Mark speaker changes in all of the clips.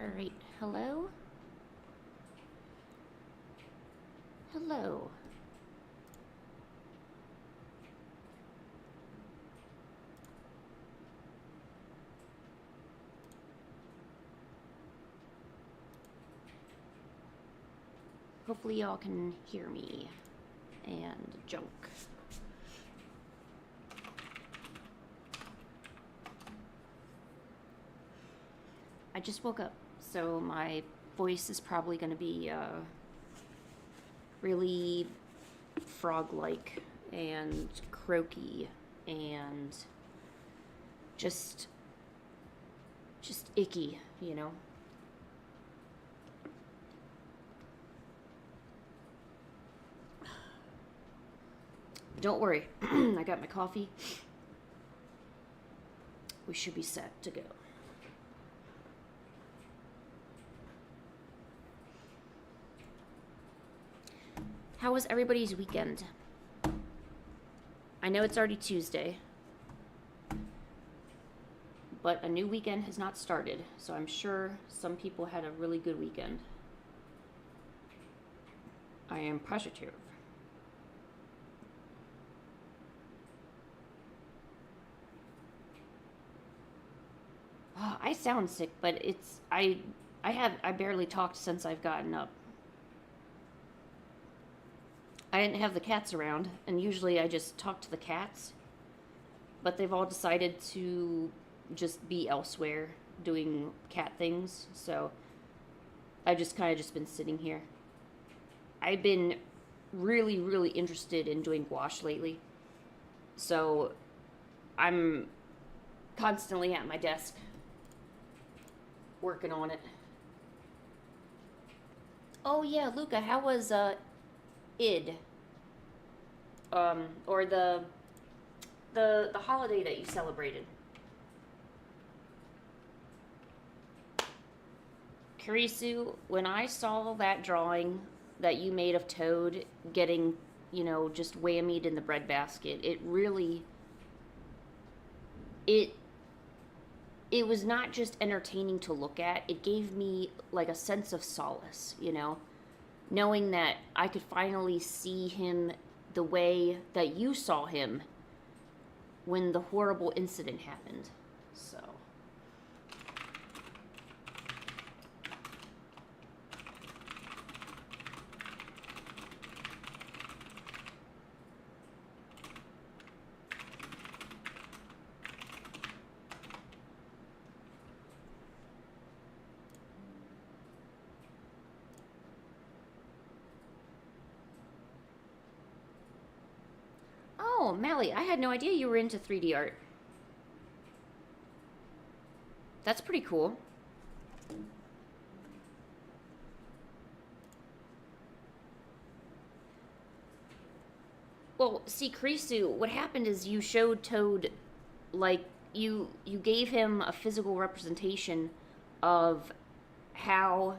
Speaker 1: Alright, hello? Hello. Hopefully y'all can hear me. And junk. I just woke up, so my voice is probably going to be really frog-like and croaky and just icky, you know? Don't worry, I got my coffee. We should be set to go. How was everybody's weekend? I know it's already Tuesday, but a new weekend has not started, so I'm sure some people had a really good weekend. I am positive. Oh, I sound sick, but it's I barely talked since I've gotten up. I didn't have the cats around, and usually I just talk to the cats, but they've all decided to just be elsewhere doing cat things, so I've just kind of just been sitting here. I've been really, really interested in doing gouache lately, so I'm constantly at my desk working on it. Oh yeah, Luca, how was id, or the holiday that you celebrated? Karisu, when I saw that drawing that you made of Toad getting, you know, just whammied in the breadbasket, it really, it was not just entertaining to look at, it gave me like a sense of solace, you know? Knowing that I could finally see him the way that you saw him when the horrible incident happened. So. Oh, Mally, I had no idea you were into 3D art. That's pretty cool. Well, see, Karisu, what happened is you showed Toad, like, you gave him a physical representation of how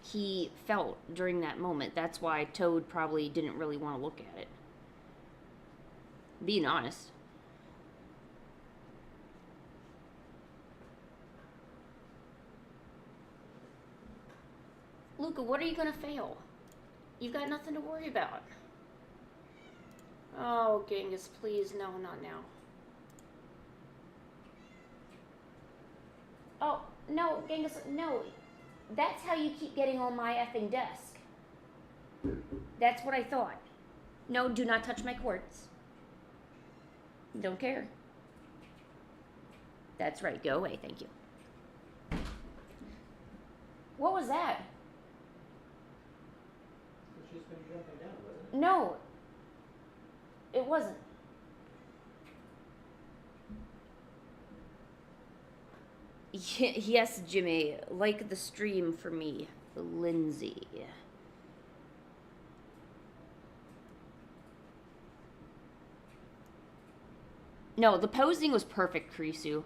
Speaker 1: he felt during that moment. That's why Toad probably didn't really want to look at it. Being honest. Luca, what are you gonna fail? You've got nothing to worry about. Oh, Genghis, please, no, not now. Oh, no, Genghis, no. That's how you keep getting on my effing desk. That's what I thought. No, do not touch my quartz. Don't care. That's right, go away, thank you. What was that?
Speaker 2: She's been jumping down, wasn't it?
Speaker 1: No, it wasn't. Yes, Jimmy, like the stream for me, Lindsay. No, the posing was perfect, Karisu.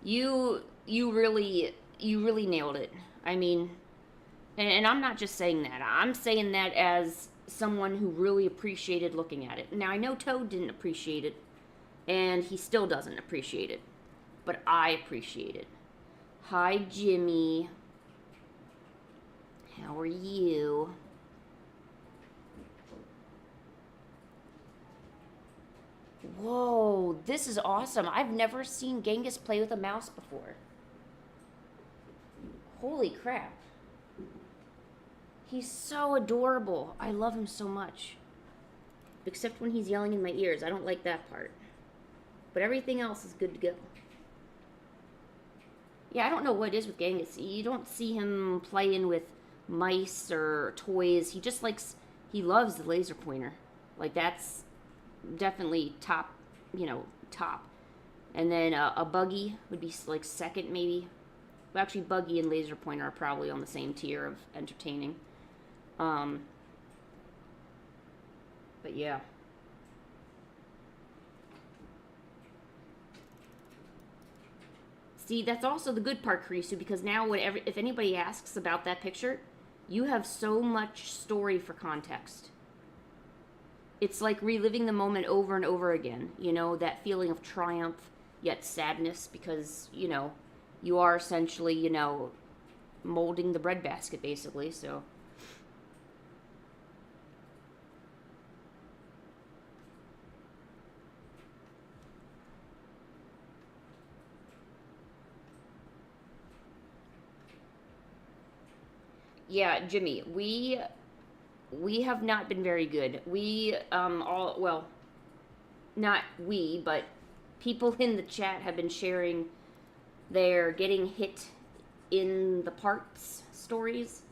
Speaker 1: You really nailed it. I mean, and I'm not just saying that. I'm saying that as someone who really appreciated looking at it. Now I know Toad didn't appreciate it, and he still doesn't appreciate it, but I appreciate it. Hi, Jimmy. How are you? Whoa, this is awesome. I've never seen Genghis play with a mouse before. Holy crap. He's so adorable. I love him so much. Except when he's yelling in my ears. I don't like that part. But everything else is good to go. Yeah, I don't know what it is with Genghis. You don't see him playing with mice or toys. He just likes, he loves the laser pointer. Like, that's definitely top, top. And then a buggy would be like second, maybe. Well, actually, buggy and laser pointer are probably on the same tier of entertaining. But yeah. See, that's also the good part, Karisu, because now whenever, if anybody asks about that picture, you have so much story for context. It's like reliving the moment over and over again, that feeling of triumph, yet sadness, because, you are essentially, molding the breadbasket, basically, so. Yeah, Jimmy, we have not been very good. We not we, but people in the chat have been sharing their getting hit in the parts stories.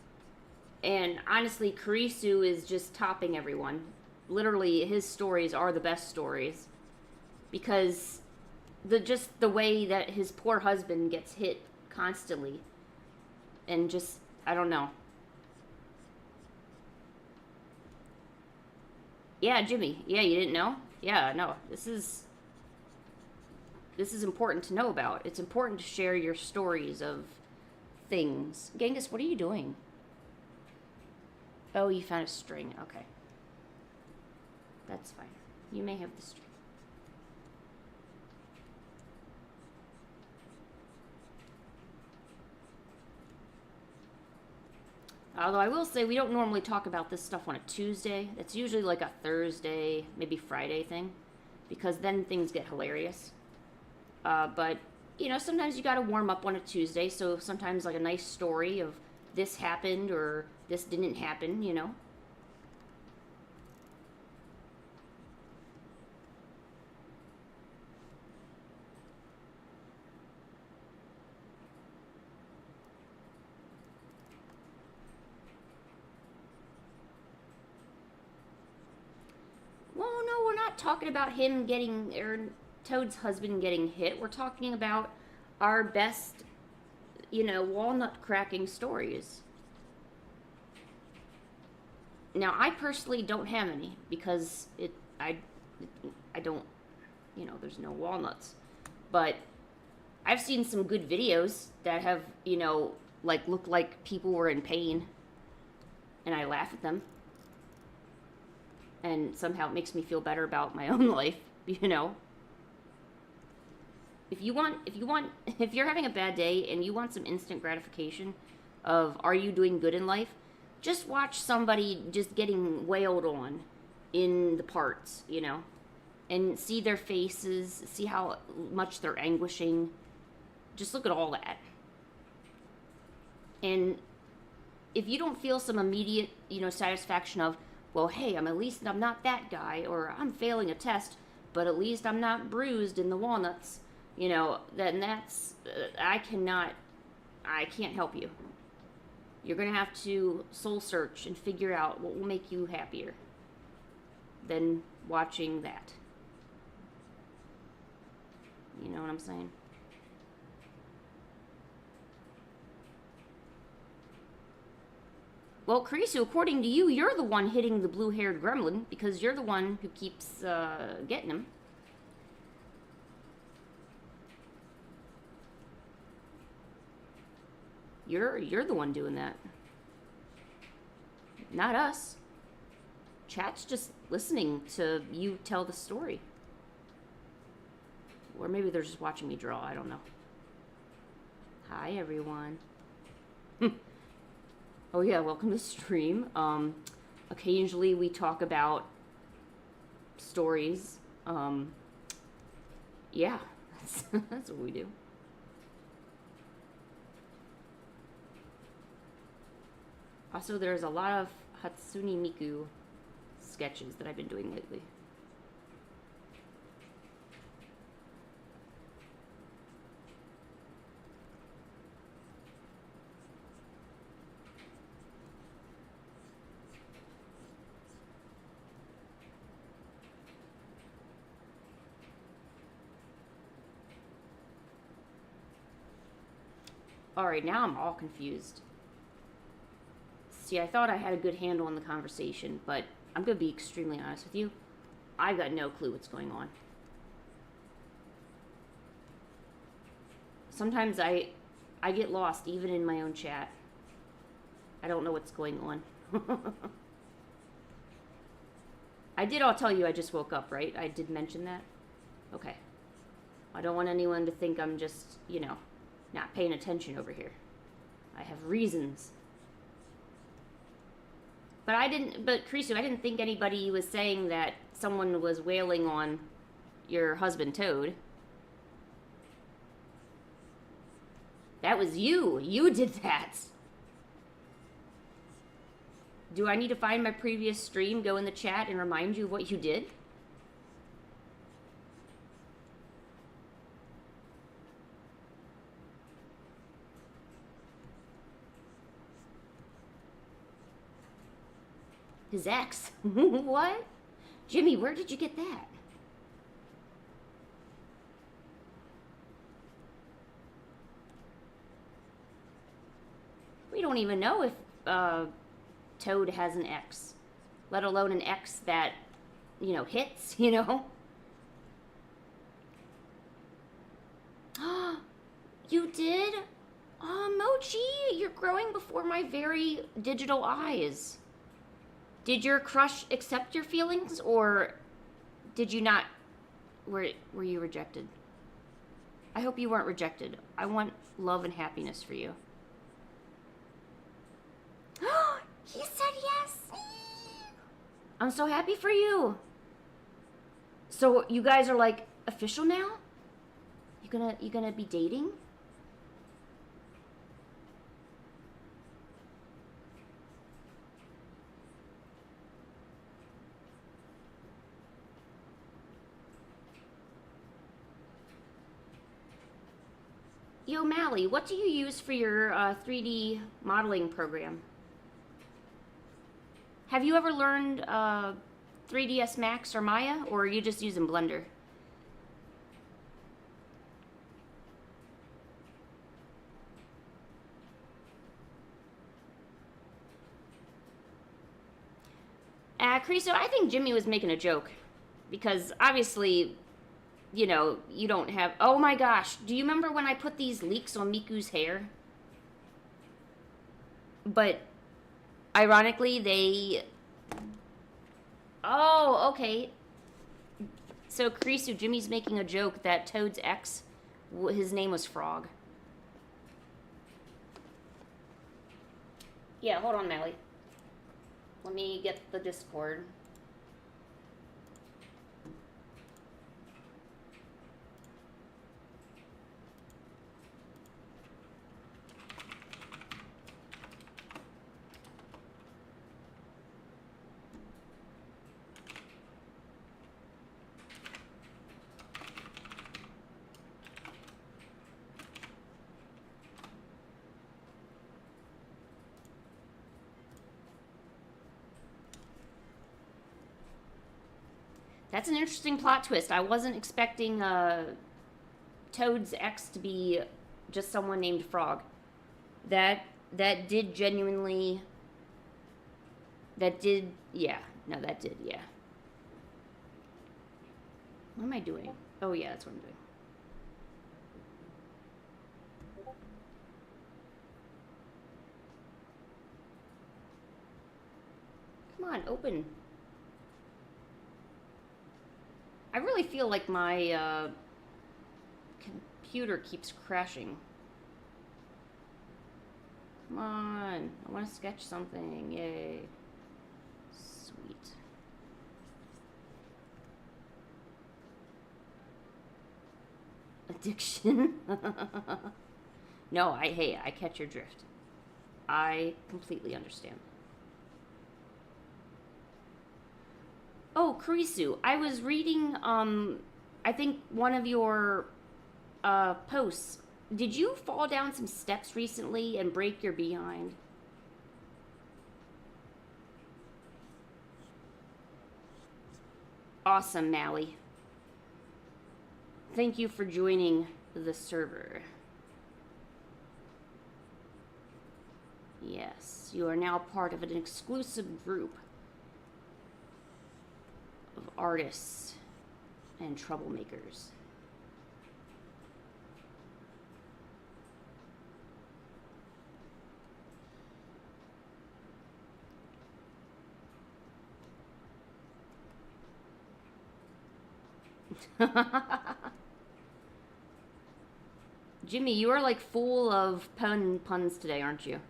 Speaker 1: And honestly, Karisu is just topping everyone. Literally, his stories are the best stories. Because the way that his poor husband gets hit constantly. And just, I don't know. Yeah, Jimmy. Yeah, you didn't know? Yeah, no. This is important to know about. It's important to share your stories of things. Genghis, what are you doing? Oh, you found a string. Okay. That's fine. You may have the string. Although I will say we don't normally talk about this stuff on a Tuesday. It's usually like a Thursday, maybe Friday thing. Because then things get hilarious. But, sometimes you gotta warm up on a Tuesday. So sometimes like a nice story of this happened or this didn't happen, Well, no, we're not talking about him getting, or Toad's husband getting hit. We're talking about our best, walnut cracking stories. Now, I personally don't have any because I don't, there's no walnuts. But I've seen some good videos that have, looked like people were in pain. And I laugh at them. And somehow it makes me feel better about my own life, If you're having a bad day and you want some instant gratification of are you doing good in life, just watch somebody just getting wailed on in the parts, and see their faces, see how much they're anguishing. Just look at all that. And if you don't feel some immediate, satisfaction of, well, hey, at least I'm not that guy, or I'm failing a test, but at least I'm not bruised in the walnuts, then that's, I can't help you. You're going to have to soul search and figure out what will make you happier than watching that. You know what I'm saying? Well, Karisu, according to you, you're the one hitting the blue-haired gremlin because you're the one who keeps getting him. You're the one doing that. Not us. Chat's just listening to you tell the story. Or maybe they're just watching me draw, I don't know. Hi, everyone. Oh yeah, welcome to stream. Occasionally we talk about stories. Yeah, that's what we do. Also, there's a lot of Hatsune Miku sketches that I've been doing lately. Alright, now I'm all confused. See, I thought I had a good handle on the conversation, but I'm gonna be extremely honest with you. I got no clue what's going on. Sometimes I get lost even in my own chat. I don't know what's going on. I'll tell you I just woke up, right? I did mention that? Okay. I don't want anyone to think I'm just, not paying attention over here. I have reasons. But Krisu, I didn't think anybody was saying that someone was wailing on your husband Toad. That was you. You did that. Do I need to find my previous stream, go in the chat, and remind you of what you did? His ex? What? Jimmy, where did you get that? We don't even know if Toad has an ex, let alone an ex that, hits, You did? Mochi, you're growing before my very digital eyes. Did your crush accept your feelings, or did you not? Were you rejected? I hope you weren't rejected. I want love and happiness for you. He said yes. I'm so happy for you. So you guys are like official now? You gonna be dating? Yo, Mally, what do you use for your 3D modeling program? Have you ever learned 3ds Max or Maya, or are you just using Blender? Kriso, I think Jimmy was making a joke, because obviously, you don't have... Oh my gosh, do you remember when I put these leaks on Miku's hair? But, ironically, they... Oh, okay. So, Krisu, Jimmy's making a joke that Toad's ex, his name was Frog. Yeah, hold on, Mally. Let me get the Discord. That's an interesting plot twist. I wasn't expecting Toad's ex to be just someone named Frog. That did genuinely... That did... Yeah. No, that did, yeah. What am I doing? Oh, yeah, that's what I'm doing. Come on, open. I really feel like my computer keeps crashing. Come on. I want to sketch something. Yay. Sweet. Addiction? No, I catch your drift. I completely understand. Oh, Kurisu, I was reading, I think one of your, posts. Did you fall down some steps recently and break your behind? Awesome, Mally. Thank you for joining the server. Yes, you are now part of an exclusive group of artists and troublemakers. Jimmy, you are like full of puns today, aren't you?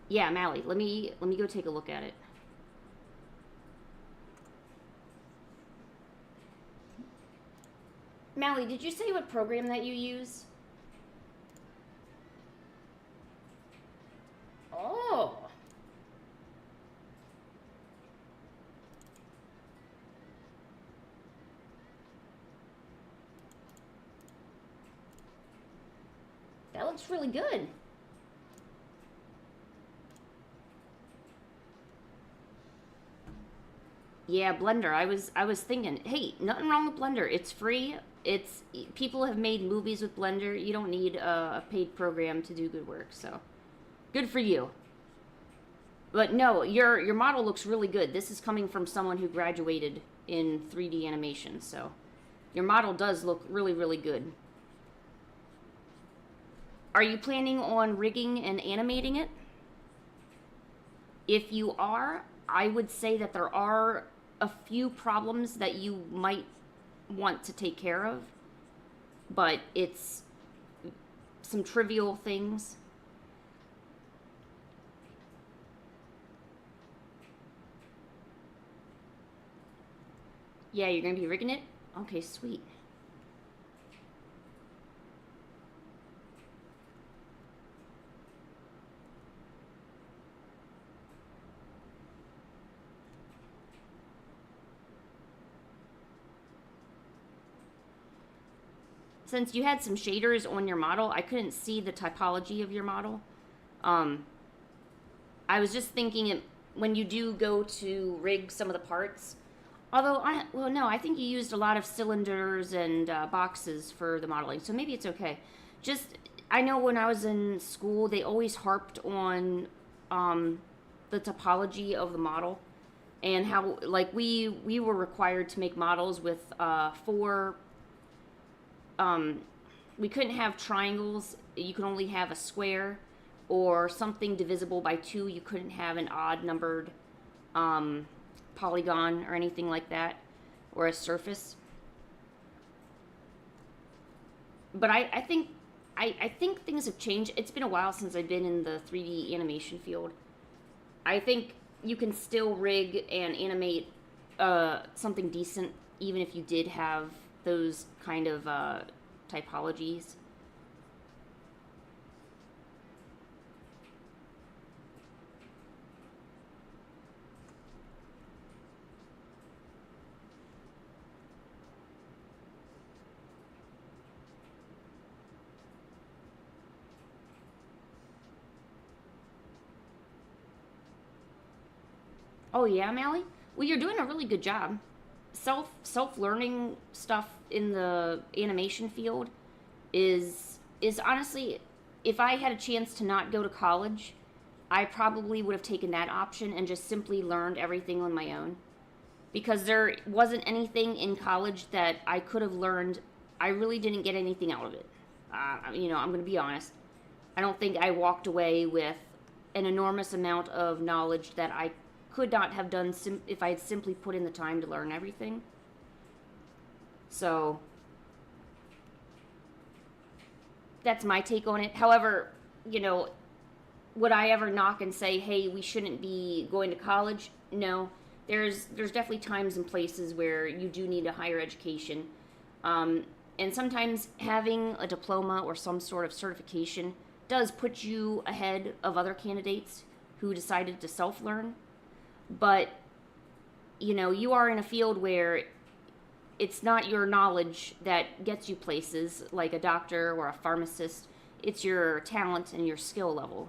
Speaker 1: Yeah, Mally, let me go take a look at it. Mally, did you say what program that you use? Oh. That looks really good. Yeah, Blender. I was thinking, hey, nothing wrong with Blender. It's free. It's people have made movies with Blender. You don't need a paid program to do good work. So, good for you. But no, your model looks really good. This is coming from someone who graduated in 3D animation. So, your model does look really, really good. Are you planning on rigging and animating it? If you are, I would say that there are a few problems that you might want to take care of, but it's some trivial things. Yeah, you're gonna be rigging it? Okay, sweet. Since you had some shaders on your model, I couldn't see the typology of your model. I was just thinking it, when you do go to rig some of the parts, although, well, no, I think you used a lot of cylinders and boxes for the modeling, so maybe it's okay. Just, I know when I was in school, they always harped on the topology of the model and how, like, we were required to make models with four. We couldn't have triangles. You could only have a square or something divisible by 2. You couldn't have an odd numbered polygon or anything like that, or a surface. But I think things have changed. It's been a while since I've been in the 3D animation field. I think you can still rig and animate something decent even if you did have those kind of typologies. Oh yeah, Mally? Well, you're doing a really good job. Self-learning stuff in the animation field is honestly, if I had a chance to not go to college, I probably would have taken that option and just simply learned everything on my own. Because there wasn't anything in college that I could have learned. I really didn't get anything out of it. You know, I'm going to be honest. I don't think I walked away with an enormous amount of knowledge that I could not have done if I had simply put in the time to learn everything. So, that's my take on it. However, you know, would I ever knock and say, "Hey, we shouldn't be going to college"? No. There's definitely times and places where you do need a higher education, um, and sometimes having a diploma or some sort of certification does put you ahead of other candidates who decided to self learn. But you know, you are in a field where it's not your knowledge that gets you places like a doctor or a pharmacist. It's your talent and your skill level.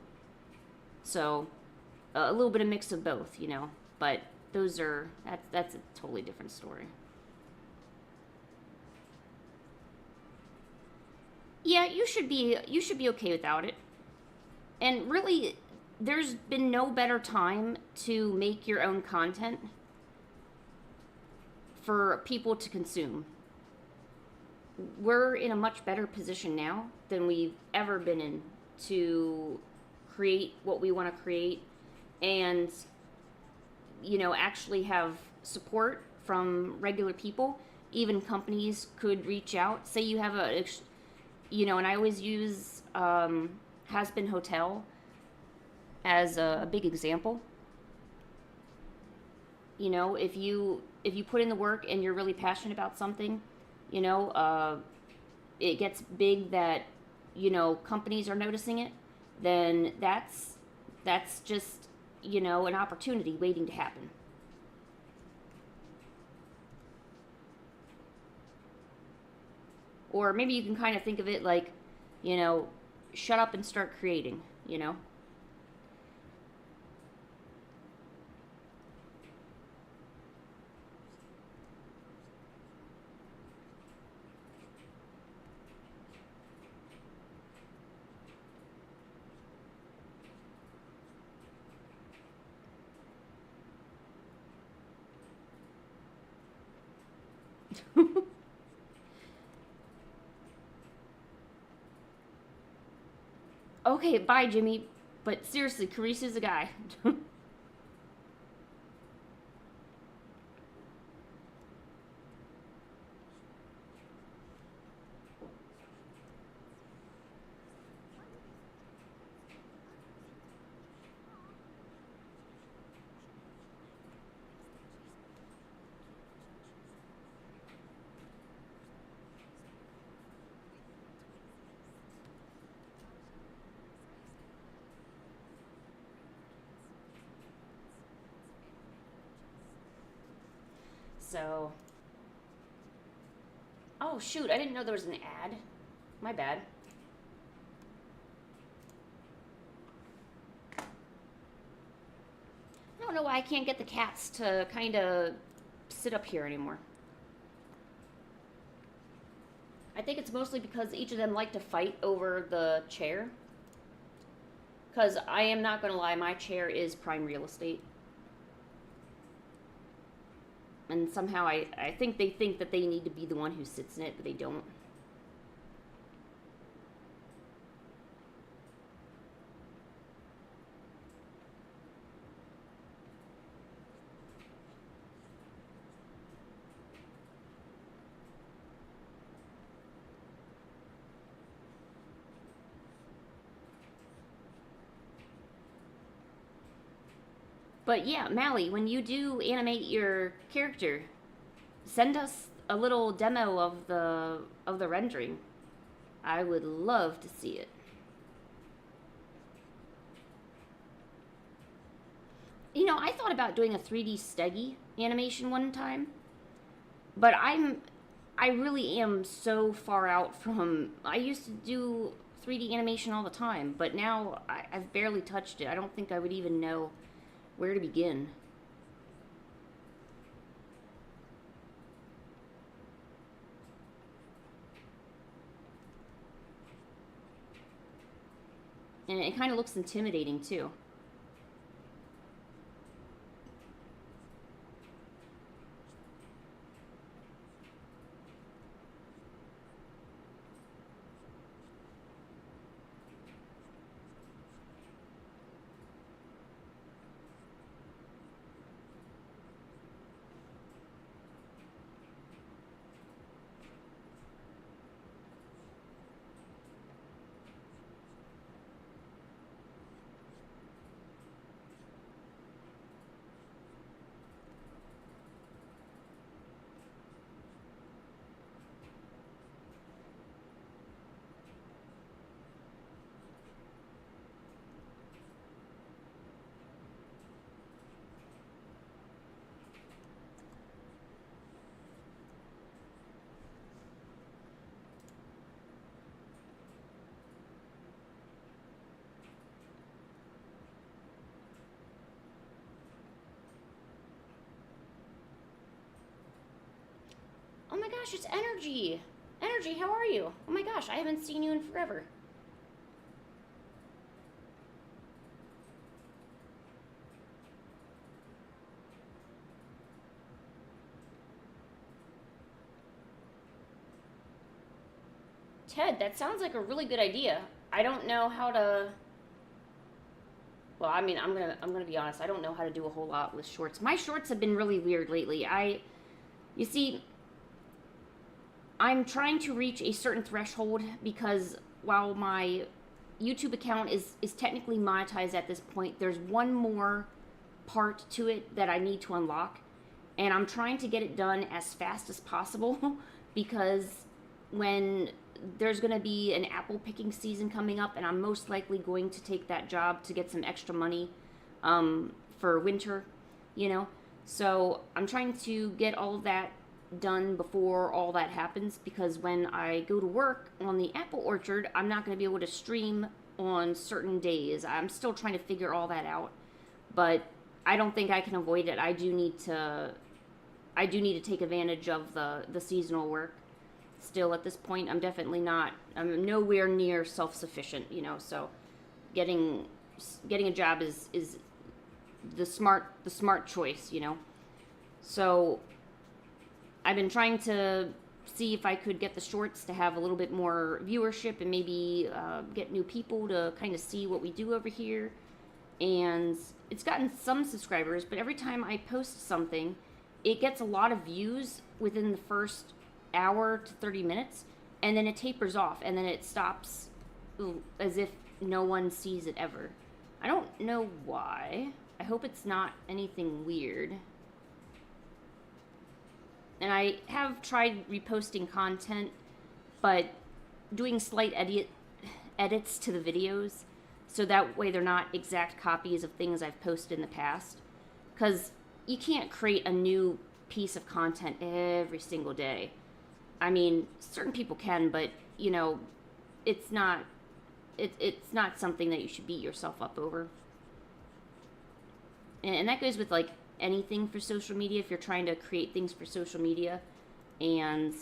Speaker 1: So a little bit of mix of both, you know. But that's a totally different story. Yeah, you should be okay without it. And really, there's been no better time to make your own content for people to consume. We're in a much better position now than we've ever been in to create what we want to create and actually have support from regular people. Even companies could reach out. Say you have and I always use Has Been Hotel as a big example. If you put in the work and you're really passionate about something, you know, uh, it gets big that companies are noticing it, then that's just an opportunity waiting to happen. Or maybe you can kind of think of it like, you know, shut up and start creating. You know. Okay, bye, Jimmy. But seriously, Carice's a guy. So, oh shoot, I didn't know there was an ad. My bad. I don't know why I can't get the cats to kind of sit up here anymore. I think it's mostly because each of them like to fight over the chair. Because I am not going to lie, my chair is prime real estate. And somehow I think they think that they need to be the one who sits in it, but they don't. But yeah, Mally, when you do animate your character, send us a little demo of the rendering. I would love to see it. I thought about doing a 3D Steggy animation one time, but I really am so far out from. I used to do 3D animation all the time, but now I've barely touched it. I don't think I would even know where to begin. And it kind of looks intimidating too. gosh, it's Energy. Energy, how are you? Oh my gosh, I haven't seen you in forever. Ted, that sounds like a really good idea. I don't know how to. Well, I mean, I'm gonna be honest. I don't know how to do a whole lot with shorts. My shorts have been really weird lately. You see, I'm trying to reach a certain threshold because while my YouTube account is technically monetized at this point, there's one more part to it that I need to unlock, and I'm trying to get it done as fast as possible because when there's going to be an apple picking season coming up, and I'm most likely going to take that job to get some extra money for winter, you know. So I'm trying to get all of that done before all that happens, because when I go to work on the apple orchard, I'm not going to be able to stream on certain days. I'm still trying to figure all that out, but I don't think I can avoid it. I do need to take advantage of the seasonal work. Still, at this point, I'm nowhere near self-sufficient, you know, so getting a job is the smart choice, you know. So I've been trying to see if I could get the shorts to have a little bit more viewership and maybe get new people to kind of see what we do over here. And it's gotten some subscribers, but every time I post something, it gets a lot of views within the first hour to 30 minutes, and then it tapers off, and then it stops as if no one sees it ever. I don't know why. I hope it's not anything weird. And I have tried reposting content, but doing slight edits to the videos, so that way they're not exact copies of things I've posted in the past. Because you can't create a new piece of content every single day. I mean, certain people can, but, you know, it's not something that you should beat yourself up over. And that goes with, like, anything for social media. If you're trying to create things for social media and,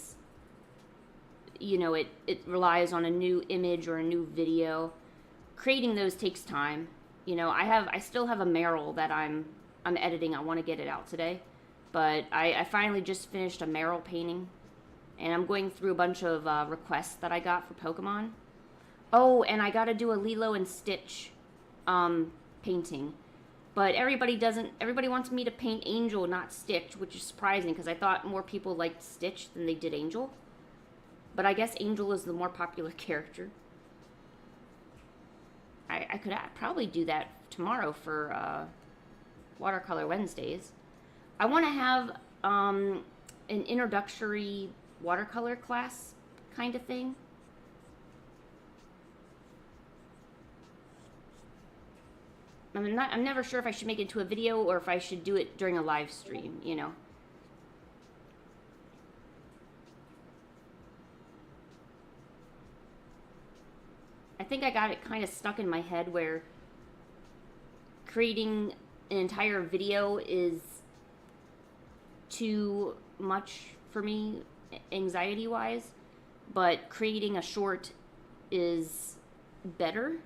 Speaker 1: you know, it relies on a new image or a new video, creating those takes time. You know, I still have a mural that I'm editing. I want to get it out today. But I finally just finished a mural painting. And I'm going through a bunch of requests that I got for Pokemon. Oh, and I got to do a Lilo and Stitch painting. But everybody wants me to paint Angel, not Stitch, which is surprising because I thought more people liked Stitch than they did Angel. But I guess Angel is the more popular character. I could probably do that tomorrow for Watercolor Wednesdays. I want to have an introductory watercolor class kind of thing. I'm never sure if I should make it into a video or if I should do it during a live stream, you know. I think I got it kind of stuck in my head where creating an entire video is too much for me anxiety-wise, but creating a short is better,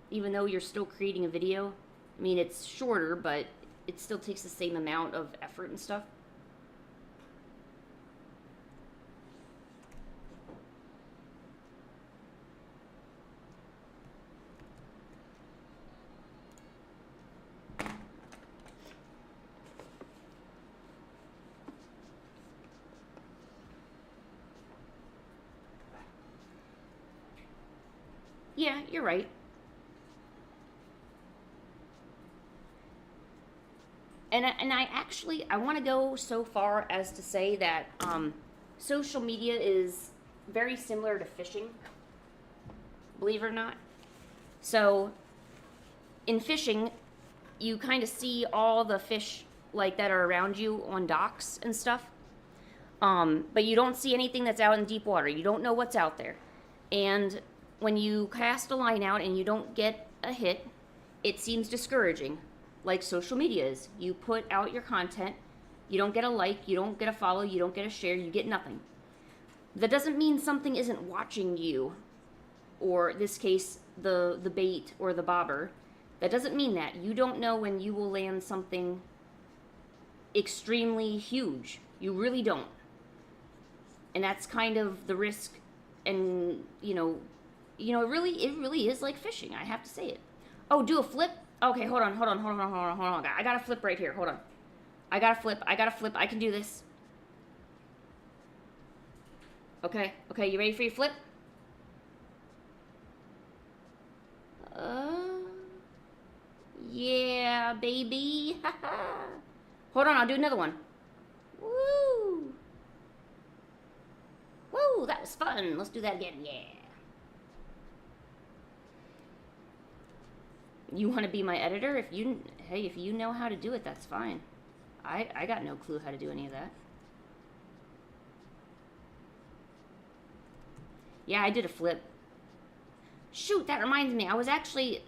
Speaker 1: even though you're still creating a video. I mean, it's shorter, but it still takes the same amount of effort and stuff. Yeah, you're right. And I want to go so far as to say that social media is very similar to fishing, believe it or not. So in fishing, you kind of see all the fish like that are around you on docks and stuff. But you don't see anything that's out in deep water. You don't know what's out there. And when you cast a line out and you don't get a hit, it seems discouraging, like social media is. You put out your content, You don't get a like, you don't get a follow, you don't get a share, you get nothing. That doesn't mean something isn't watching you, or in this case, the bait or the bobber. That doesn't mean that. You don't know when you will land something extremely huge. You really don't. And that's kind of the risk, and it really is like fishing. I have to say it. Oh, do a flip? Okay, hold on. I got a flip right here. Hold on. I got a flip. I can do this. Okay, you ready for your flip? Yeah, baby. Hold on, I'll do another one. Woo! Woo, that was fun. Let's do that again. Yeah. You want to be my editor? If you know how to do it, that's fine. I got no clue how to do any of that. Yeah, I did a flip. Shoot, that reminds me. I was actually,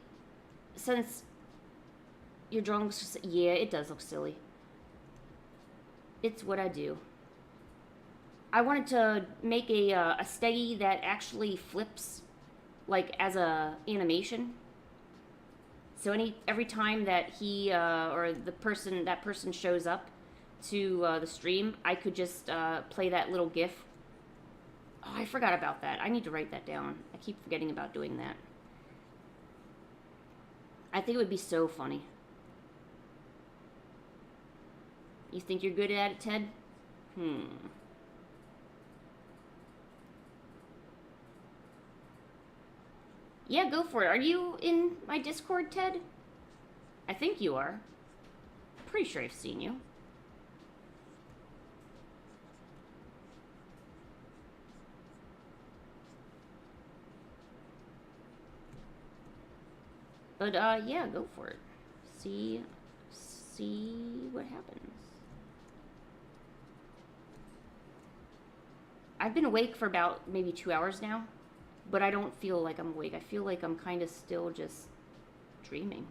Speaker 1: since your drawing was, yeah, it does look silly. It's what I do. I wanted to make a Steggy that actually flips, like as a animation. So every time that he or that person shows up to the stream, I could just play that little GIF. Oh, I forgot about that. I need to write that down. I keep forgetting about doing that. I think it would be so funny. You think you're good at it, Ted? Yeah, go for it. Are you in my Discord, Ted? I think you are. Pretty sure I've seen you. But yeah, go for it. See what happens. I've been awake for about maybe 2 hours now, but I don't feel like I'm awake. I feel like I'm kind of still just dreaming.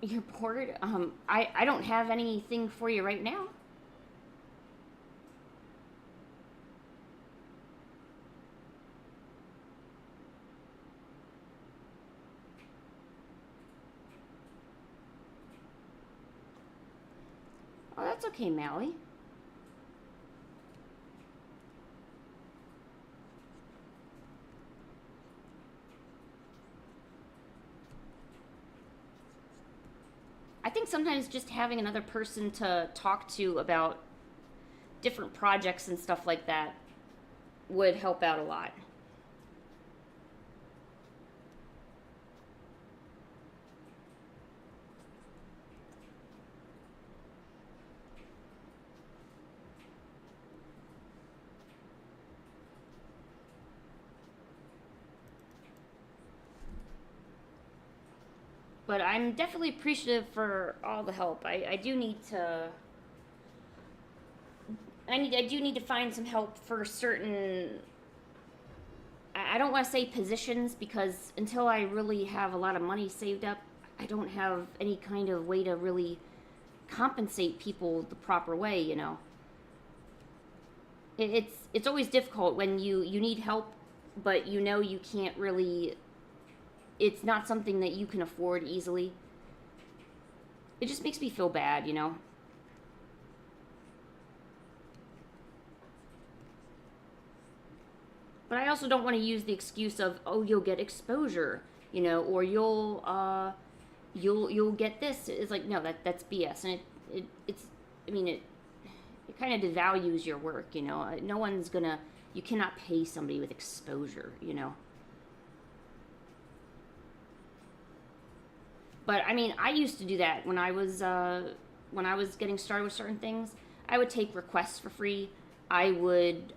Speaker 1: You're bored? I don't have anything for you right now. Oh, that's okay, Mally. I think sometimes just having another person to talk to about different projects and stuff like that would help out a lot. But I'm definitely appreciative for all the help. I do need to. I do need to find some help for certain. I don't want to say positions, because until I really have a lot of money saved up, I don't have any kind of way to really compensate people the proper way. It's always difficult when you need help, but you can't really. It's not something that you can afford easily. It just makes me feel bad, But I also don't want to use the excuse of, oh, you'll get exposure, or you'll get this. It's like, no, that's BS. And it's, I mean, it kind of devalues your work, you know. No one's gonna, you cannot pay somebody with exposure, you know. But I mean, I used to do that when I was getting started with certain things. I would take requests for free. I would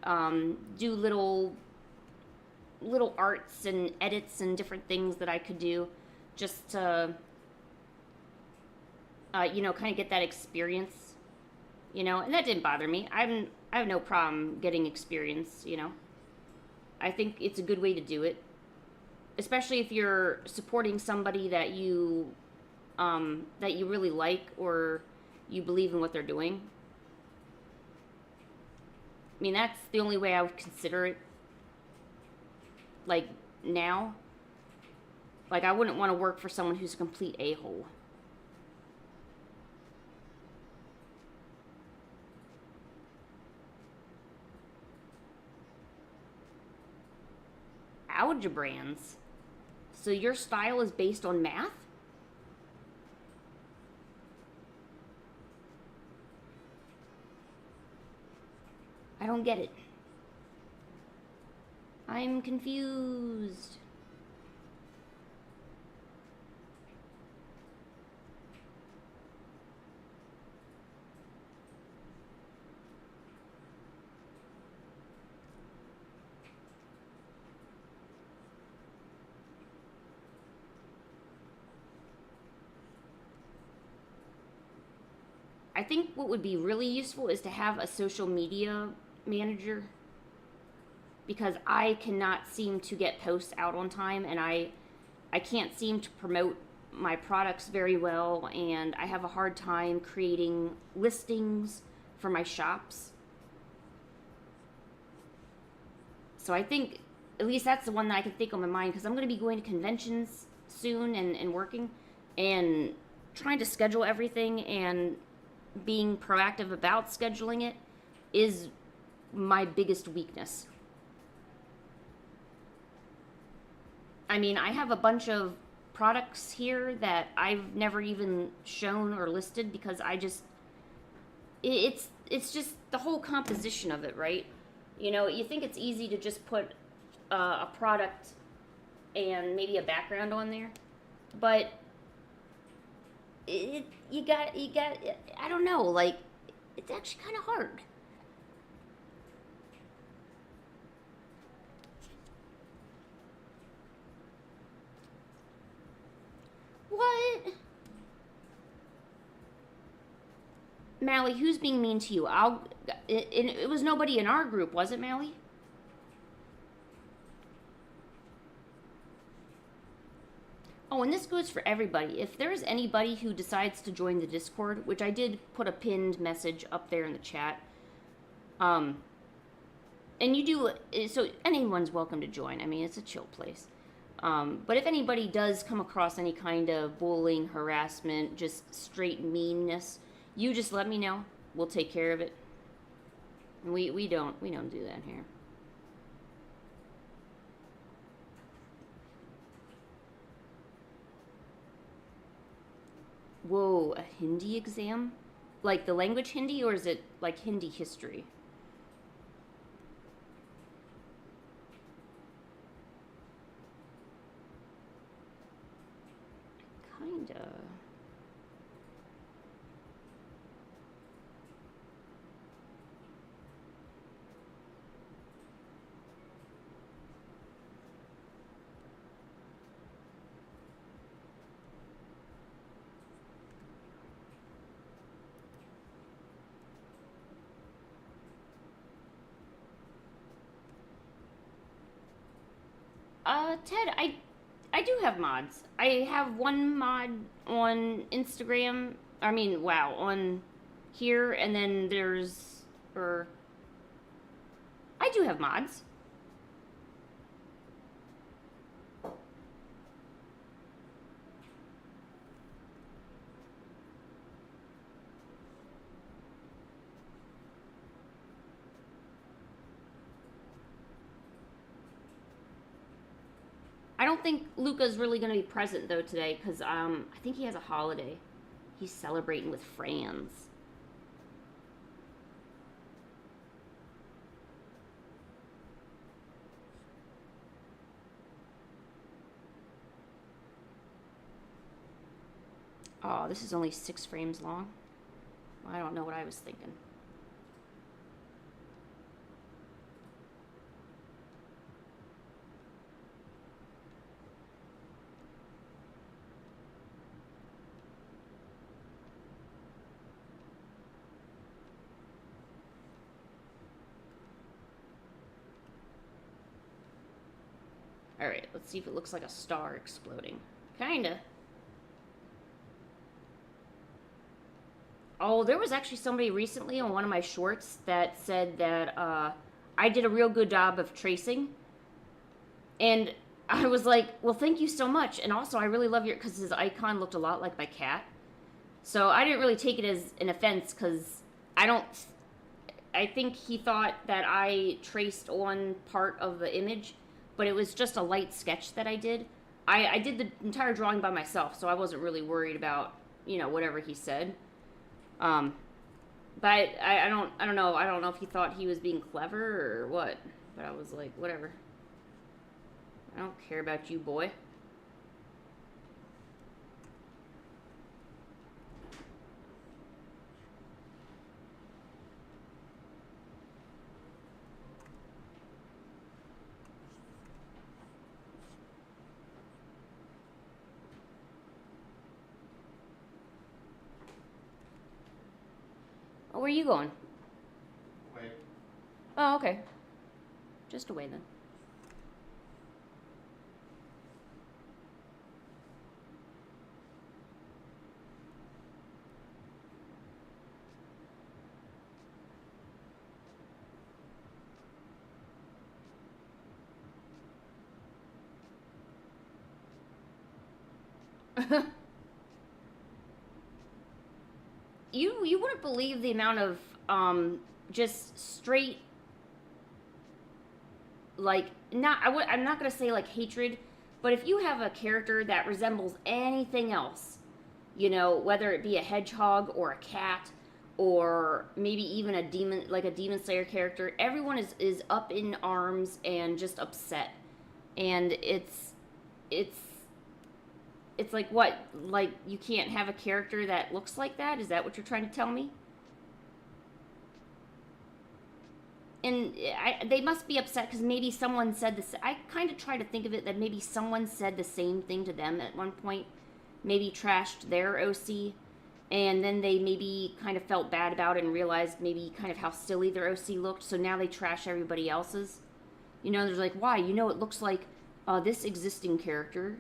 Speaker 1: do little arts and edits and different things that I could do, just to you know, kind of get that experience, you know. And that didn't bother me. I have no problem getting experience, you know. I think it's a good way to do it, especially if you're supporting somebody that you really like, or you believe in what they're doing. I mean, that's the only way I would consider it. Like, now, like, I wouldn't want to work for someone who's a complete a-hole. Algebrans. So your style is based on math? I don't get it. I'm confused. I think what would be really useful is to have a social media manager, because I cannot seem to get posts out on time, and I can't seem to promote my products very well, and I have a hard time creating listings for my shops. So I think at least that's the one that I can think on my mind, because I'm going to be going to conventions soon, and working and trying to schedule everything, and being proactive about scheduling it is my biggest weakness. I mean, I have a bunch of products here that I've never even shown or listed, because it's just the whole composition of it, right? You know, you think it's easy to just put a product and maybe a background on there, but you got I don't know, like, it's actually kind of hard. What? Mally, who's being mean to you? It was nobody in our group, was it, Mally? Oh, and this goes for everybody. If there's anybody who decides to join the Discord, which I did put a pinned message up there in the chat, and you do, so anyone's welcome to join. I mean, it's a chill place. But if anybody does come across any kind of bullying, harassment, just straight meanness, you just let me know. We'll take care of it. We don't do that here. Whoa, a Hindi exam? Like the language Hindi, or is it like Hindi history? Kinda. Ted, I do have mods. I have one mod on Instagram. I mean, wow, on here, and then there's, or I do have mods. I don't think Luca's really going to be present though today, because I think he has a holiday. He's celebrating with friends. Oh, this is only 6 frames long. I don't know what I was thinking. Alright, let's see if it looks like a star exploding. Kinda. Oh, there was actually somebody recently on one of my shorts that said that I did a real good job of tracing. And I was like, well, thank you so much. And also, I really love your, because his icon looked a lot like my cat. So I didn't really take it as an offense because I don't, I think he thought that I traced one part of the image, but it was just a light sketch that I did. I did the entire drawing by myself, so I wasn't really worried about, whatever he said. Um, but I don't know. I don't know if he thought he was being clever or what. But I was like, whatever. I don't care about you, boy. Oh, where are you going?
Speaker 2: Wait.
Speaker 1: Oh, okay. Just away then. You wouldn't believe the amount of just straight, like, I'm not gonna say like hatred, but if you have a character that resembles anything else, whether it be a hedgehog or a cat or maybe even a demon slayer character, everyone is up in arms and just upset. And it's it's like, what, like, you can't have a character that looks like that? Is that what you're trying to tell me? And they must be upset because maybe someone said this. I kind of try to think of it that maybe someone said the same thing to them at one point, maybe trashed their OC, and then they maybe kind of felt bad about it and realized maybe kind of how silly their OC looked, so now they trash everybody else's. There's like, why? It looks like this existing character.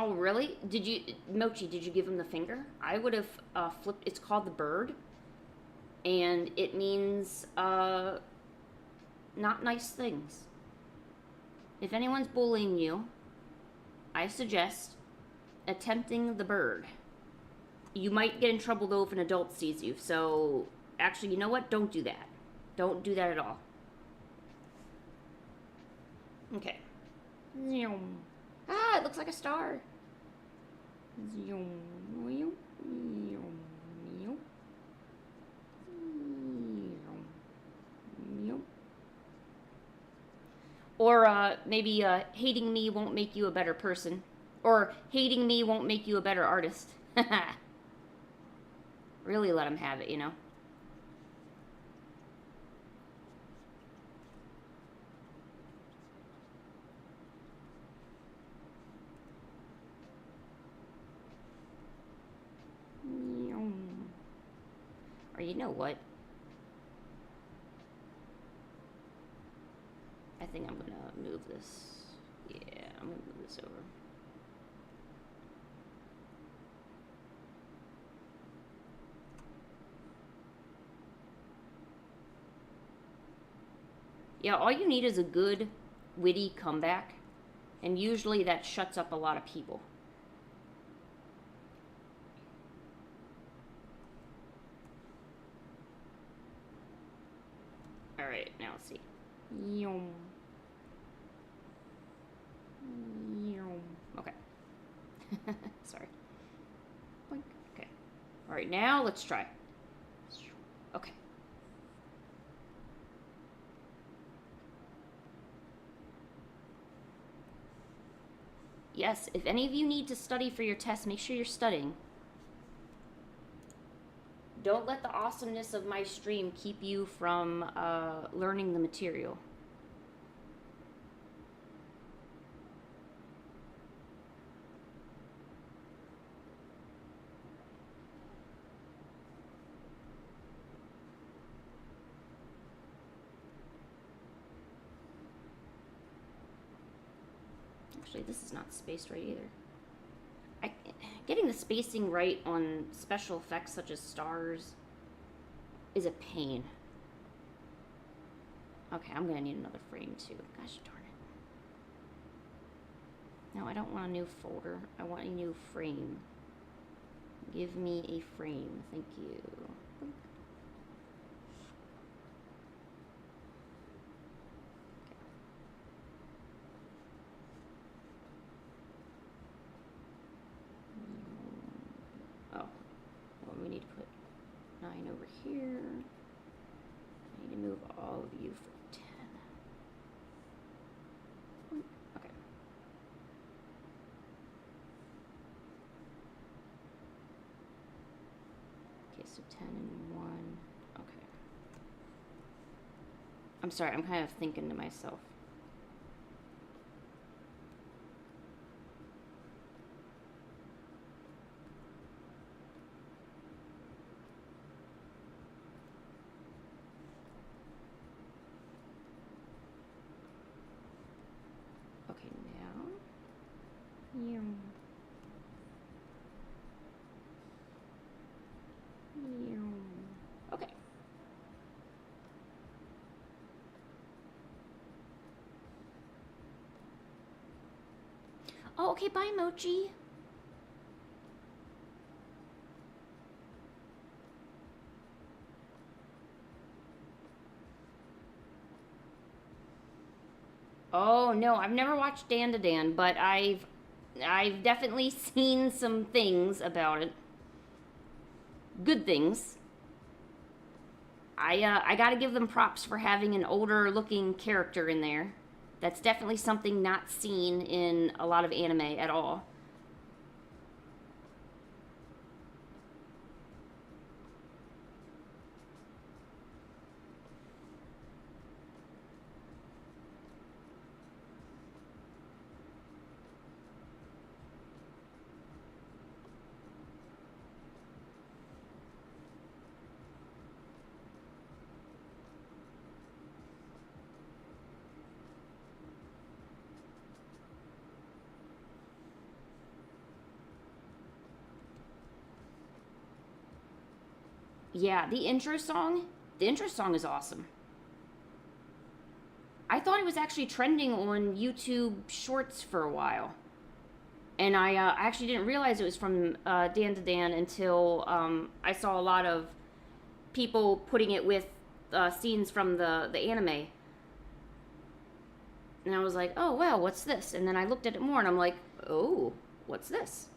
Speaker 1: Oh, really? Mochi, did you give him the finger? I would have flipped. It's called the bird, and it means not nice things. If anyone's bullying you, I suggest attempting the bird. You might get in trouble though if an adult sees you, so actually, you know what? Don't do that. Don't do that at all. Okay. Ah, it looks like a star. Or maybe hating me won't make you a better person. Or hating me won't make you a better artist. Really let him have it. Or you know what? I think I'm gonna move this. Yeah, I'm gonna move this over. Yeah, all you need is a good, witty comeback, and usually that shuts up a lot of people. Alright, now let's see. Okay. Sorry. Okay. Alright, now let's try. Yes, if any of you need to study for your test, make sure you're studying. Don't let the awesomeness of my stream keep you from learning the material. Actually, this is not spaced right either. Getting the spacing right on special effects such as stars is a pain. Okay, I'm gonna need another frame too. Gosh darn it. No, I don't want a new folder. I want a new frame. Give me a frame. Thank you. We need to put 9 over here. I need to move all of you for 10. Okay. Okay, so 10 and 1. Okay. I'm sorry, I'm kind of thinking to myself. Okay. Oh, okay, bye, Mochi. Oh, no, I've never watched Dan to Dan, but I've definitely seen some things about it. Good things. I gotta give them props for having an older looking character in there. That's definitely something not seen in a lot of anime at all. Yeah, the intro song is awesome. I thought it was actually trending on YouTube Shorts for a while. And I actually didn't realize it was from Dan to Dan until I saw a lot of people putting it with scenes from the anime. And I was like, oh, wow, what's this? And then I looked at it more and I'm like, oh, what's this?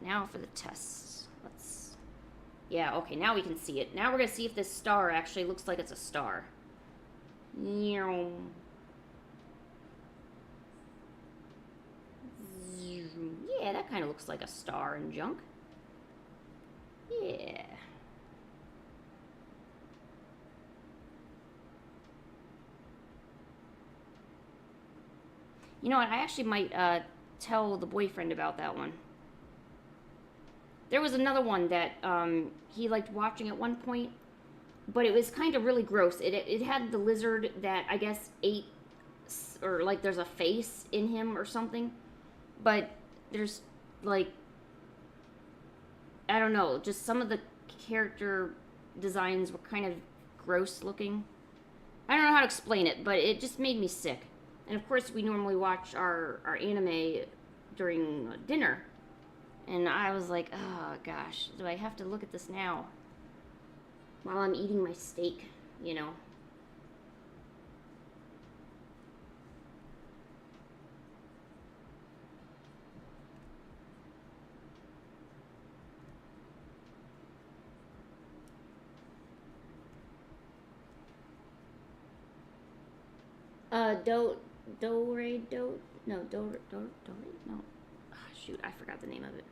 Speaker 1: Now for the tests. Yeah, okay, now we can see it. Now we're going to see if this star actually looks like it's a star. Yeah, that kind of looks like a star and junk. Yeah. You know what, I actually might tell the boyfriend about that one. There was another one that he liked watching at one point, but it was kind of really gross. It had the lizard that I guess ate, or like there's a face in him or something, but there's like, I don't know, just some of the character designs were kind of gross looking. I don't know how to explain it, but it just made me sick. And of course we normally watch our anime during dinner. And I was like, oh gosh, do I have to look at this now? While I'm eating my steak, you know. No. Ah, shoot, I forgot the name of it.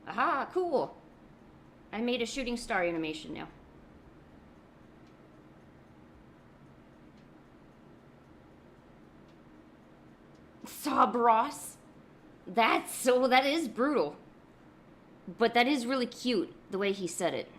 Speaker 1: Aha, cool. I made a shooting star animation now. Sob Ross. That is brutal. But that is really cute, the way he said it.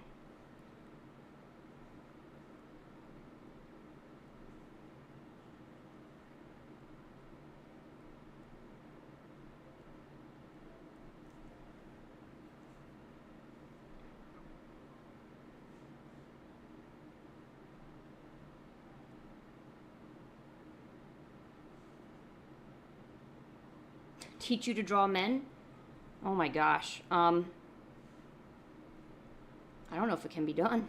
Speaker 1: Teach you to draw men? Oh my gosh. I don't know if it can be done.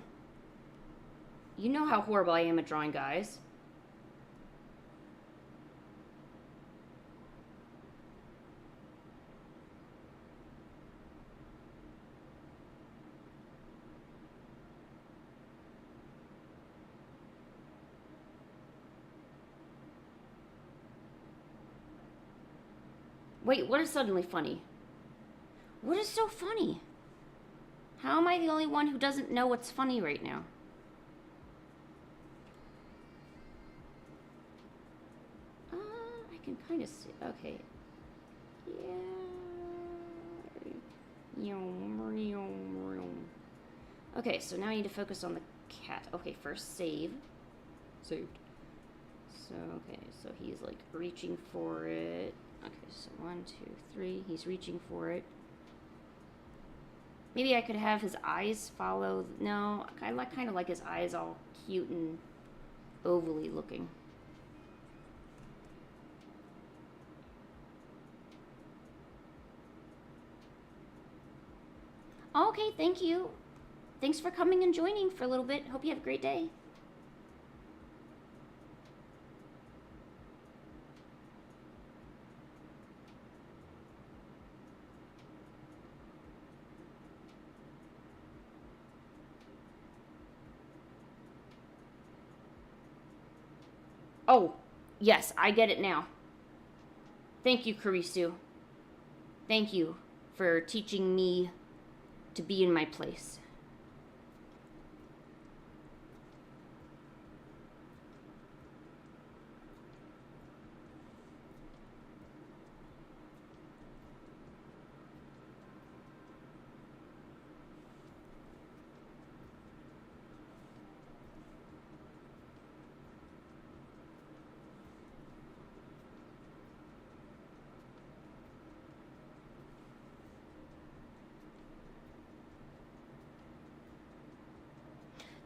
Speaker 1: You know how horrible I am at drawing guys. Wait, what is suddenly funny? What is so funny? How am I the only one who doesn't know what's funny right now? I can kind of see. Okay. Yeah. Okay, so now I need to focus on the cat. Okay, first save. Saved. So, okay, so he's like reaching for it. Okay, so 1, 2, 3. He's reaching for it. Maybe I could have his eyes follow. No, I kind of like his eyes all cute and ovally looking. Okay, thank you. Thanks for coming and joining for a little bit. Hope you have a great day. Oh, yes, I get it now. Thank you, Karisu. Thank you for teaching me to be in my place.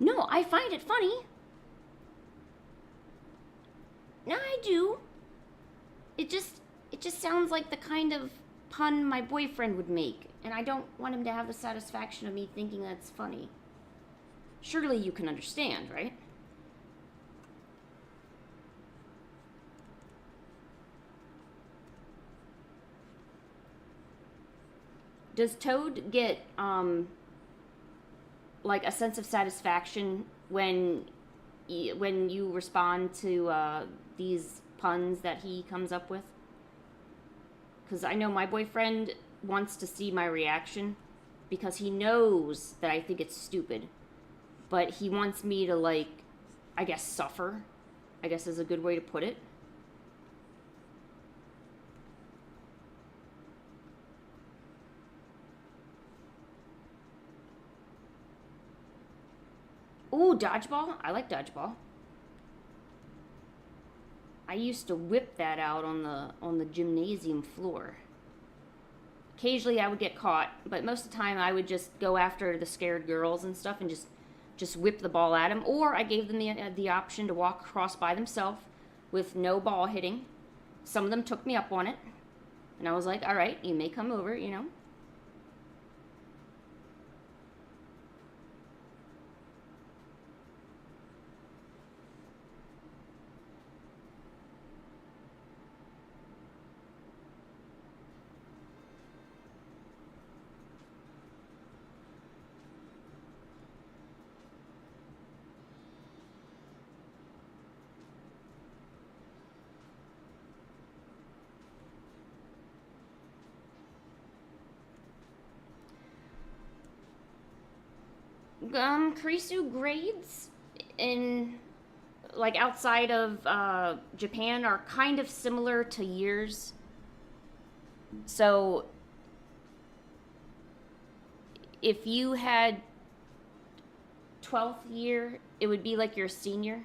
Speaker 1: No, I find it funny. No, I do. It just sounds like the kind of pun my boyfriend would make, and I don't want him to have the satisfaction of me thinking that's funny. Surely you can understand, right? Does Toad get like a sense of satisfaction when you respond to these puns that he comes up with? Because I know my boyfriend wants to see my reaction because he knows that I think it's stupid, but he wants me to, like, I guess suffer, I guess is a good way to put it. Ooh, dodgeball. I like dodgeball. I used to whip that out on the gymnasium floor. Occasionally I would get caught, but most of the time I would just go after the scared girls and stuff and just whip the ball at them, or I gave them the option to walk across by themselves with no ball hitting. Some of them took me up on it. And I was like, all right, you may come over, you know. Karisu grades in like outside of Japan are kind of similar to years. So if you had 12th year, it would be like your senior.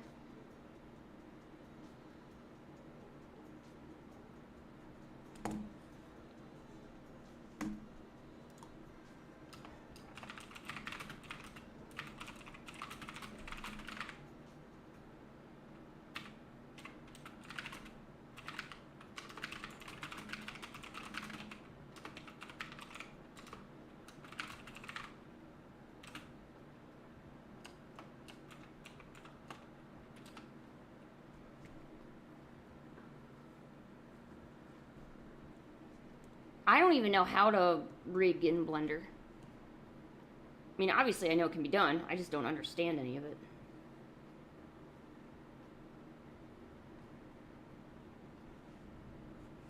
Speaker 1: I don't even know how to rig in Blender. I mean, obviously I know it can be done. I just don't understand any of it.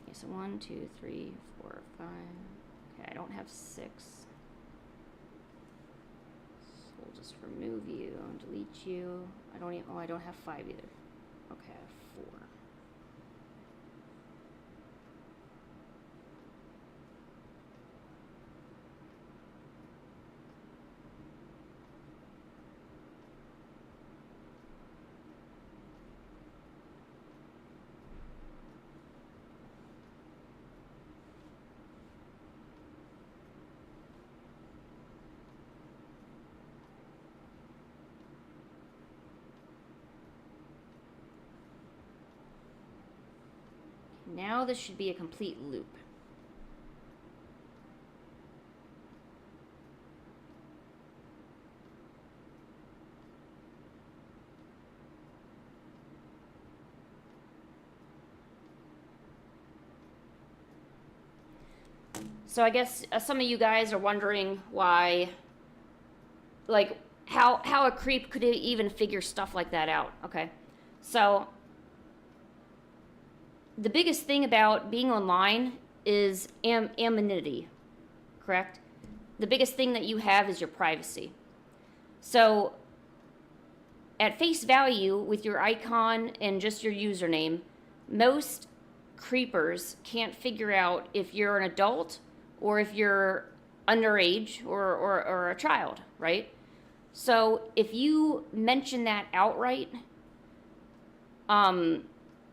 Speaker 1: Okay, so 1, 2, 3, 4, 5. Okay, I don't have 6. So we'll just remove you and delete you. I don't even, oh, I don't have 5 either. Okay, I have 4. Now this should be a complete loop. So I guess some of you guys are wondering why, like, how a creep could even figure stuff like that out. Okay, so the biggest thing about being online is anonymity, correct? The biggest thing that you have is your privacy. So at face value, with your icon and just your username, most creepers can't figure out if you're an adult or if you're underage or a child, right? So if you mention that outright,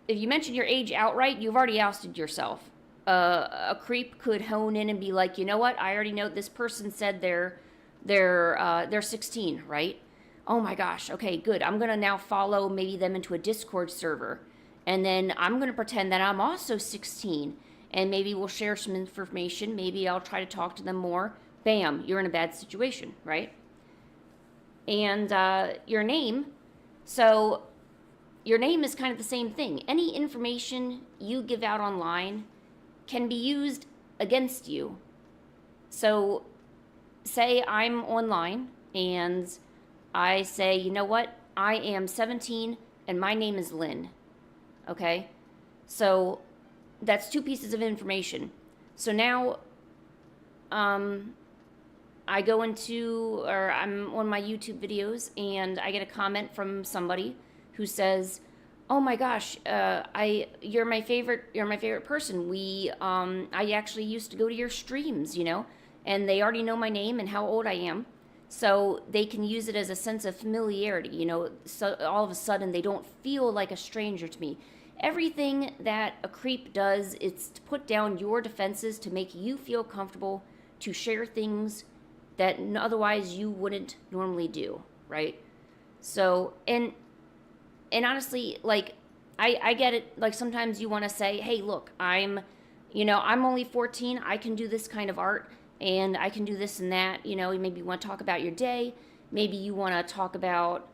Speaker 1: if you mention your age outright, you've already ousted yourself. A creep could hone in and be like, you know what? I already know this person said they're 16, right? Oh my gosh. Okay, good. I'm gonna now follow maybe them into a Discord server, and then I'm gonna pretend that I'm also 16, and maybe we'll share some information. Maybe I'll try to talk to them more. Bam, you're in a bad situation, right? And your name. So your name is kind of the same thing. Any information you give out online can be used against you. So say I'm online and I say, you know what? I am 17 and my name is Lynn. Okay? So that's 2 pieces of information. So now I go into, or I'm on my YouTube videos and I get a comment from somebody who says, "Oh my gosh, you're my favorite person. I actually used to go to your streams, you know," and they already know my name and how old I am, so they can use it as a sense of familiarity, you know. So all of a sudden, they don't feel like a stranger to me. Everything that a creep does is to put down your defenses to make you feel comfortable to share things that otherwise you wouldn't normally do, right? So, and honestly, like, I get it. Like, sometimes you want to say, hey, look, I'm You know, I'm only 14. I can do this kind of art and I can do this and that. You know, maybe you want to talk about your day. Maybe you want to talk about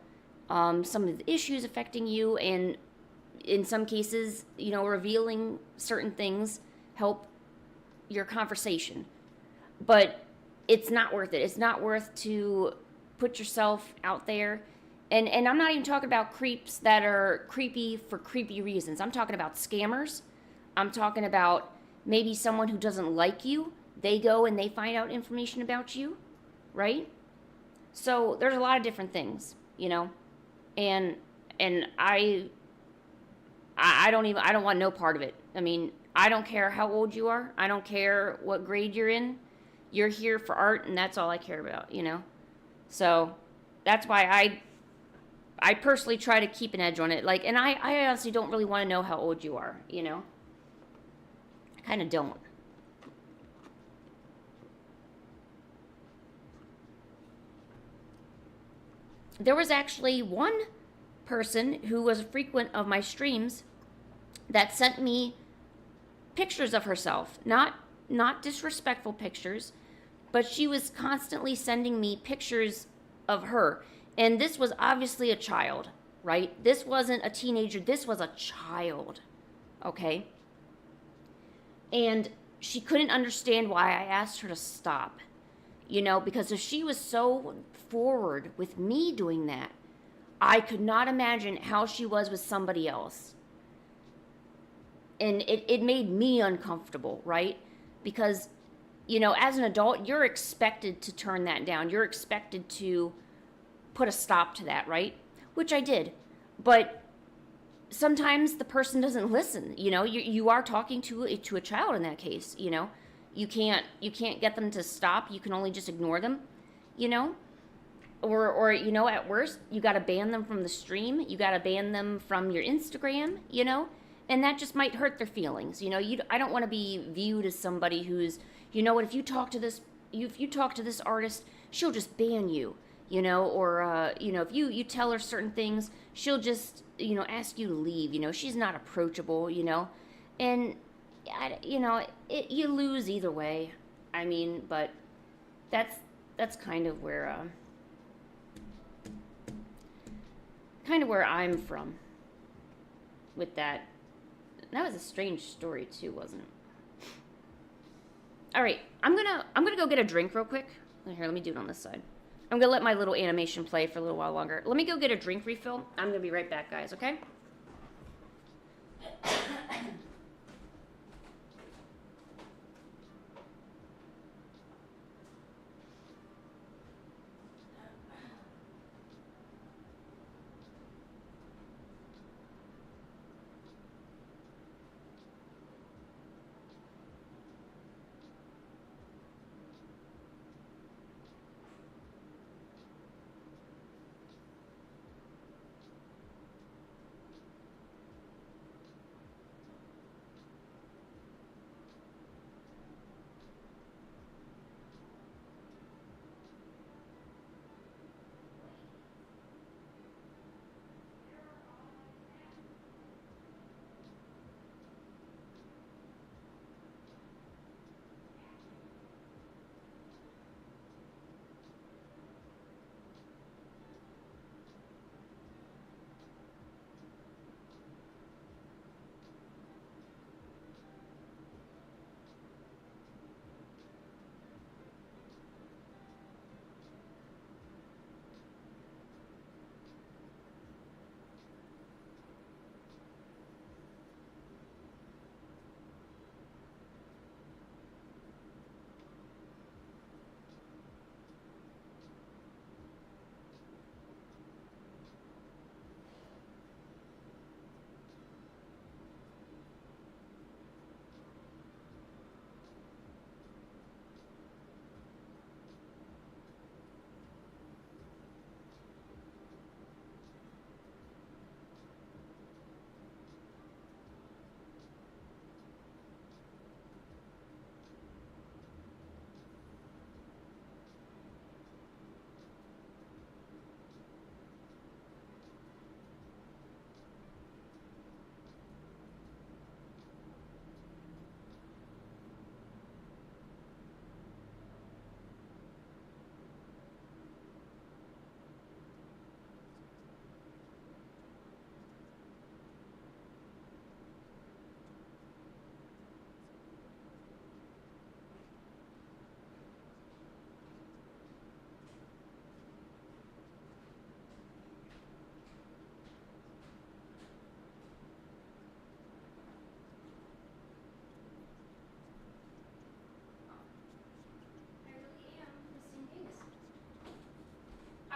Speaker 1: some of the issues affecting you. And in some cases, you know, revealing certain things help your conversation. But it's not worth it. It's not worth to put yourself out there. And I'm not even talking about creeps that are creepy for creepy reasons. I'm talking about scammers. I'm talking about maybe someone who doesn't like you. They go and they find out information about you, right? So there's a lot of different things, you know. And I don't want no part of it. I mean, I don't care how old you are. I don't care what grade you're in. You're here for art, and that's all I care about, you know. So that's why I personally try to keep an edge on it. Like, and I honestly don't really want to know how old you are, you know. I kind of don't. There was actually one person who was a frequent of my streams that sent me pictures of herself, not disrespectful pictures, but she was constantly sending me pictures of her. And this was obviously a child, right? This wasn't a teenager, this was a child. Okay? And she couldn't understand why I asked her to stop. You know, because if she was so forward with me doing that, I could not imagine how she was with somebody else. And it made me uncomfortable, right? Because, you know, as an adult, you're expected to turn that down. You're expected to put a stop to that, right? Which I did. But sometimes the person doesn't listen. You know, you are talking to a child in that case, you know. You can't get them to stop. You can only just ignore them, you know? Or you know, at worst, you got to ban them from the stream. You got to ban them from your Instagram, you know? And that just might hurt their feelings. You know, I don't want to be viewed as somebody who's, you know what, if you talk to this artist, she'll just ban you, you know, or you know, if you tell her certain things, she'll just, you know, ask you to leave, you know. She's not approachable, you know. And you know, you lose either way. I mean, but that's kind of where I'm from with that. That was a strange story too, wasn't it? All right, I'm gonna go get a drink real quick. Here, let me do it on this side. I'm gonna let my little animation play for a little while longer. Let me go get a drink refill. I'm gonna be right back, guys. Okay?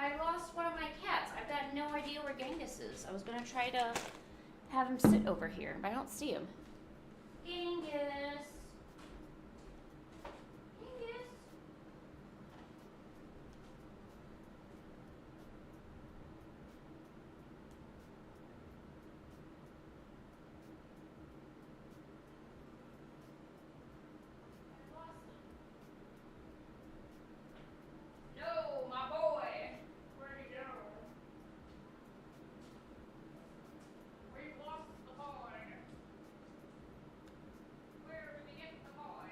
Speaker 1: I lost one of my cats. I've got no idea where Genghis is. I was gonna try to have him sit over here, but I don't see him. Genghis. Genghis. I lost him. No, my boy. Where'd he go? We lost the boy. Where did we get the boy?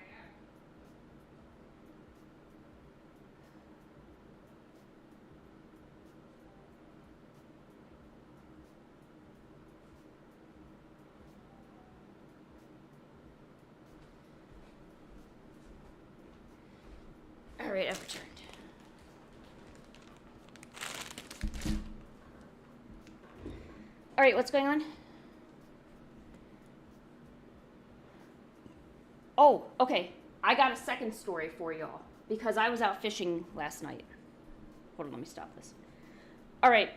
Speaker 1: All right, I've returned. All right, what's going on? Oh, okay. I got a second story for y'all because I was out fishing last night. Hold on, let me stop this. All right.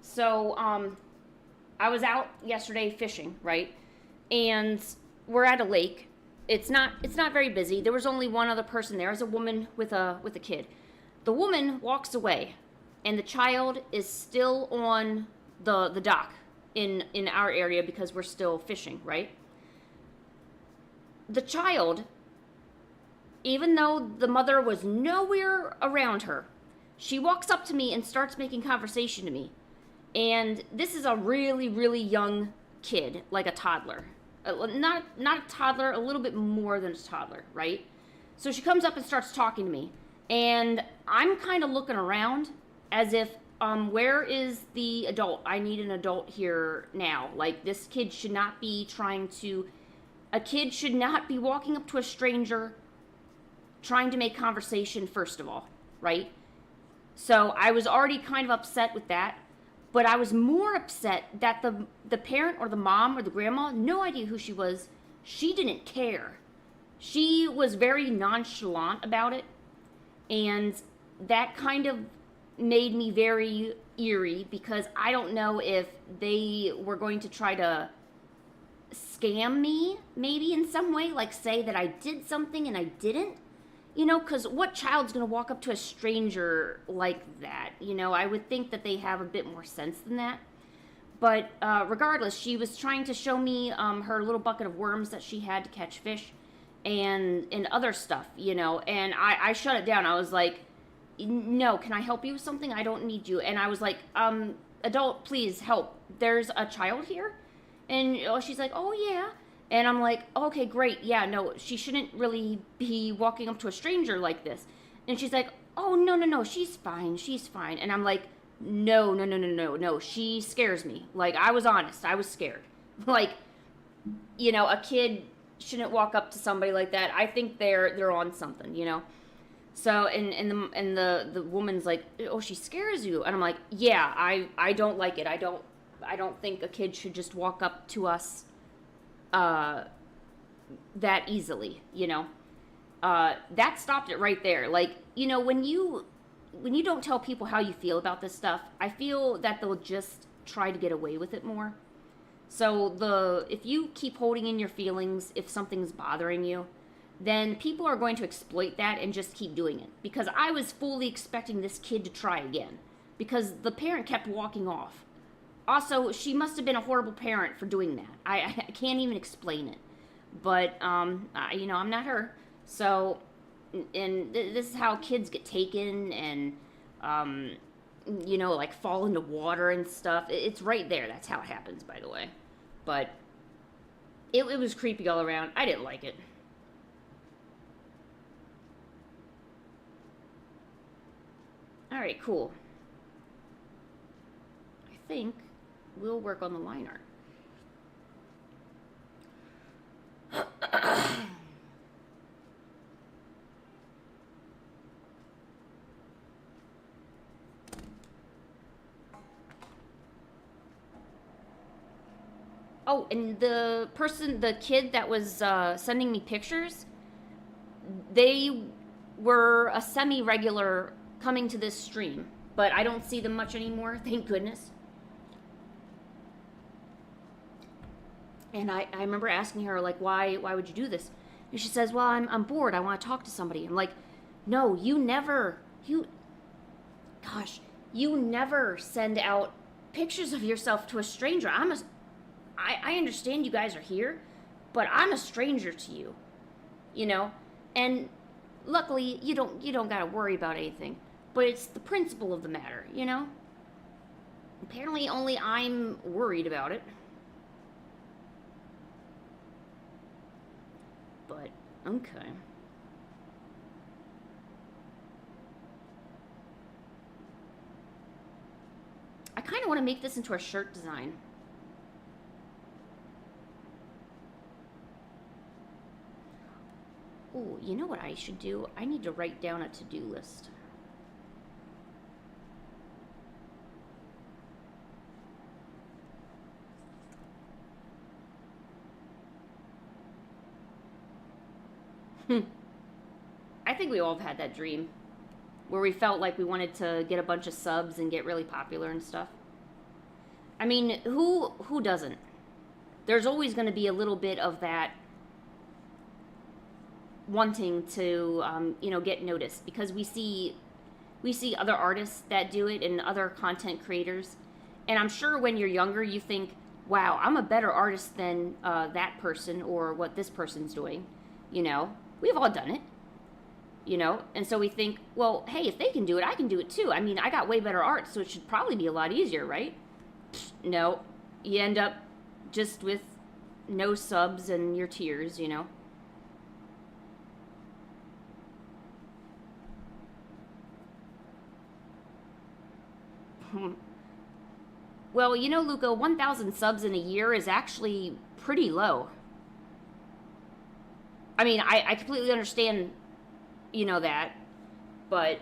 Speaker 1: So, I was out yesterday fishing, right? And we're at a lake. It's not very busy. There was only one other person there. There's a woman with a kid. The woman walks away, and the child is still on the dock in our area because we're still fishing, right? The child, even though the mother was nowhere around her, she walks up to me and starts making conversation to me. And this is a really, really young kid, like a toddler. Not a toddler, a little bit more than a toddler, right? So she comes up and starts talking to me. And I'm kind of looking around as if, where is the adult? I need an adult here now. Like, this kid should not be a kid should not be walking up to a stranger trying to make conversation, first of all, right? So I was already kind of upset with that. But I was more upset that the parent or the mom or the grandma, no idea who she was, she didn't care. She was very nonchalant about it. And that kind of made me very eerie because I don't know if they were going to try to scam me maybe in some way, like say that I did something and I didn't. You know, because what child's going to walk up to a stranger like that? You know, I would think that they have a bit more sense than that. But regardless, she was trying to show me her little bucket of worms that she had to catch fish and other stuff, you know. And I shut it down. I was like, no, can I help you with something? I don't need you. And I was like, adult, please help. There's a child here. And she's like, oh, yeah. And I'm like, okay, great. Yeah, no, she shouldn't really be walking up to a stranger like this. And she's like, oh, no, she's fine. And I'm like, no, she scares me. Like, I was honest. I was scared. Like, you know, a kid shouldn't walk up to somebody like that. I think they're on something, you know. So, and the woman's like, oh, she scares you. And I'm like, yeah, I don't like it. I don't think a kid should just walk up to us that easily, you know. That stopped it right there. Like, you know, when you don't tell people how you feel about this stuff, I feel that they'll just try to get away with it more. So if you keep holding in your feelings, if something's bothering you, then people are going to exploit that and just keep doing it. Because I was fully expecting this kid to try again because the parent kept walking off. Also, she must have been a horrible parent for doing that. I can't even explain it. But, you know, I'm not her. So, and this is how kids get taken and, you know, like fall into water and stuff. It's right there. That's how it happens, by the way. But it was creepy all around. I didn't like it. All right, cool. I think we'll work on the line art. Oh, and the kid that was sending me pictures, they were a semi-regular coming to this stream, but I don't see them much anymore, thank goodness. And I remember asking her, like, why would you do this? And she says, well, I'm bored. I want to talk to somebody. I'm like, no, you never send out pictures of yourself to a stranger. I understand you guys are here, but I'm a stranger to you, you know? And luckily, you don't got to worry about anything. But it's the principle of the matter, you know? Apparently only I'm worried about it. But, okay. I kind of want to make this into a shirt design. Oh, you know what I should do? I need to write down a to-do list. I think we all have had that dream where we felt like we wanted to get a bunch of subs and get really popular and stuff. I mean, who doesn't? There's always going to be a little bit of that wanting to get noticed, because we see other artists that do it and other content creators, and I'm sure when you're younger you think, wow, I'm a better artist than that person or what this person's doing. We've all done it, and so we think, well, hey, if they can do it, I can do it too. I mean, I got way better art, so it should probably be a lot easier, right? No, you end up just with no subs and your tears. Well, Luca, 1,000 subs in a year is actually pretty low. I mean, I completely understand, that, but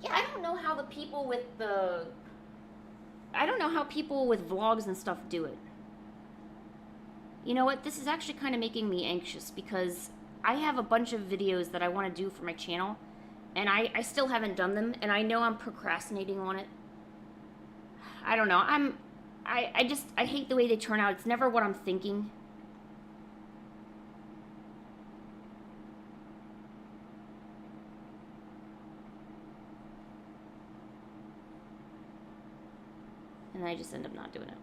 Speaker 1: yeah, I don't know how people with vlogs and stuff do it. You know what? This is actually kind of making me anxious, because I have a bunch of videos that I want to do for my channel, and I still haven't done them, and I know I'm procrastinating on it. I don't know. I hate the way they turn out. It's never what I'm thinking. And I just end up not doing it.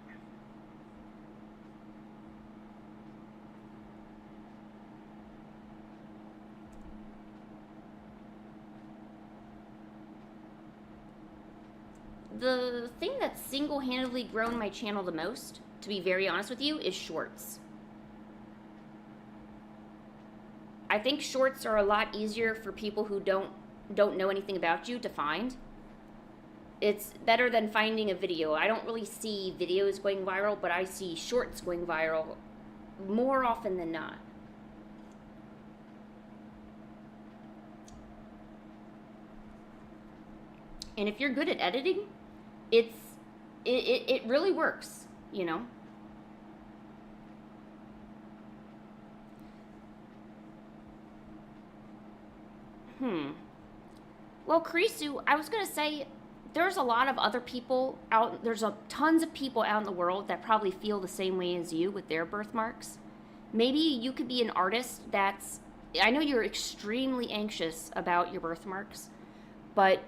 Speaker 1: The thing that's single-handedly grown my channel the most, to be very honest with you, is shorts. I think shorts are a lot easier for people who don't know anything about you to find. It's better than finding a video. I don't really see videos going viral, but I see shorts going viral more often than not. And if you're good at editing, it really works, Well, Karisu, I was going to say, there's a lot of other people out, tons of people out in the world that probably feel the same way as you with their birthmarks. Maybe you could be an artist I know you're extremely anxious about your birthmarks, but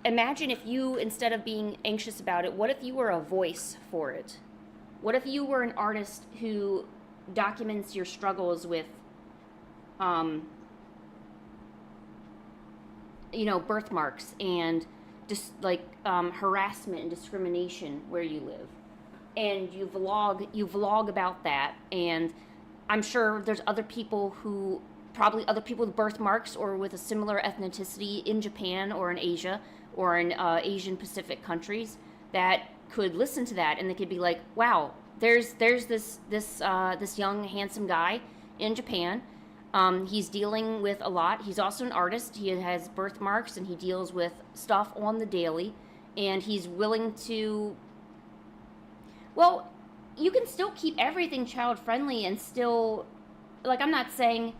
Speaker 1: imagine if you, instead of being anxious about it, what if you were a voice for it? What if you were an artist who documents your struggles with, birthmarks and just harassment and discrimination where you live, and you vlog about that, and I'm sure there's probably other people with birthmarks or with a similar ethnicity in Japan or in Asia or in Asian Pacific countries that could listen to that, and they could be like, wow, there's this young handsome guy in Japan. He's dealing with a lot. He's also an artist. He has birthmarks and he deals with stuff on the daily. And he's willing to. Well, you can still keep everything child friendly and still. Like, I'm not saying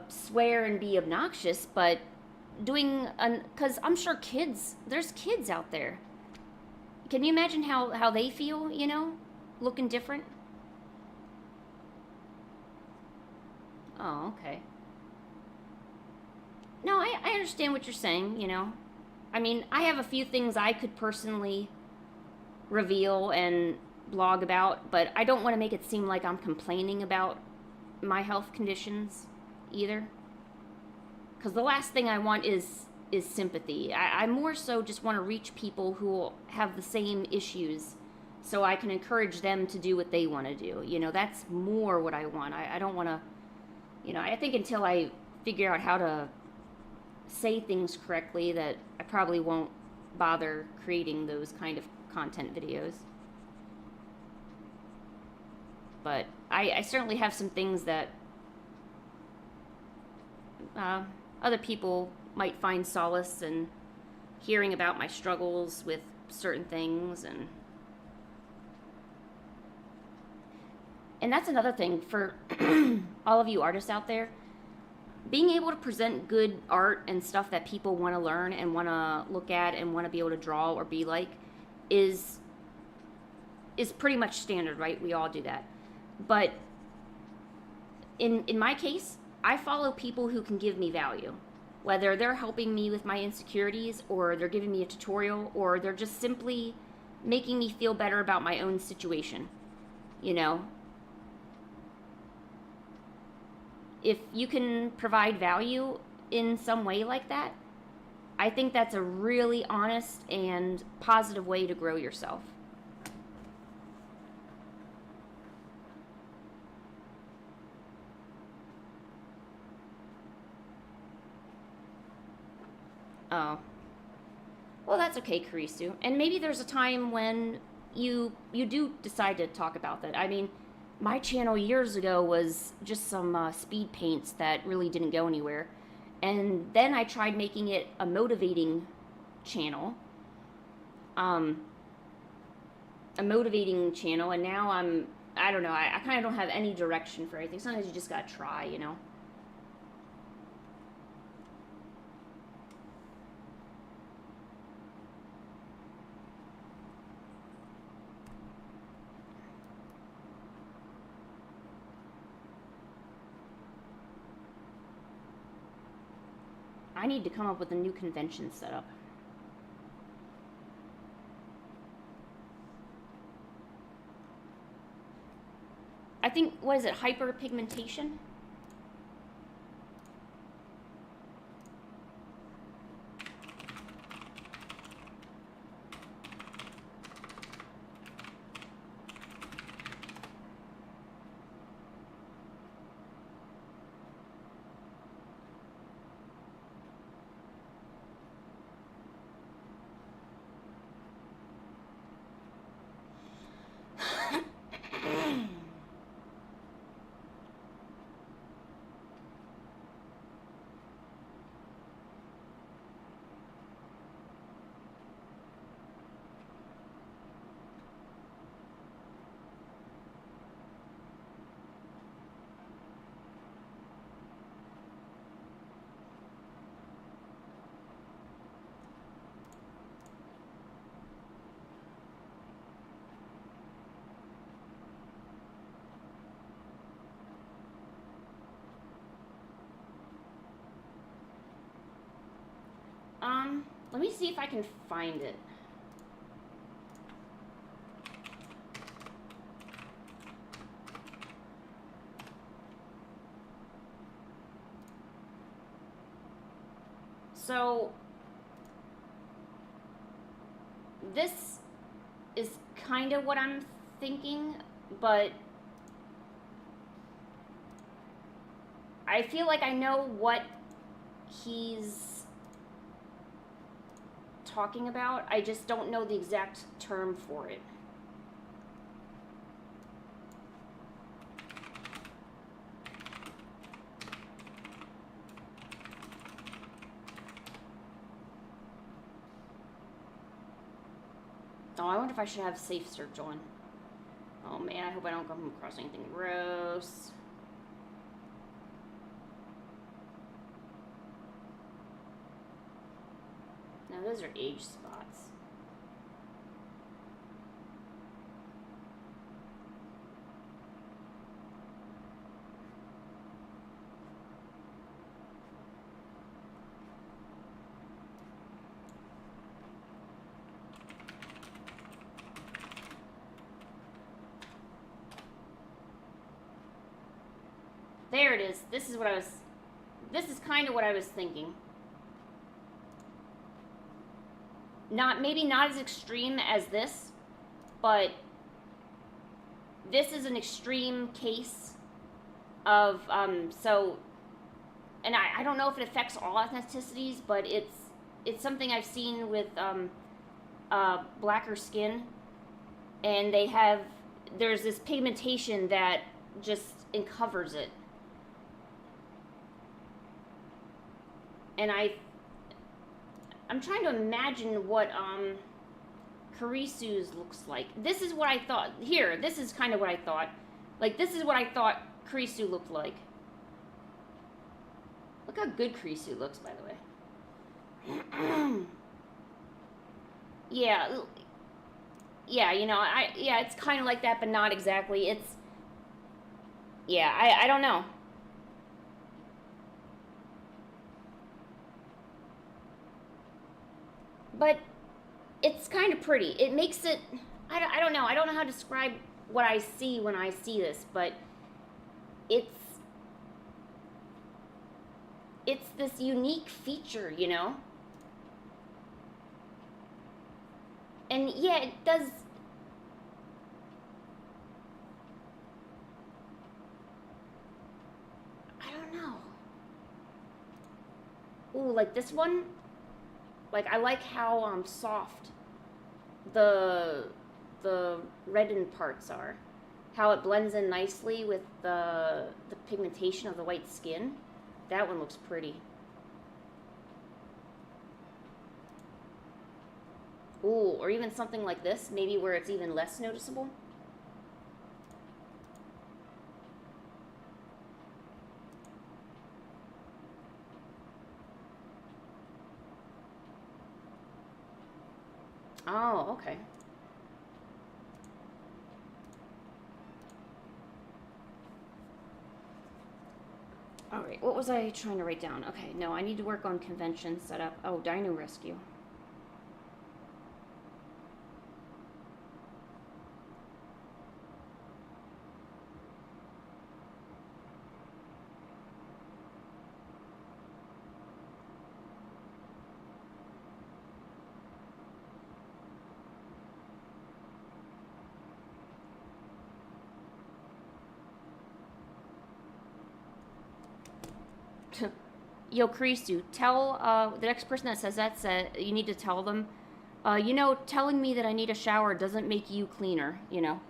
Speaker 1: swear and be obnoxious, but doing. Because I'm sure there's kids out there. Can you imagine how they feel, you know? Looking different? Oh, okay. No, I understand what you're saying, you know. I mean, I have a few things I could personally reveal and blog about, but I don't want to make it seem like I'm complaining about my health conditions either. Because the last thing I want is sympathy. I more so just want to reach people who have the same issues so I can encourage them to do what they want to do. You know, that's more what I want. I don't want to, you know, I think until I figure out how to say things correctly that I probably won't bother creating those kind of content videos. But I certainly have some things that other people might find solace in hearing about my struggles with certain things, and that's another thing for all of you artists out there. Being able to present good art and stuff that people want to learn and want to look at and want to be able to draw or be like is pretty much standard, right? We all do that. But in my case, I follow people who can give me value. Whether they're helping me with my insecurities, or they're giving me a tutorial, or they're just simply making me feel better about my own situation. You know? If you can provide value in some way like that, I think that's a really honest and positive way to grow yourself. Oh. Well, that's okay, Karisu. And maybe there's a time when you do decide to talk about that. I mean, my channel years ago was just some speed paints that really didn't go anywhere. And then I tried making it a motivating channel. A motivating channel, and now I don't know, I kind of don't have any direction for anything. Sometimes you just gotta try, you know? I need to come up with a new convention setup. I think, what is it, hyperpigmentation? Let me see if I can find it. So, this is kind of what I'm thinking, but I feel like I know what he's talking about. I just don't know the exact term for it. Oh, I wonder if I should have safe search on. Oh man, I hope I don't come across anything gross. Now those are age spots. There it is. This is kind of what I was thinking. Maybe not as extreme as this, but this is an extreme case of, so, and I don't know if it affects all ethnicities, but it's something I've seen with, blacker skin, and there's this pigmentation that just uncovers it. And I'm trying to imagine what Karisu's looks like. This is what I thought. Here, this is kind of what I thought. Like, this is what I thought Karisu looked like. Look how good Karisu looks, by the way. Yeah, you know, it's kind of like that, but not exactly. I don't know. But it's kind of pretty. It makes it, I don't know. I don't know how to describe what I see when I see this, but it's this unique feature, you know? And yeah, it does. I don't know. Ooh, like this one? Like, I like how soft the reddened parts are. How it blends in nicely with the pigmentation of the white skin. That one looks pretty. Ooh, or even something like this, maybe where it's even less noticeable. Oh, okay. Alright, what was I trying to write down? Okay, no, I need to work on convention setup. Oh, Dino Rescue. Yo, Karisu, tell the next person that says that, you need to tell them, you know, telling me that I need a shower doesn't make you cleaner, you know.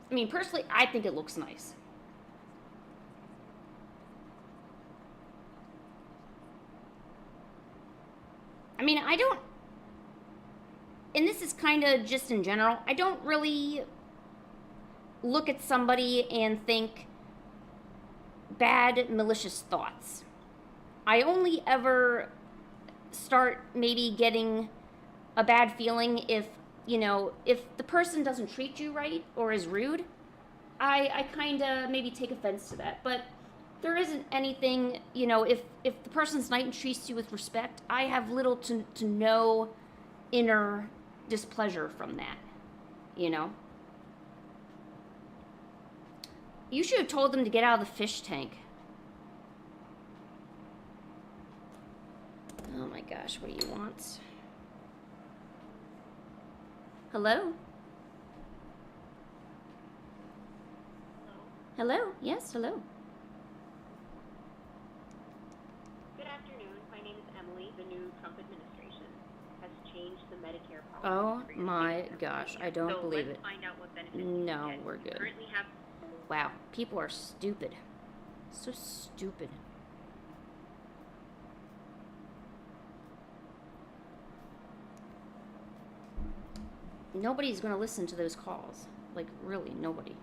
Speaker 1: I mean, personally, I think it looks nice. I mean, I don't, and this is kind of just in general, I don't really look at somebody and think bad, malicious thoughts. I only ever start maybe getting a bad feeling if, you know, if the person doesn't treat you right or is rude. I kind of maybe take offense to that. But there isn't anything, you know, if the person's nice and treats you with respect, I have little to no inner displeasure from that, you know. You should have told them to get out of the fish tank. Oh my gosh, what do you want? Hello? Hello? Yes, hello.
Speaker 3: Good afternoon. My name is Emily. The new Trump administration has changed the Medicare policy.
Speaker 1: Oh my gosh, I don't believe it.
Speaker 3: Find out what benefits
Speaker 1: No,
Speaker 3: you
Speaker 1: we're good.
Speaker 3: currently have.
Speaker 1: Wow, people are stupid. So stupid. nobody's going to listen to those calls. Like, really, nobody.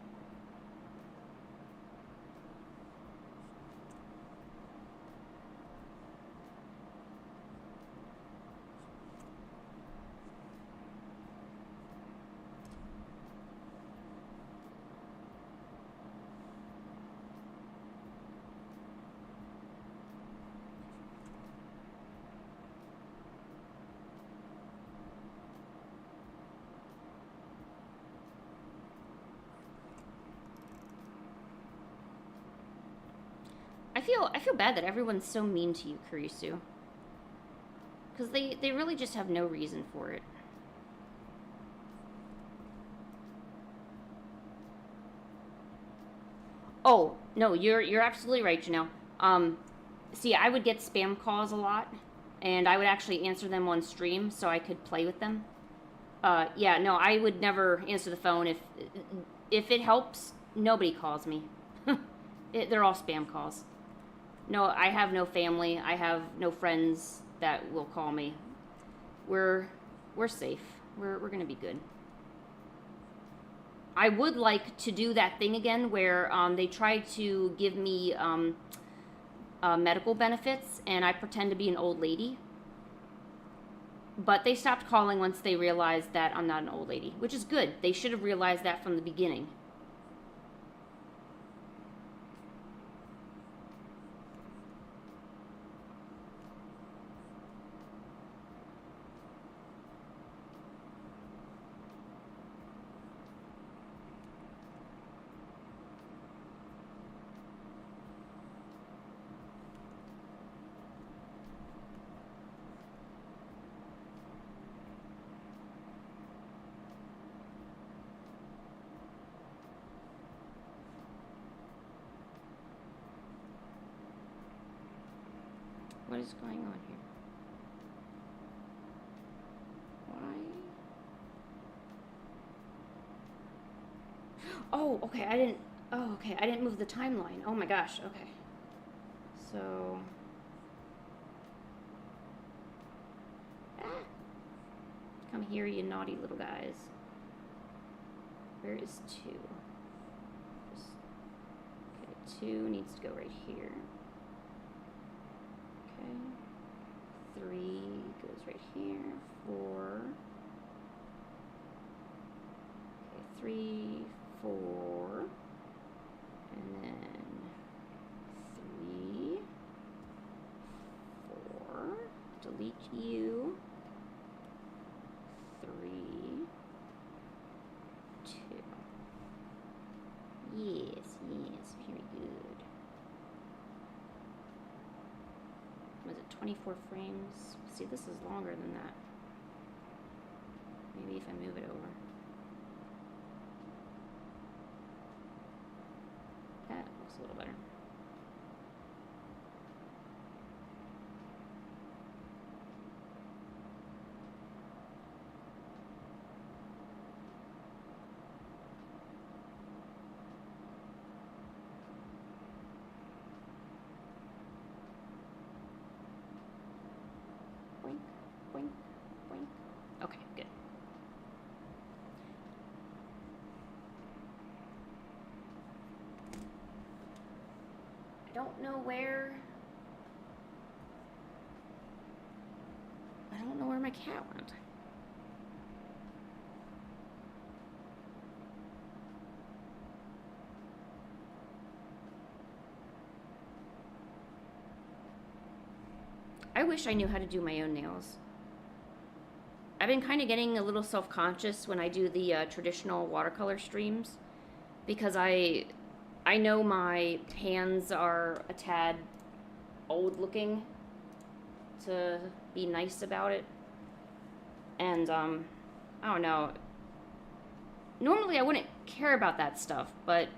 Speaker 1: I feel bad that everyone's so mean to you, Kurisu. Because they really just have no reason for it. Oh, no, you're absolutely right, Janelle. See, I would get spam calls a lot, and I would actually answer them on stream so I could play with them. Yeah, no, I would never answer the phone if it helps. Nobody calls me. They're all spam calls. No, I have no family. I have no friends that will call me. We're safe. We're gonna be good. I would like to do that thing again where they tried to give me medical benefits and I pretend to be an old lady. But they stopped calling once they realized that I'm not an old lady, which is good. They should have realized that from the beginning. What is going on here? Why? Oh, okay, I didn't... Oh, okay, I didn't move the timeline. Oh my gosh, okay. So... Ah! Come here, you naughty little guys. Where is 2? Okay, 2 needs to go right here. Okay. 3 goes right here. 4. Okay, 3, 4. And then 3, 4. Delete you. 3, 2. Yes, very good. Was it 24 frames? See, this is longer than that. Maybe if I move it over. That looks a little better. Boink, boink, boink. Okay, good. I don't know where... I don't know where my cat went. I wish I knew how to do my own nails. I've been kind of getting a little self-conscious when I do the traditional watercolor streams because I know my hands are a tad old looking to be nice about it. And I don't know. Normally I wouldn't care about that stuff, but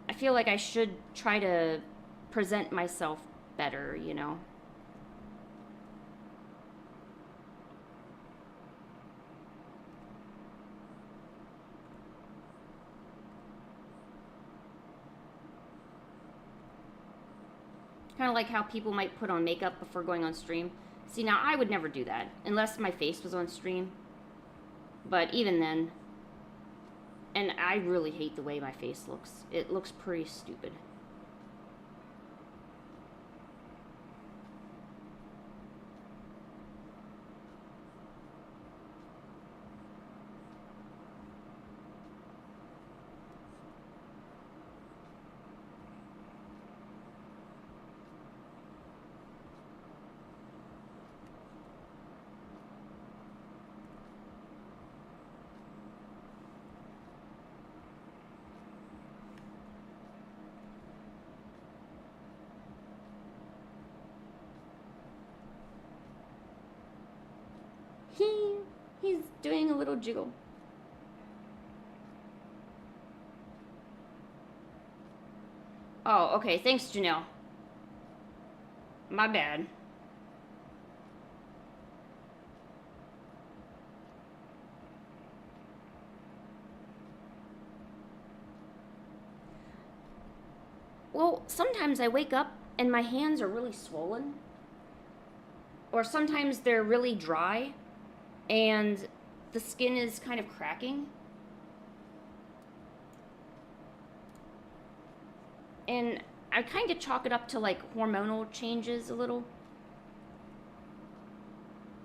Speaker 1: I feel like I should try to present myself better, you know. Kind of like how people might put on makeup before going on stream. See, now I would never do that unless my face was on stream. But even then, and I really hate the way my face looks. It looks pretty stupid. He's doing a little jiggle. Oh, okay. Thanks, Janelle. My bad. Well, sometimes I wake up and my hands are really swollen. Or sometimes they're really dry and the skin is kind of cracking. And I kind of chalk it up to like hormonal changes a little.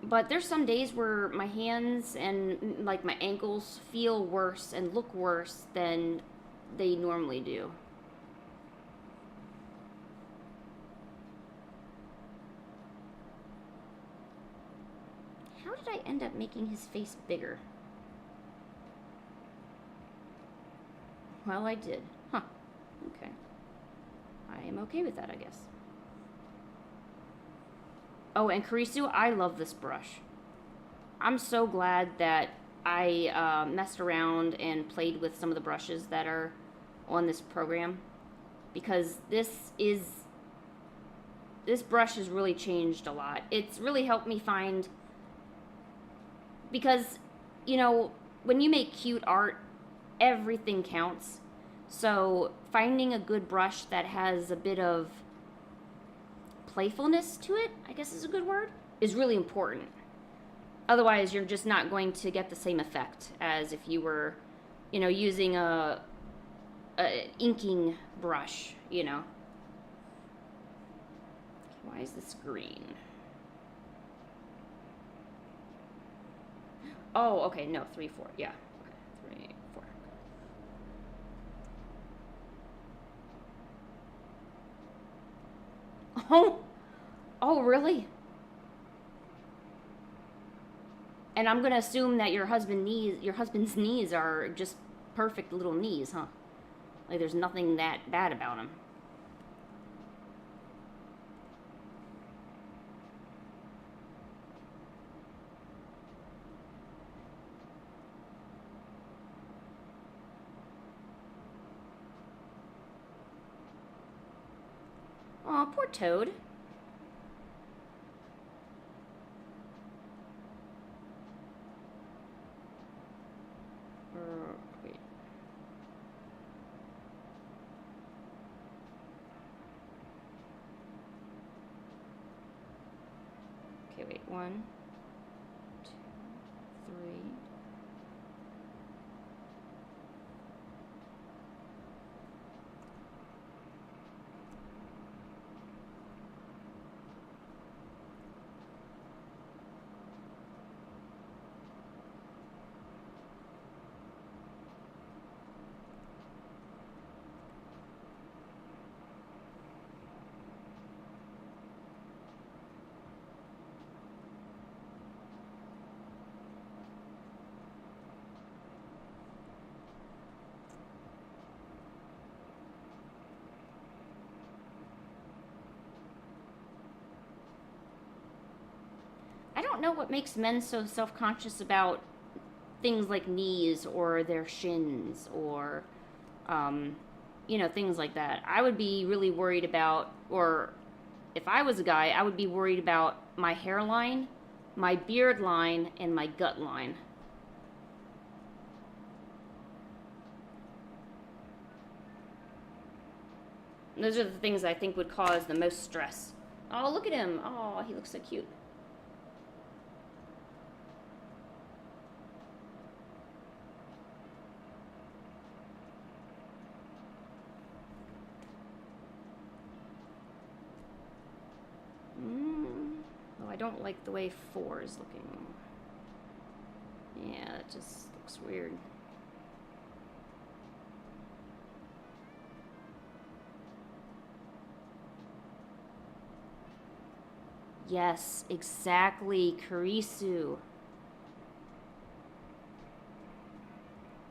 Speaker 1: But there's some days where my hands and like my ankles feel worse and look worse than they normally do. How did I end up making his face bigger? Well, I did. Huh. Okay. I am okay with that, I guess. Oh, and Karisu, I love this brush. I'm so glad that I messed around and played with some of the brushes that are on this program, because this brush has really changed a lot. It's really helped me find, because, you know, when you make cute art, everything counts. So finding a good brush that has a bit of playfulness to it, I guess is a good word, is really important. Otherwise, you're just not going to get the same effect as if you were, you know, using a inking brush, you know. Why is this green? Oh, okay, no, 3, 4, yeah. Okay, 3, 4. Oh, really? And I'm gonna assume that your husband's knees are just perfect little knees, huh? Like there's nothing that bad about them. Aw, poor Toad. Wait. Okay, wait. 1, 2, 3. I don't know what makes men so self-conscious about things like knees or their shins or, you know, things like that. I would be really worried about, or if I was a guy, I would be worried about my hairline, my beard line, and my gut line. And those are the things I think would cause the most stress. Oh, look at him. Oh, he looks so cute. don't like the way 4 is looking. Yeah, it just looks weird. Yes, exactly, Kurisu.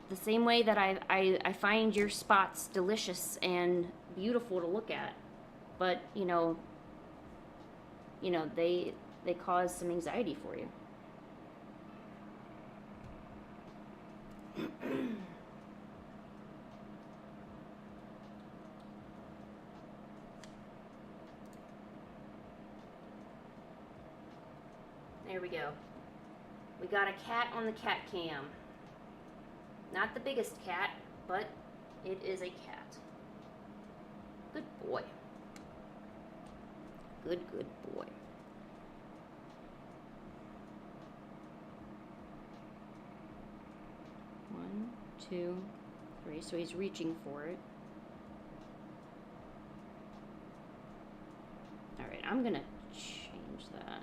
Speaker 1: The same way that I find your spots delicious and beautiful to look at, but they cause some anxiety for you. There we go. We got a cat on the cat cam. Not the biggest cat, but it is a cat. Good boy. Good boy. One, two, three. So he's reaching for it. All right, I'm gonna change that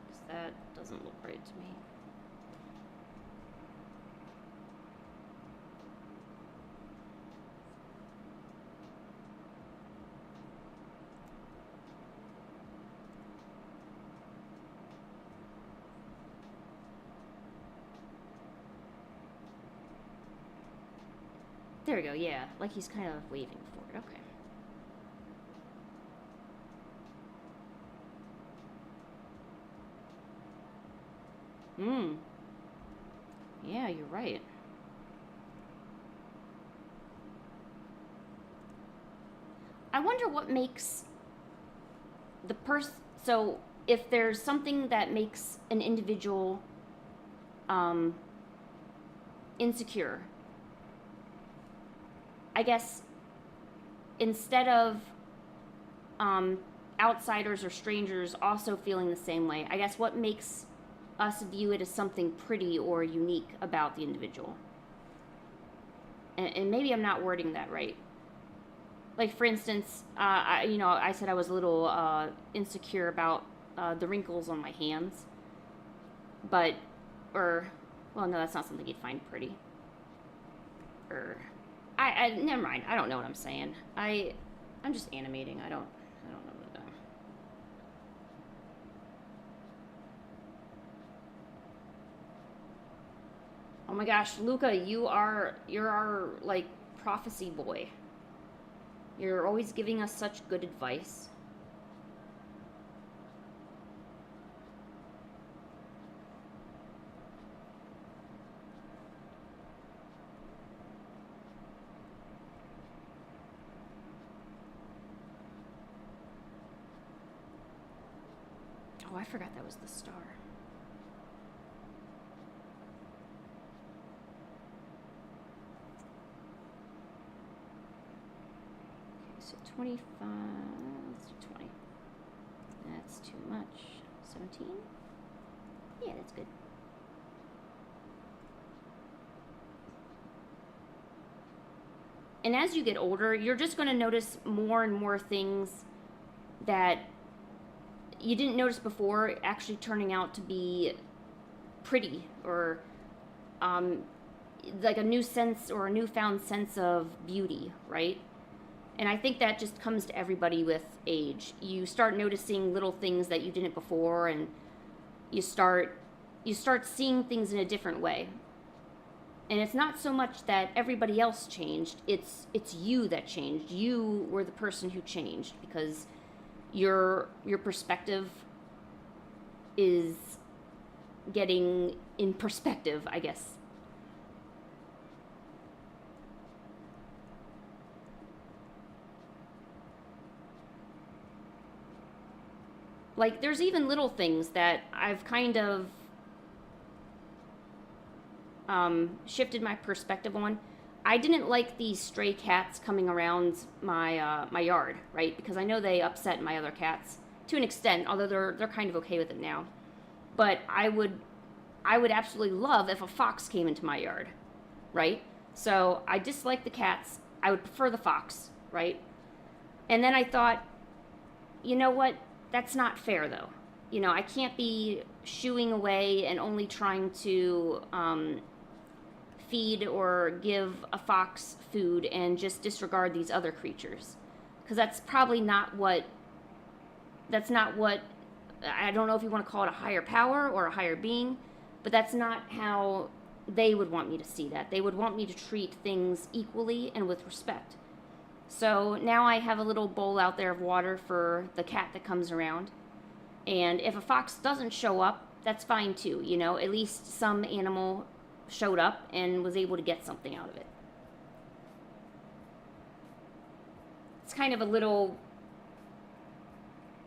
Speaker 1: because that doesn't look right to me. There we go, yeah. Like he's kind of waving for it. Okay. Yeah, you're right. I wonder what makes the person... So, if there's something that makes an individual insecure, I guess instead of outsiders or strangers also feeling the same way, I guess what makes us view it as something pretty or unique about the individual? And maybe I'm not wording that right. Like, for instance, I said I was a little insecure about the wrinkles on my hands. Well, no, that's not something you'd find pretty. Never mind. I don't know what I'm saying. I'm just animating. I don't know what I'm doing. Oh my gosh, Luca, you're our like prophecy boy. You're always giving us such good advice. Oh, I forgot that was the star. Okay, so 25, let's do 20. That's too much. 17? Yeah, that's good. And as you get older, you're just going to notice more and more things that you didn't notice before actually turning out to be pretty, or like a new sense or a newfound sense of beauty, right? And I think that just comes to everybody with age. You start noticing little things that you didn't before, and you start seeing things in a different way. And it's not so much that everybody else changed, it's you that changed. You were the person who changed because your perspective is getting in perspective, I guess. Like, there's even little things that I've kind of shifted my perspective on. I didn't like these stray cats coming around my my yard, right? Because I know they upset my other cats to an extent, although they're kind of okay with it now. But I would absolutely love if a fox came into my yard, right? So I dislike the cats. I would prefer the fox, right? And then I thought, you know what? That's not fair, though. You know, I can't be shooing away and only trying to feed or give a fox food and just disregard these other creatures. Because that's probably not what, I don't know if you want to call it a higher power or a higher being, but that's not how they would want me to see that. They would want me to treat things equally and with respect. So now I have a little bowl out there of water for the cat that comes around. And if a fox doesn't show up, that's fine too. You know, at least some animal showed up and was able to get something out of it. It's kind of a little,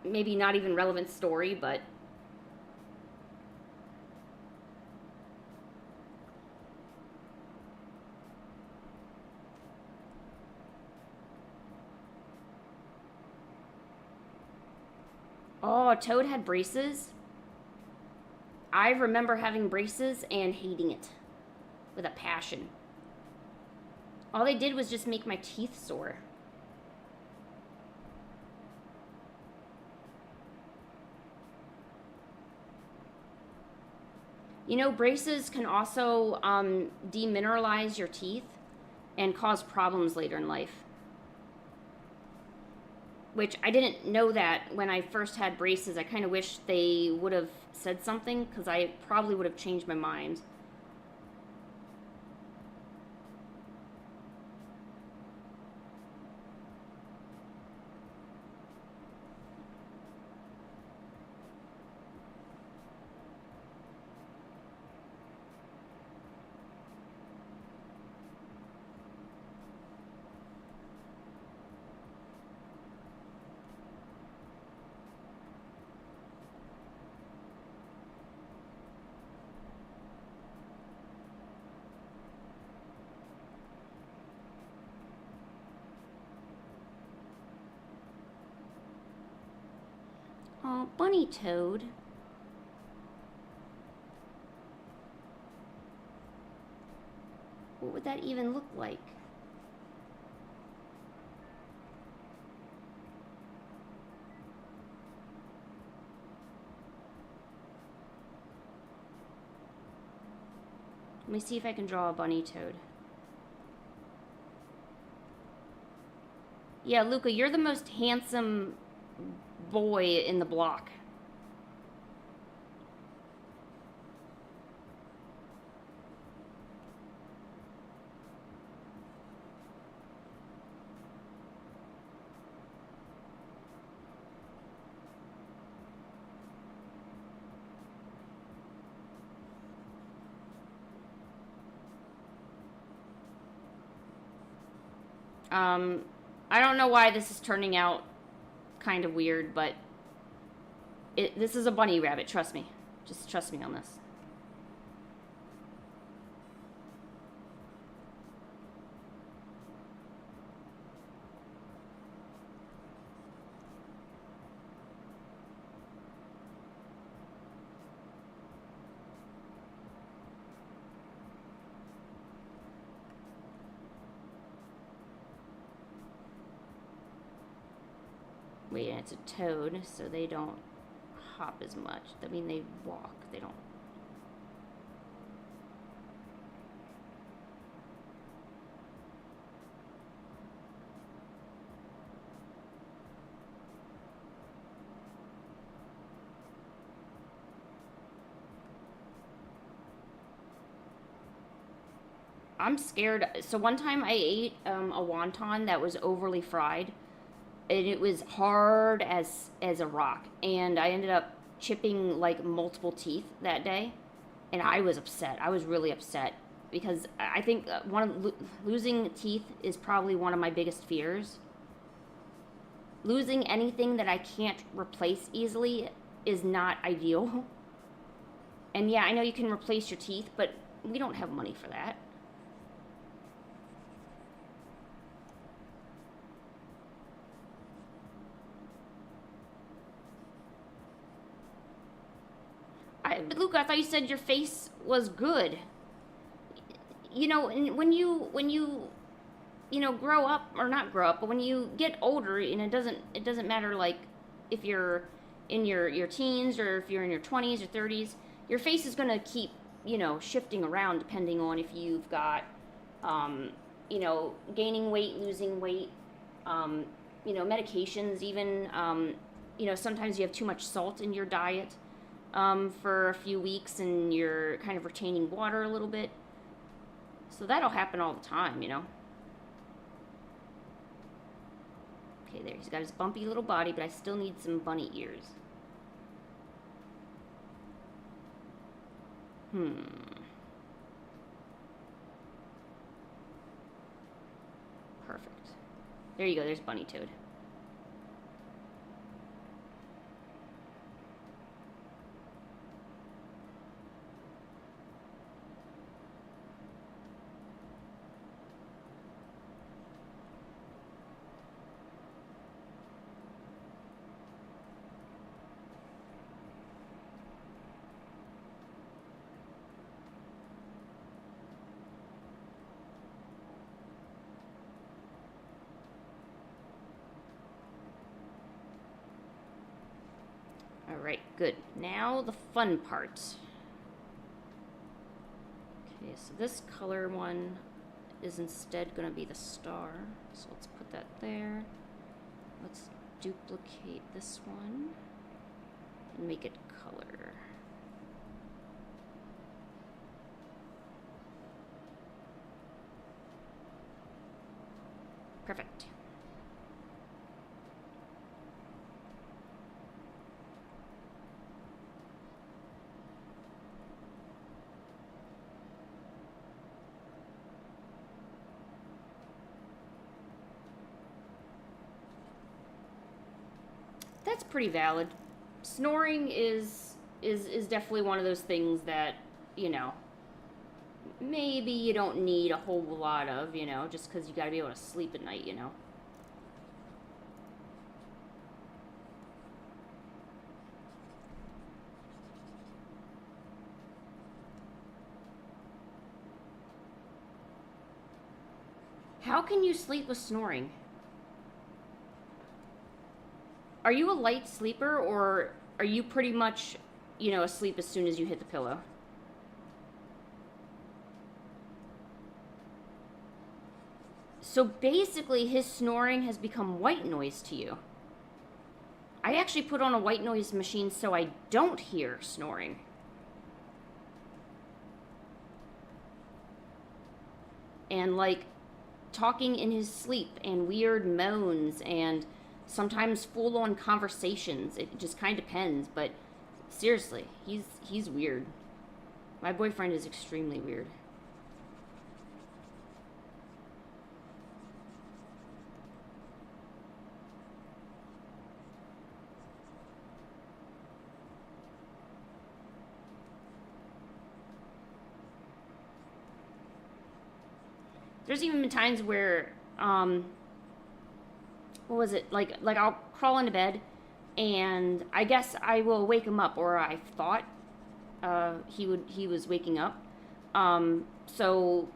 Speaker 1: maybe not even relevant story, but oh, Toad had braces. I remember having braces and hating it with a passion. All they did was just make my teeth sore. You know, braces can also demineralize your teeth and cause problems later in life. Which I didn't know that when I first had braces. I kind of wish they would have said something, because I probably would have changed my mind. Oh, bunny Toad. What would that even look like? Let me see if I can draw a bunny Toad. Yeah, Luca, you're the most handsome boy in the block. I don't know why this is turning out kind of weird, but this is a bunny rabbit, trust me. Just trust me on this. Wait, and it's a toad, so they don't hop as much. I mean, they walk, they don't. I'm scared. So one time I ate a wonton that was overly fried, and it was hard as a rock, and I ended up chipping like multiple teeth that day, and I was upset. I was really upset because I think losing teeth is probably one of my biggest fears. Losing anything that I can't replace easily is not ideal. And yeah, I know you can replace your teeth, but we don't have money for that. But Luca, I thought you said your face was good. You know, and when you grow up, or not grow up, but when you get older, and it doesn't matter like if you're in your teens, or if you're in your 20s or 30s, your face is going to keep, shifting around depending on if you've got, gaining weight, losing weight, medications even. Sometimes you have too much salt in your diet for a few weeks and you're kind of retaining water a little bit. So that'll happen all the time. Okay, there. He's got his bumpy little body, but I still need some bunny ears. Perfect. There you go. There's Bunny Toad. Alright, good. Now the fun part. Okay, so this color one is instead going to be the star. So let's put that there. Let's duplicate this one and make it color. Perfect. That's pretty valid. Snoring is definitely one of those things that, maybe you don't need a whole lot of, just because you got to be able to sleep at night. How can you sleep with snoring? Are you a light sleeper, or are you pretty much, asleep as soon as you hit the pillow? So basically, his snoring has become white noise to you. I actually put on a white noise machine so I don't hear snoring. And like talking in his sleep and weird moans and sometimes full-on conversations. It just kind of depends, but seriously, he's weird. My boyfriend is extremely weird. There's even been times where what was it, like I'll crawl into bed and I guess I will wake him up, or I thought he was waking up, so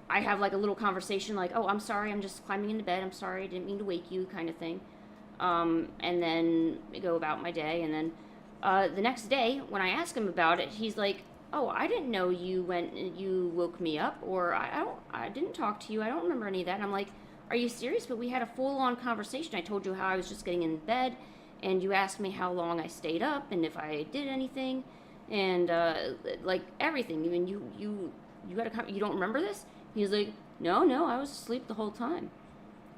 Speaker 1: I have like a little conversation like, oh, I'm sorry, I'm just climbing into bed, I'm sorry, I didn't mean to wake you, kind of thing, and then I go about my day. And then the next day when I ask him about it, he's like, oh, I didn't know you woke me up, or I didn't talk to you, I don't remember any of that. And I'm like, are you serious? But we had a full-on conversation. I told you how I was just getting in bed, and you asked me how long I stayed up and if I did anything, and like everything. Even you had you don't remember this? He's like, no, I was asleep the whole time.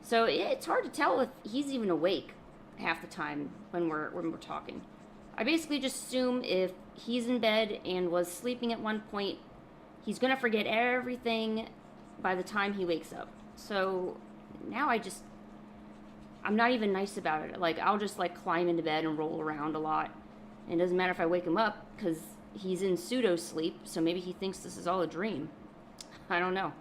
Speaker 1: So it's hard to tell if he's even awake half the time when we're talking. I basically just assume if he's in bed and was sleeping at one point, he's gonna forget everything by the time he wakes up. So now I'm not even nice about it. Like, I'll just like climb into bed and roll around a lot. And it doesn't matter if I wake him up, because he's in pseudo sleep, so maybe he thinks this is all a dream. I don't know.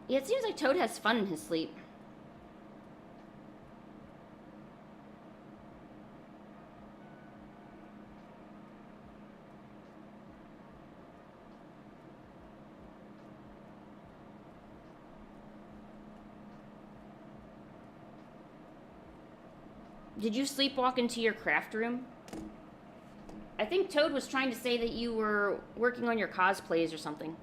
Speaker 1: Yeah, it seems like Toad has fun in his sleep. Did you sleepwalk into your craft room? I think Toad was trying to say that you were working on your cosplays or something.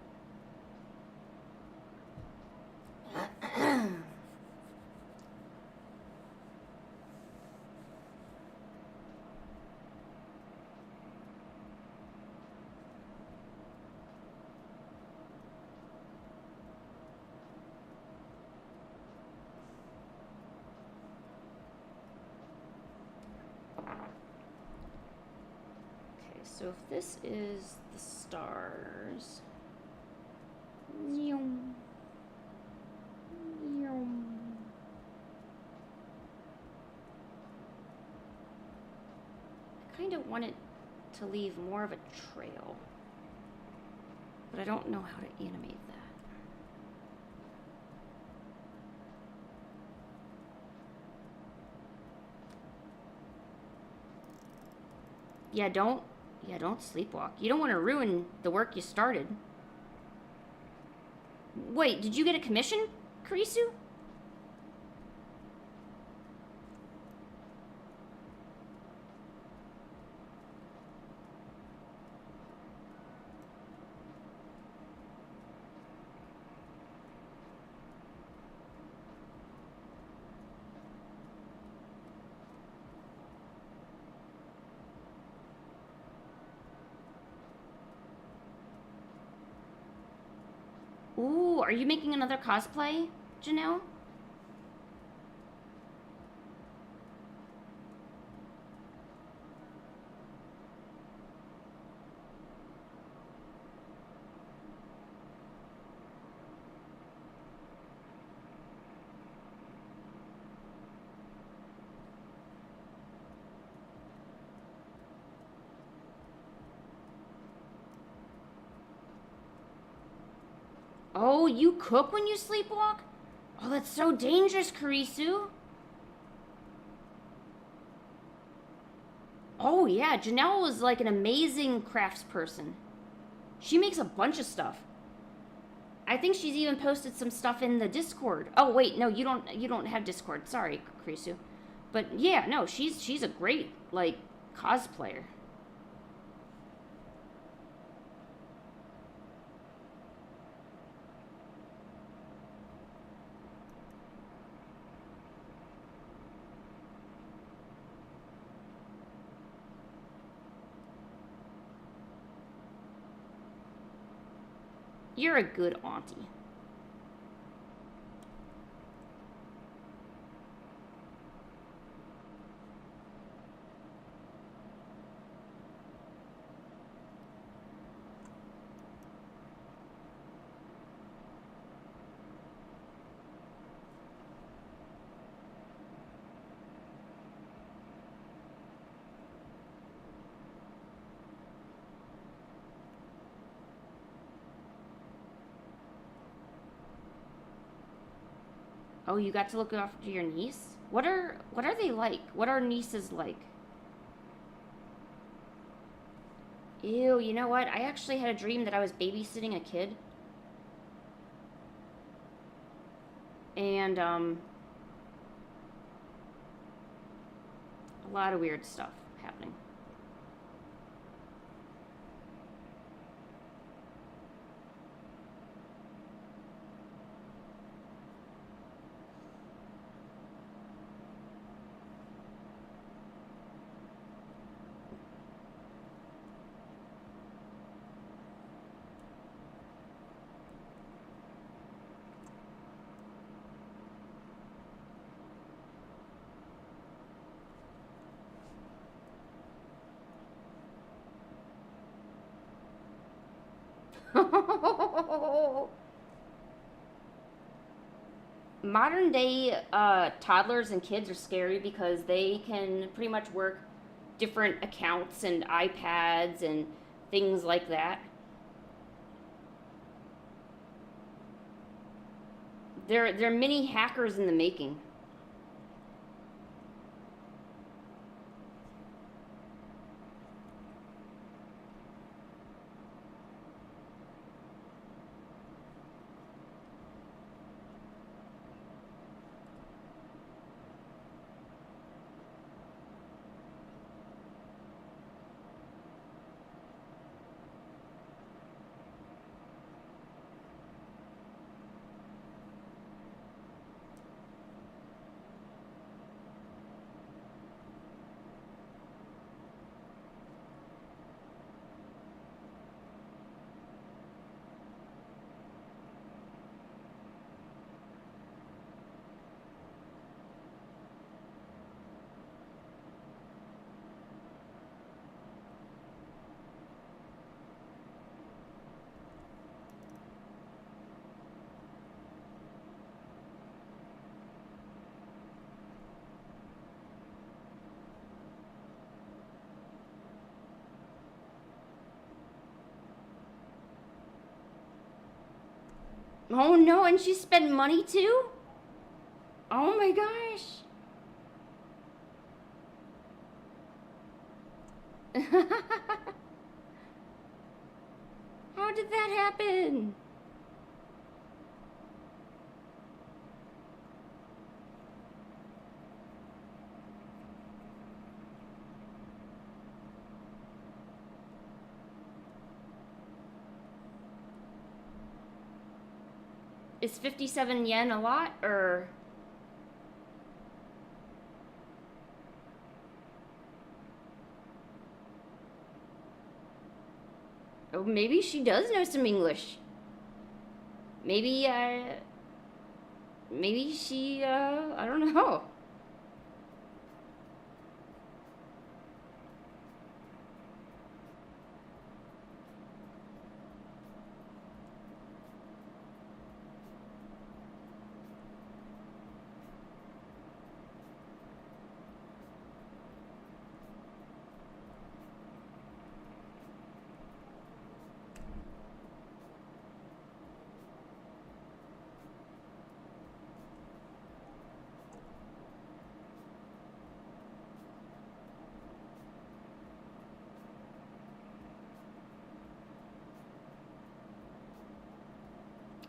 Speaker 1: So if this is the stars, Yum. Yum. I kind of want it to leave more of a trail, but I don't know how to animate that. Yeah, don't sleepwalk. You don't want to ruin the work you started. Wait, did you get a commission, Karisu? Ooh, are you making another cosplay, Janelle? Oh, you cook when you sleepwalk? Oh, that's so dangerous, Karisu. Oh, yeah, Janelle was like an amazing craftsperson. She makes a bunch of stuff. I think she's even posted some stuff in the Discord. Oh, wait, no, you don't have Discord. Sorry, Karisu. But yeah, no, she's a great like cosplayer. You're a good auntie. Oh, you got to look after your niece? What are they like? What are nieces like? Ew, you know what? I actually had a dream that I was babysitting a kid. And a lot of weird stuff happening. Modern day toddlers and kids are scary because they can pretty much work different accounts and iPads and things like that. They're mini hackers in the making. Oh no, and she spent money too? Oh my gosh. How did that happen? Is 57 yen a lot, or? Oh, maybe she does know some English. Maybe, maybe she, I don't know.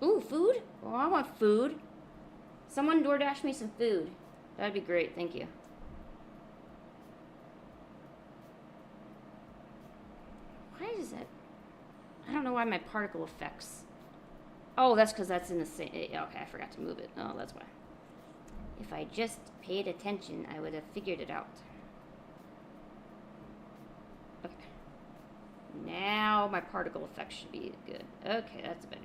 Speaker 1: Ooh, food? Oh, I want food. Someone DoorDash me some food. That'd be great, thank you. Why is it? I don't know why my particle effects. Oh, that's because that's in the same. Okay, I forgot to move it. Oh, that's why. If I just paid attention, I would have figured it out. Okay. Now my particle effect should be good. Okay, that's better.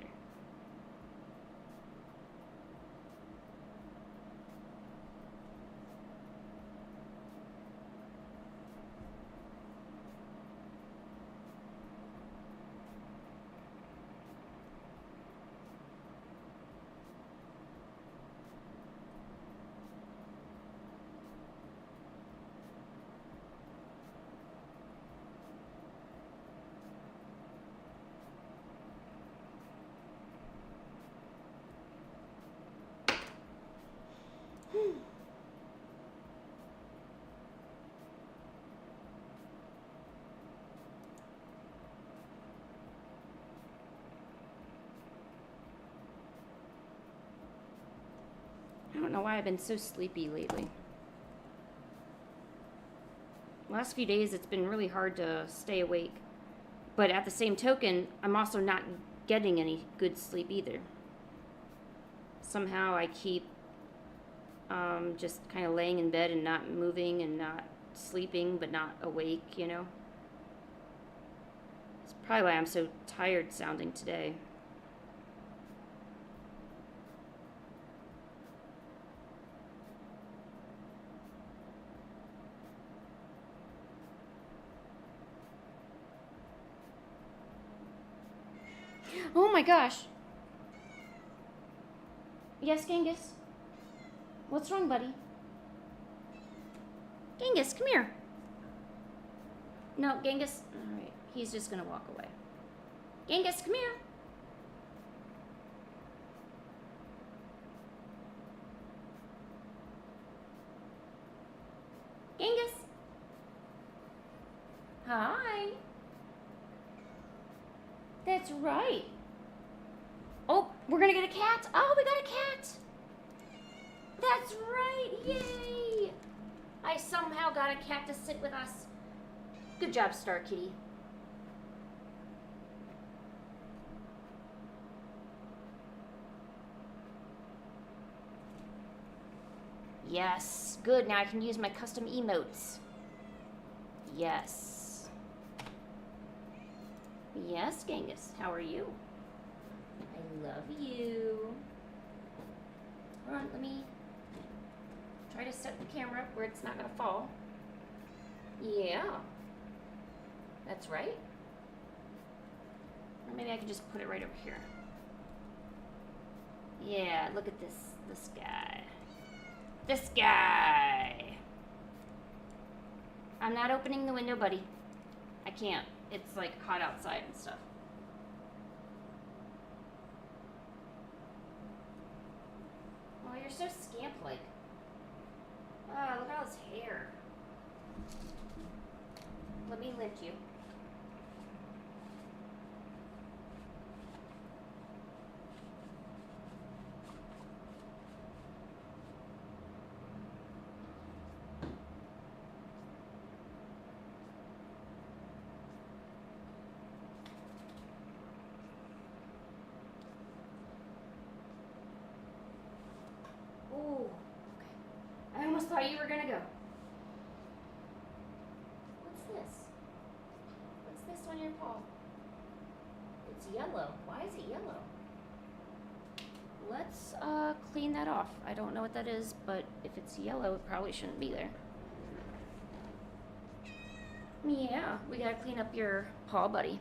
Speaker 1: I don't know why I've been so sleepy lately. Last few days it's been really hard to stay awake. But at the same token, I'm also not getting any good sleep either. Somehow I keep just kind of laying in bed and not moving and not sleeping but not awake, you know? It's probably why I'm so tired sounding today. Oh my gosh. Yes, Genghis? What's wrong, buddy? Genghis, come here. No, Genghis. Alright, he's just gonna walk away. Genghis, come here. Genghis. Hi. That's right. Oh, we're gonna get a cat. Oh, we got a cat. That's right. Yay. I somehow got a cat to sit with us. Good job, Star Kitty. Yes. Good. Now I can use my custom emotes. Yes. Yes, Genghis. How are you? I love you. Hold on, let me try to set the camera up where it's not gonna fall. Yeah. That's right. Or maybe I can just put it right over here. Yeah, look at this guy. This guy. I'm not opening the window, buddy. I can't. It's like hot outside and stuff. sent you. Ooh, okay. I almost thought you were gonna go. What's this? What's this on your paw? It's yellow. Why is it yellow? Let's clean that off. I don't know what that is, but if it's yellow, it probably shouldn't be there. Yeah, we gotta clean up your paw, buddy.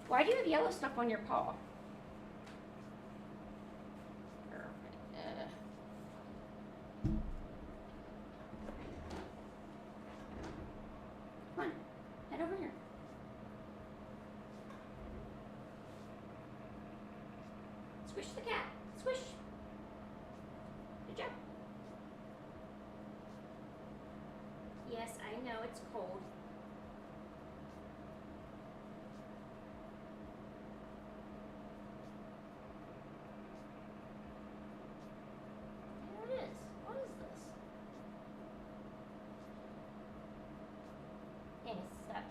Speaker 1: Why do you have yellow stuff on your paw? Come on, head over here. Squish the cat. Squish. Good job. Yes, I know it's cold. There it is. What is this? Yes, stop.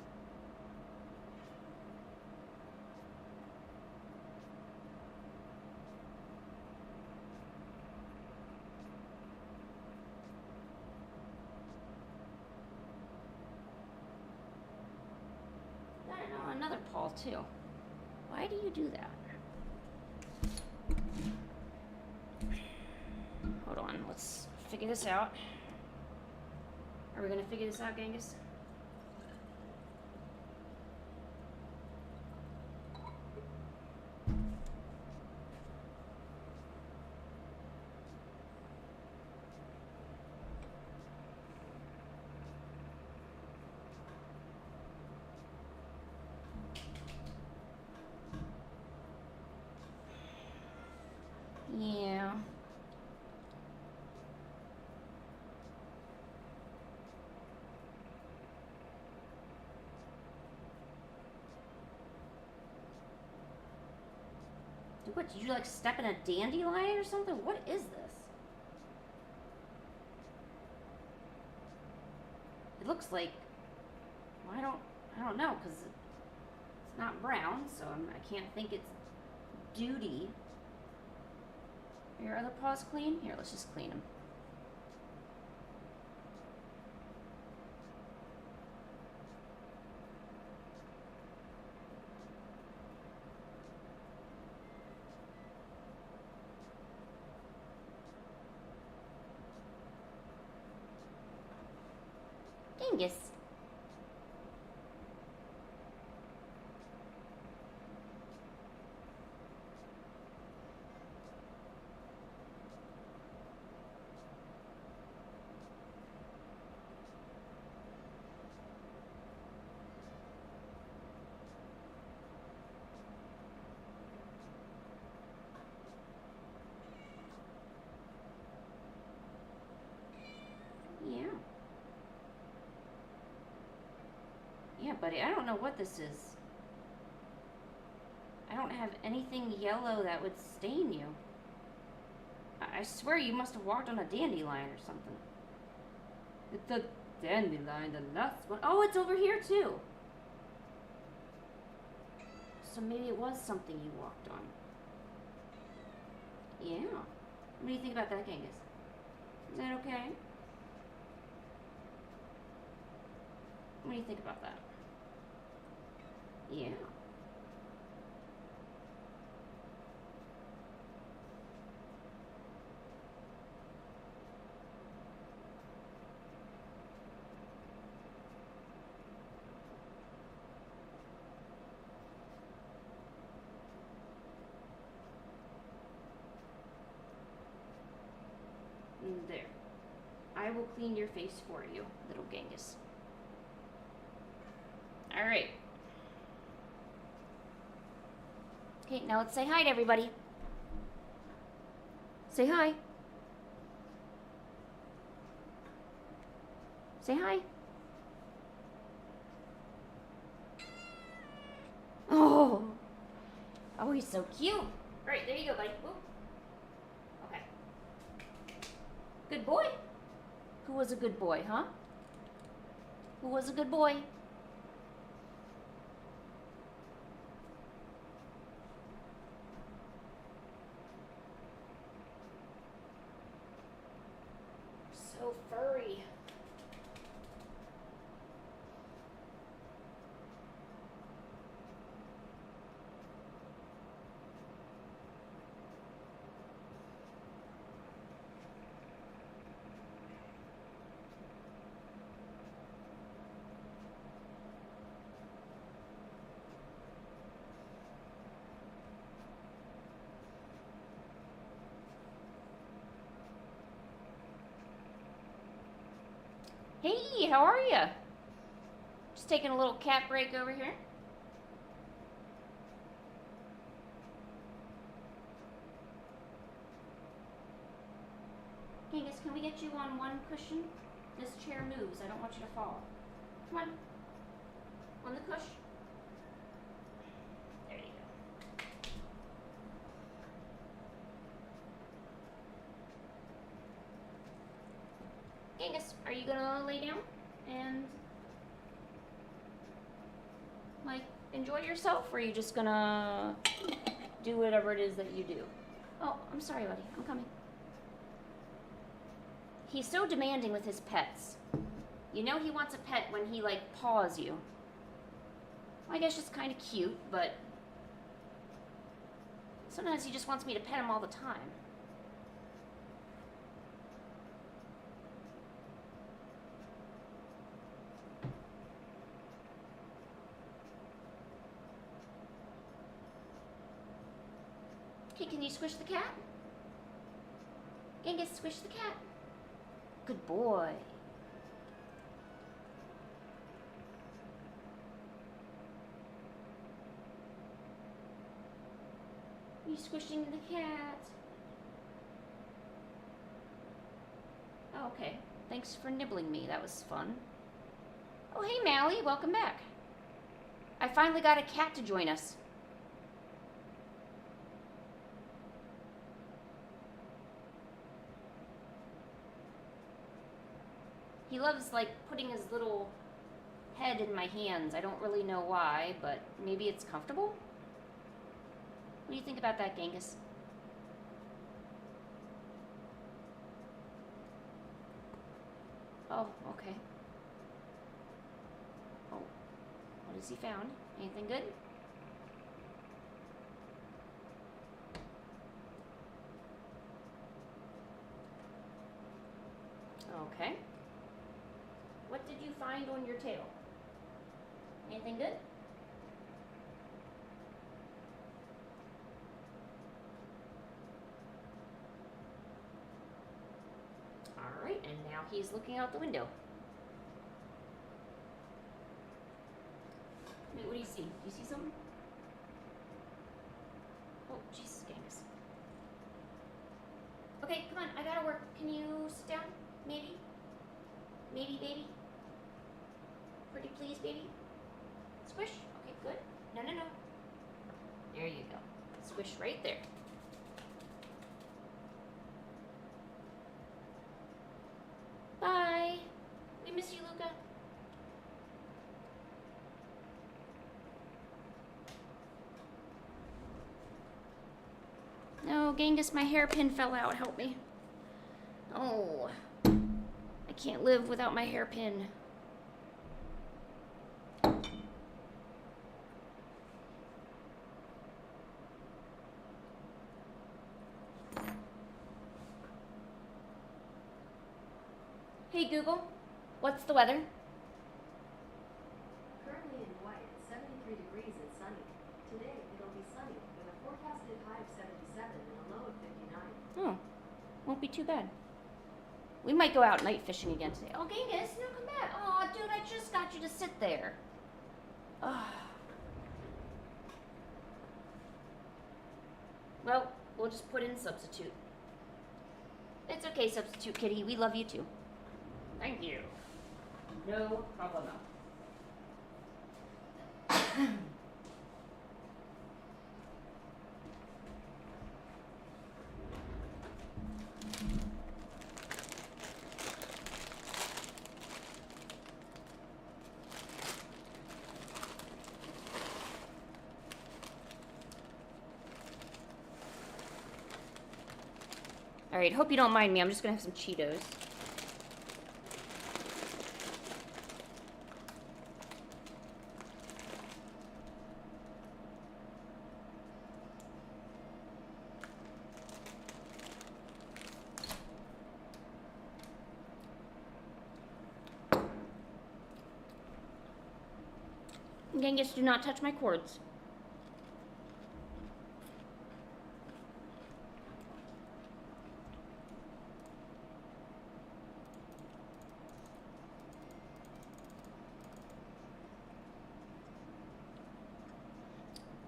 Speaker 1: I don't know, another paw too. Why do you do that? Hold on, let's figure this out. Are we gonna figure this out, Genghis? Yeah. What, did you like step in a dandelion or something? What is this? It looks like, well, I don't know, because it's not brown, so I can't think it's duty. Are your other paws clean? Here, let's just clean them. Genghis. Yeah. Yeah, buddy, I don't know what this is. I don't have anything yellow that would stain you. I swear you must have walked on a dandelion or something. It's a dandelion, the nuts one. Oh, it's over here too. So maybe it was something you walked on. Yeah. What do you think about that, Genghis? Is that okay? What do you think about that? Yeah. There. I will clean your face for you, little Genghis. All right. Okay, now let's say hi to everybody. Say hi. Say hi. he's so cute. All right, there you go, buddy. Whoop. Okay. Good boy. Who was a good boy, huh? Who was a good boy? So furry. Hey, how are you? Just taking a little cat break over here. Genghis, can we get you on one cushion? This chair moves. I don't want you to fall. Come on. On the cushion. There you go. Genghis, are you gonna lay down and like enjoy yourself, or are you just gonna do whatever it is that you do? Oh, I'm sorry, buddy. I'm coming. He's so demanding with his pets. You know he wants a pet when he like paws you. Well, I guess it's kind of cute, but sometimes he just wants me to pet him all the time. Okay, can you squish the cat? Genghis, squish the cat. Good boy. You squishing the cat? Oh, okay. Thanks for nibbling me. That was fun. Oh, hey, Mally. Welcome back. I finally got a cat to join us. He loves, like, putting his little head in my hands. I don't really know why, but maybe it's comfortable? What do you think about that, Genghis? Oh, okay. Oh, what has he found? Anything good? Okay. What did you find on your tail? Anything good? Alright, and now he's looking out the window. Wait, what do you see? Do you see something? Oh, Jesus, Genghis. Okay, come on, I gotta work. Can you sit down? Maybe? Maybe, baby? Pretty please, baby? Squish? Okay, good. No, no, no. There you go. Squish right there. Bye. We miss you, Luca. No, Genghis, my hairpin fell out. Help me. Oh. I can't live without my hairpin. Hey Google, what's the weather?
Speaker 4: Currently in Hawaii, it's 73 degrees and sunny. Today, it'll be sunny with a forecasted high of 77 and a low of 59.
Speaker 1: Oh, won't be too bad. We might go out night fishing again today. Oh, Genghis, no, come back. Oh, dude, I just got you to sit there. Oh. Well, we'll just put in substitute. It's okay, substitute kitty. We love you too. Thank you. No problem. Alright, hope you don't mind me. I'm just gonna have some Cheetos. Genghis, do not touch my cords.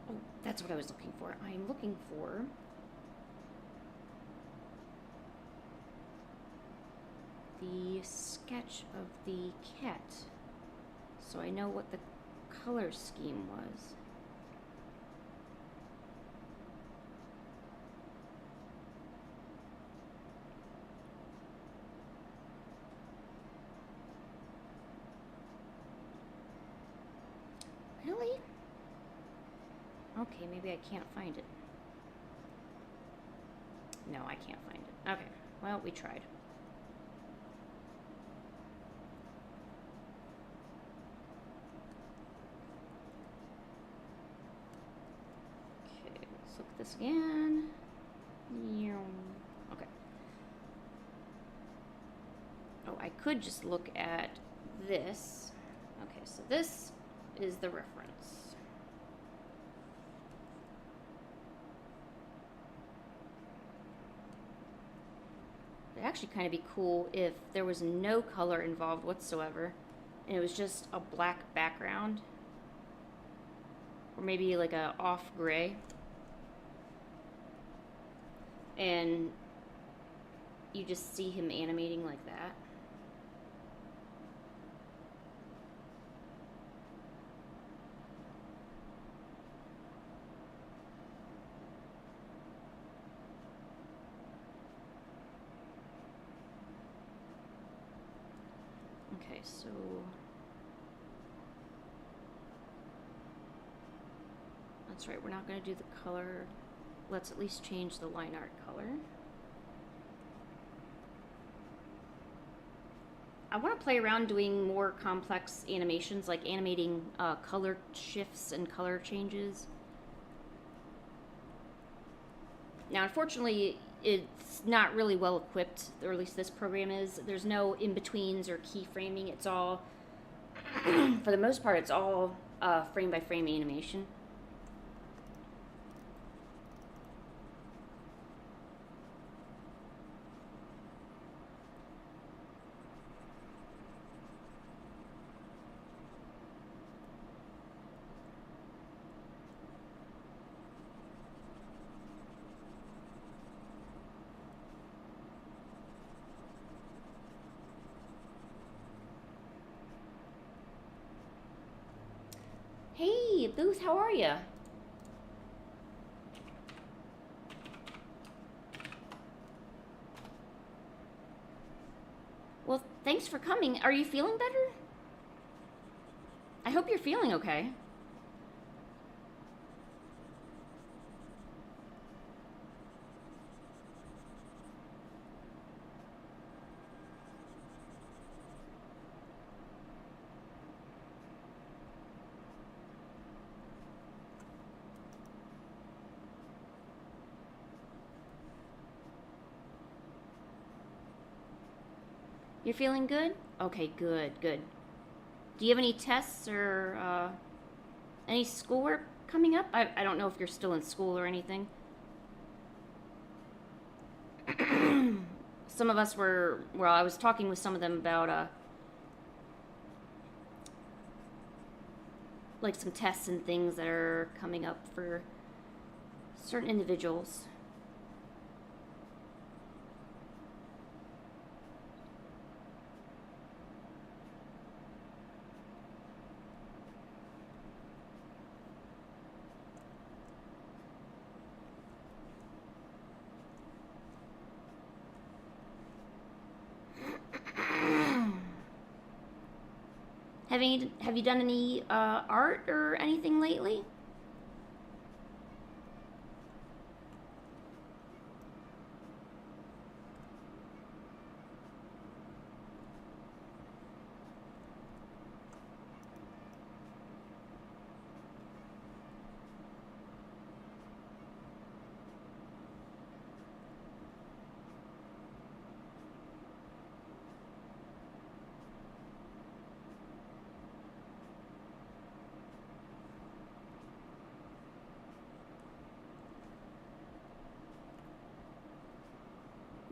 Speaker 1: Oh, that's what I was looking for. I'm looking for the sketch of the cat, so I know what the color scheme was. Really? Okay, maybe I can't find it. No, I can't find it. Okay, well, we tried. Okay, let's look at this again. Okay. Oh, I could just look at this. Okay, so this is the reference. It'd actually kind of be cool if there was no color involved whatsoever and it was just a black background, or maybe like a off gray, and you just see him animating like that. Okay, so that's right, we're not going to do the color. Let's at least change the line art color. I want to play around doing more complex animations, like animating color shifts and color changes. Now, unfortunately, it's not really well equipped, or at least this program is. There's no in-betweens or keyframing. It's all, for the most part, it's all frame-by-frame animation. Hey, Booth, how are you? Well, thanks for coming. Are you feeling better? I hope you're feeling okay. You're feeling good? Okay, good, good. Do you have any tests or any schoolwork coming up? I don't know if you're still in school or anything. Some of us were, well, I was talking with some of them about like some tests and things that are coming up for certain individuals. Have you done any art or anything lately?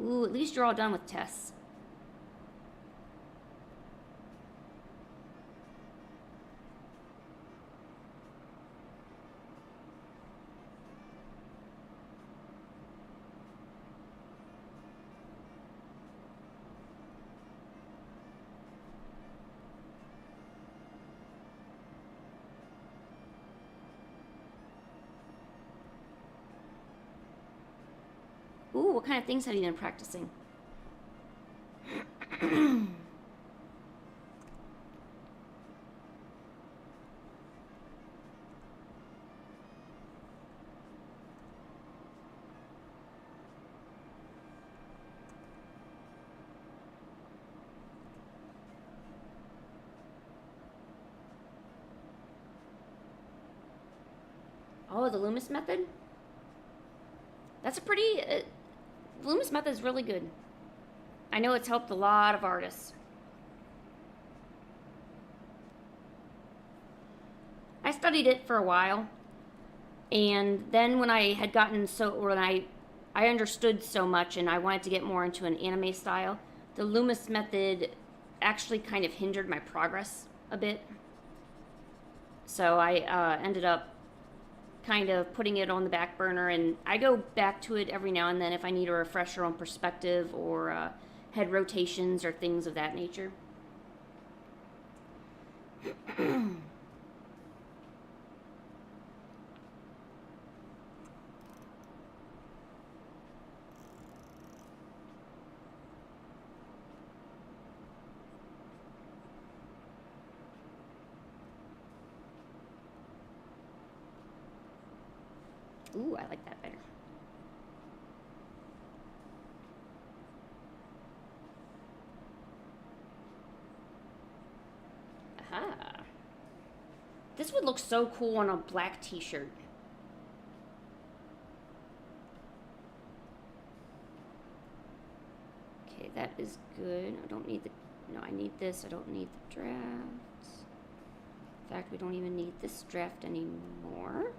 Speaker 1: Ooh, at least you're all done with tests. Ooh, what kind of things have you been practicing? Oh, the Loomis method? That's a pretty... the Loomis method is really good. I know it's helped a lot of artists. I studied it for a while. And then when I had gotten when I understood so much and I wanted to get more into an anime style, the Loomis method actually kind of hindered my progress a bit. So I ended up kind of putting it on the back burner, and I go back to it every now and then if I need a refresher on perspective or head rotations or things of that nature. Ooh, I like that better. Aha. This would look so cool on a black t-shirt. Okay, that is good. I don't need the... No, I need this. I don't need the drafts. In fact, we don't even need this draft anymore.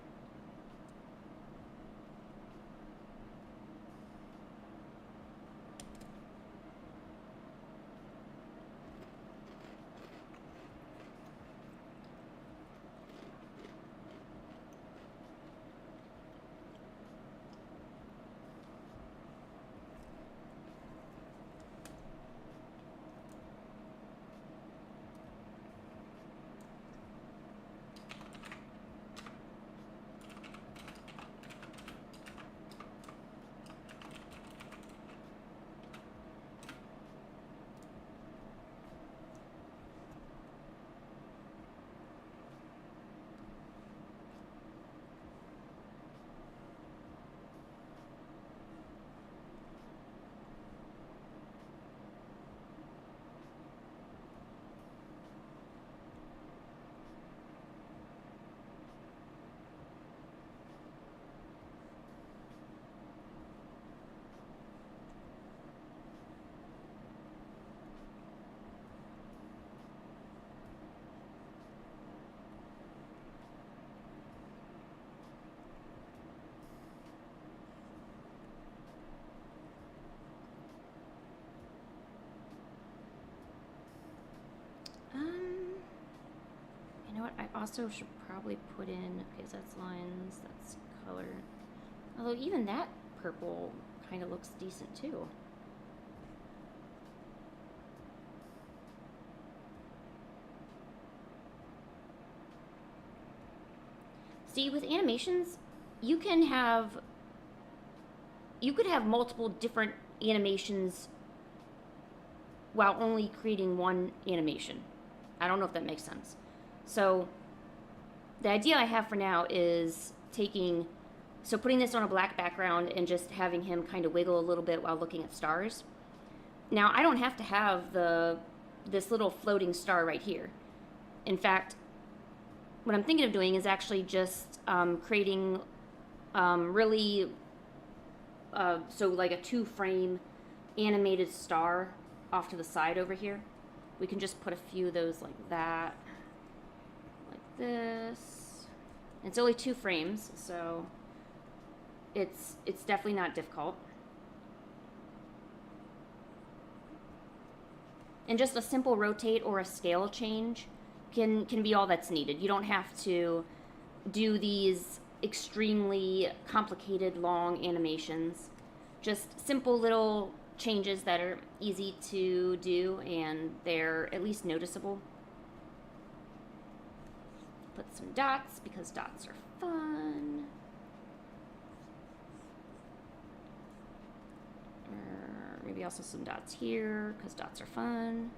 Speaker 1: You know what? I also should probably put in... Okay, so that's lines, that's color. Although even that purple kind of looks decent too. See, with animations, you could have multiple different animations while only creating one animation. I don't know if that makes sense. So the idea I have for now is putting this on a black background and just having him kind of wiggle a little bit while looking at stars. Now, I don't have to have this little floating star right here. In fact, what I'm thinking of doing is actually just creating really, so like a 2-frame animated star off to the side over here. We can just put a few of those like that, like this. It's only 2 frames, so it's definitely not difficult. And just a simple rotate or a scale change can be all that's needed. You don't have to do these extremely complicated long animations. Just simple little changes that are easy to do and they're at least noticeable. Put some dots because dots are fun. Maybe also some dots here because dots are fun.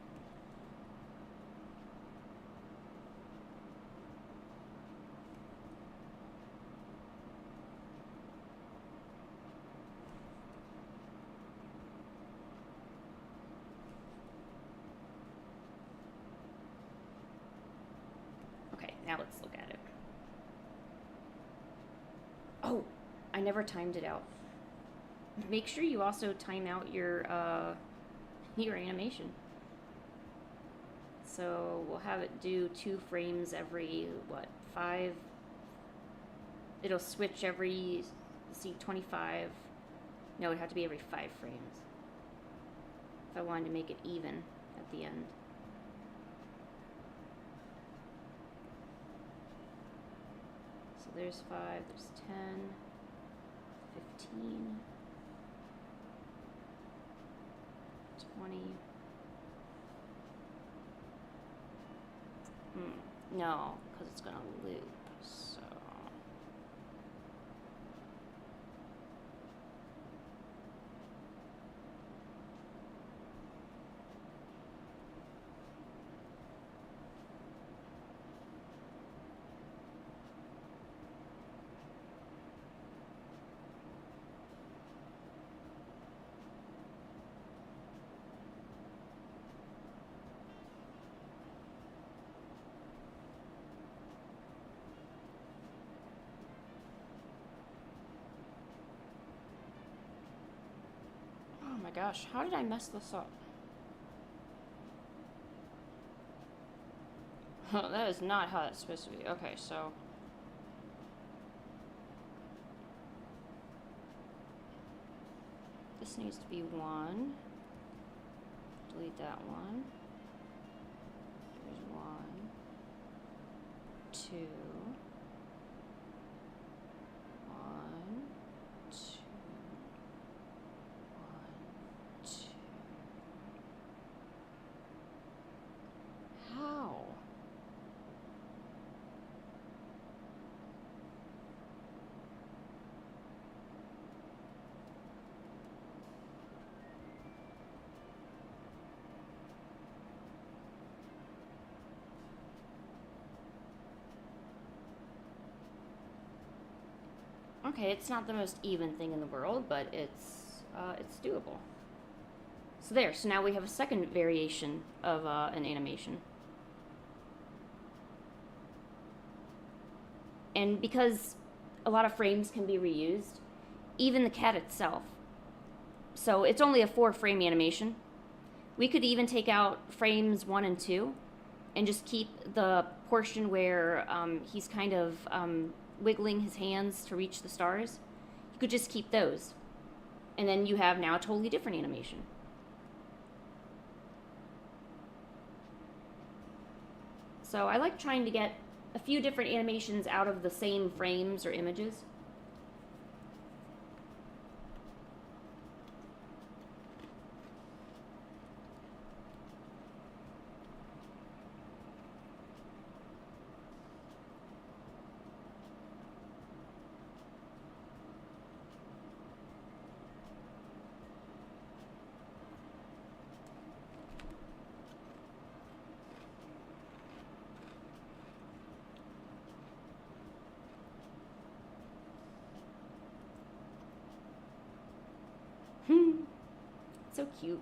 Speaker 1: Okay, now let's look at it. Oh, I never timed it out. Make sure you also time out your animation. So we'll have it do 2 frames every, 5? It'll switch every, 25. No, it'd have to be every 5 frames. If I wanted to make it even at the end. So there's 5, there's 10, 15. 20. No, because it's gonna loop, so. Oh my gosh, how did I mess this up? That is not how it's supposed to be. Okay, so. This needs to be 1. Delete that one. There's 1, 2. 1, 2. 1, 2. How? Okay, it's not the most even thing in the world, but it's doable. So there, so now we have a second variation of an animation. And because a lot of frames can be reused, even the cat itself. So it's only a 4-frame animation. We could even take out frames 1 and 2 and just keep the portion where he's kind of wiggling his hands to reach the stars. You could just keep those. And then you have now a totally different animation. So I like trying to get a few different animations out of the same frames or images. So cute.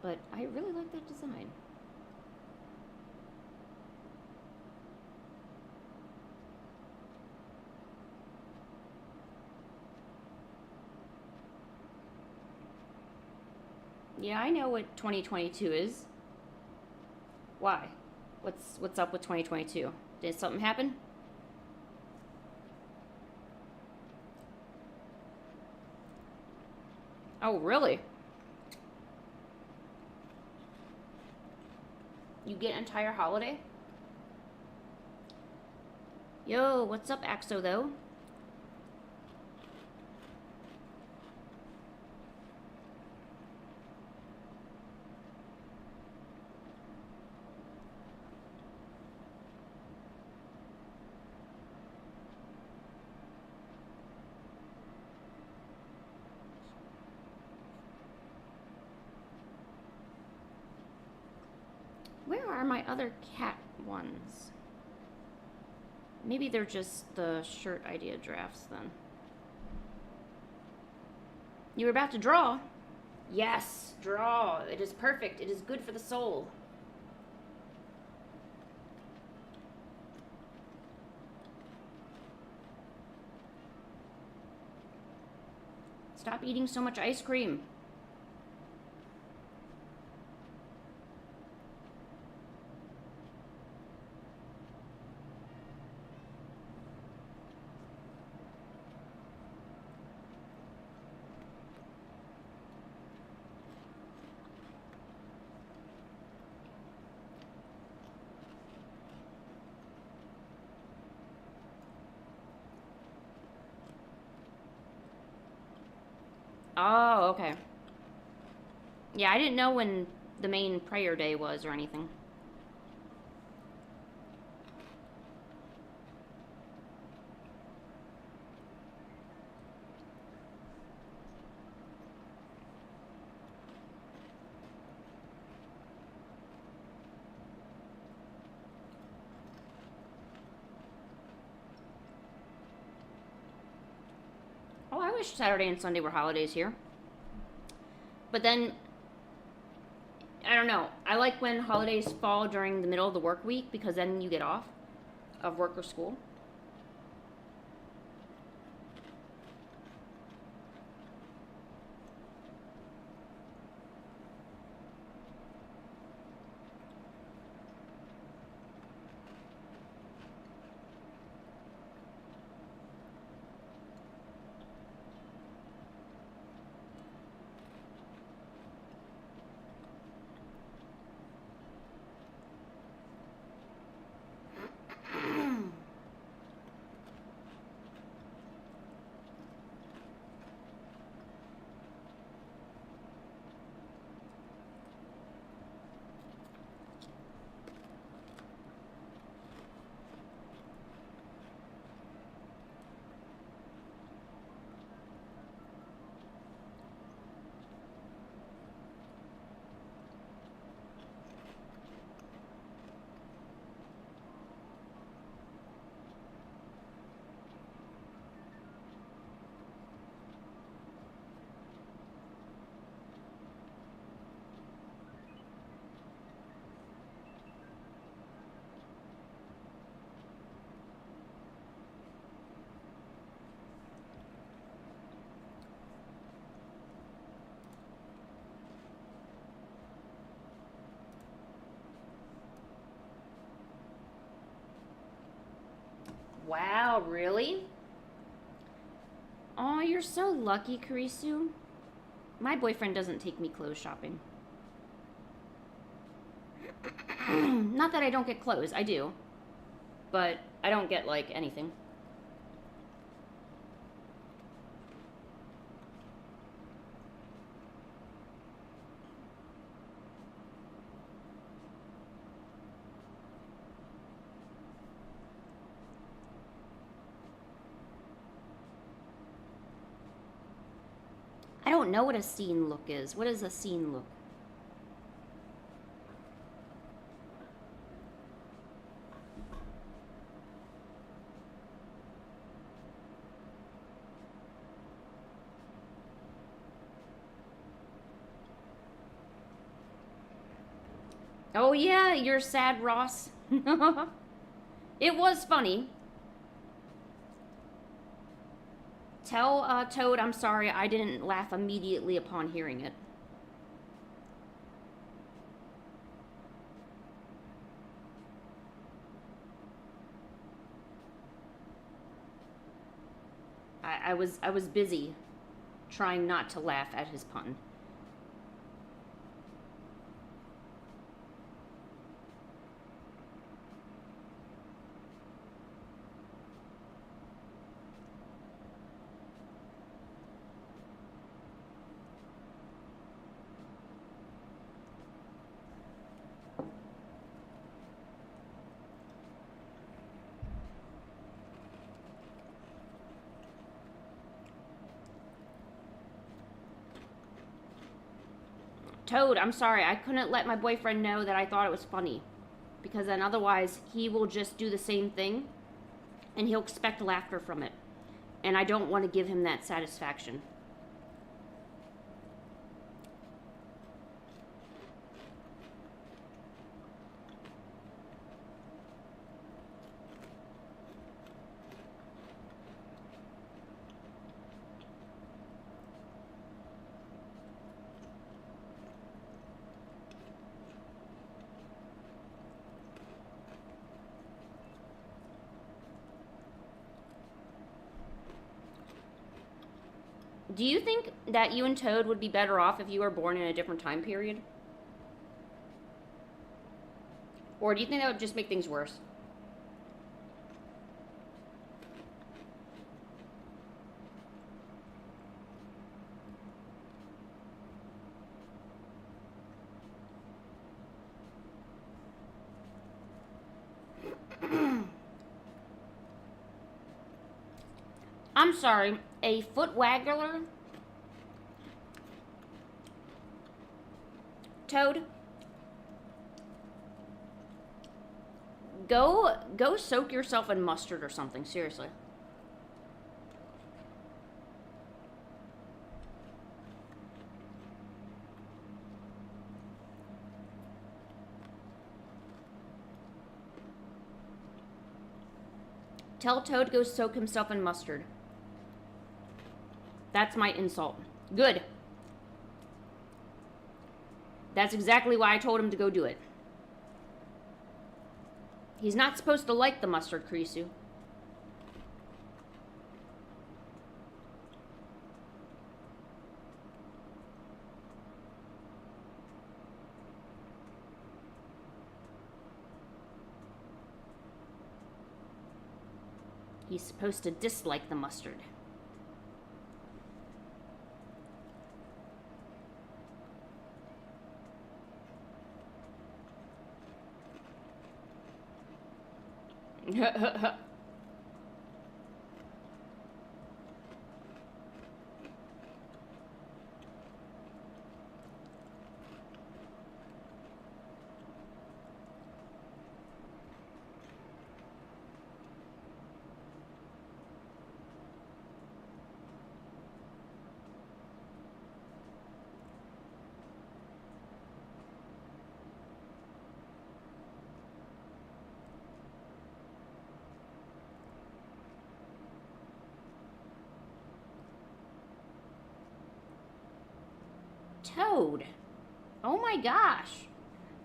Speaker 1: But I really like that design. Yeah, I know what 2022 is. Why? What's up with 2022? Did something happen? Oh, really? You get an entire holiday? Yo, what's up, Axo, though? Where are my other cat ones? Maybe they're just the shirt idea drafts then. You were about to draw? Yes, draw. It is perfect. It is good for the soul. Stop eating so much ice cream. Oh, okay. Yeah, I didn't know when the main prayer day was or anything. Oh, I wish Saturday and Sunday were holidays here. But then, I don't know. I like when holidays fall during the middle of the work week because then you get off of work or school. Wow, really? Oh, you're so lucky, Karisu. My boyfriend doesn't take me clothes shopping. Not that I don't get clothes, I do. But I don't get, like, anything. I don't know what a scene look is. What is a scene look? Oh yeah, you're sad, Ross. It was funny. Tell Toad I'm sorry I didn't laugh immediately upon hearing it. I was busy trying not to laugh at his pun. Toad, I'm sorry. I couldn't let my boyfriend know that I thought it was funny. Because then otherwise he will just do the same thing and he'll expect laughter from it. And I don't want to give him that satisfaction. Do you think that you and Toad would be better off if you were born in a different time period? Or do you think that would just make things worse? I'm sorry, a foot waggler? Toad? Go soak yourself in mustard or something, seriously. Tell Toad to go soak himself in mustard. That's my insult. Good. That's exactly why I told him to go do it. He's not supposed to like the mustard, Kurisu. He's supposed to dislike the mustard. Toad. Oh my gosh.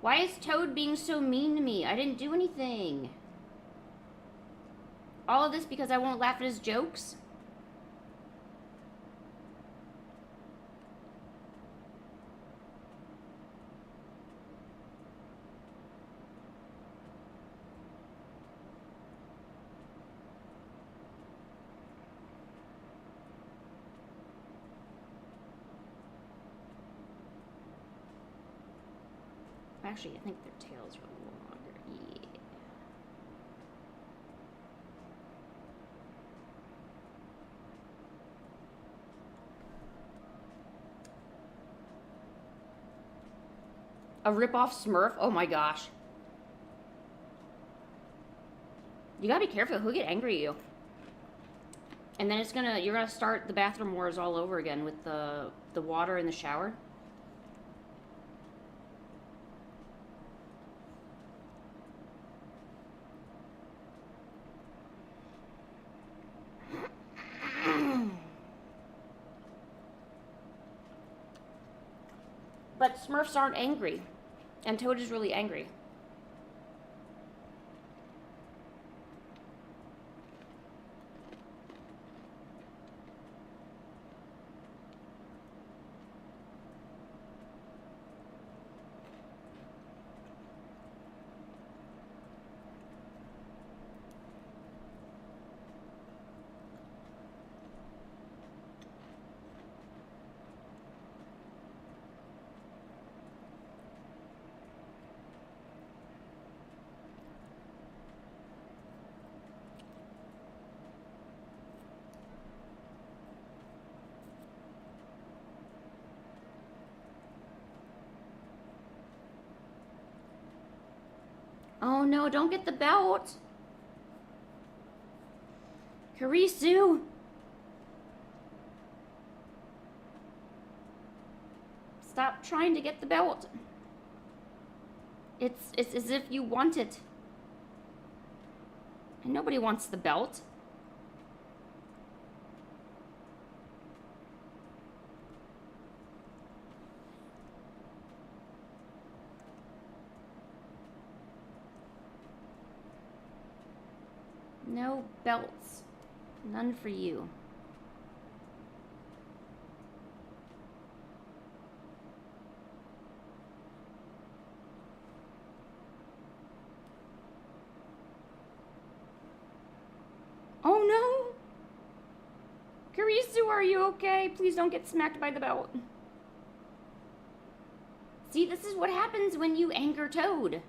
Speaker 1: Why is Toad being so mean to me? I didn't do anything. All of this because I won't laugh at his jokes? Actually, I think their tails are a little longer. Yeah. A rip-off Smurf? Oh my gosh. You gotta be careful. He'll get angry at you. And then you're gonna start the bathroom wars all over again with the water in the shower. But Smurfs aren't angry. And Toad is really angry. Oh no, don't get the belt. Karisu. Stop trying to get the belt. It's as if you want it. And nobody wants the belt. No belts. None for you. Oh no! Karisu, are you okay? Please don't get smacked by the belt. See, this is what happens when you anger Toad.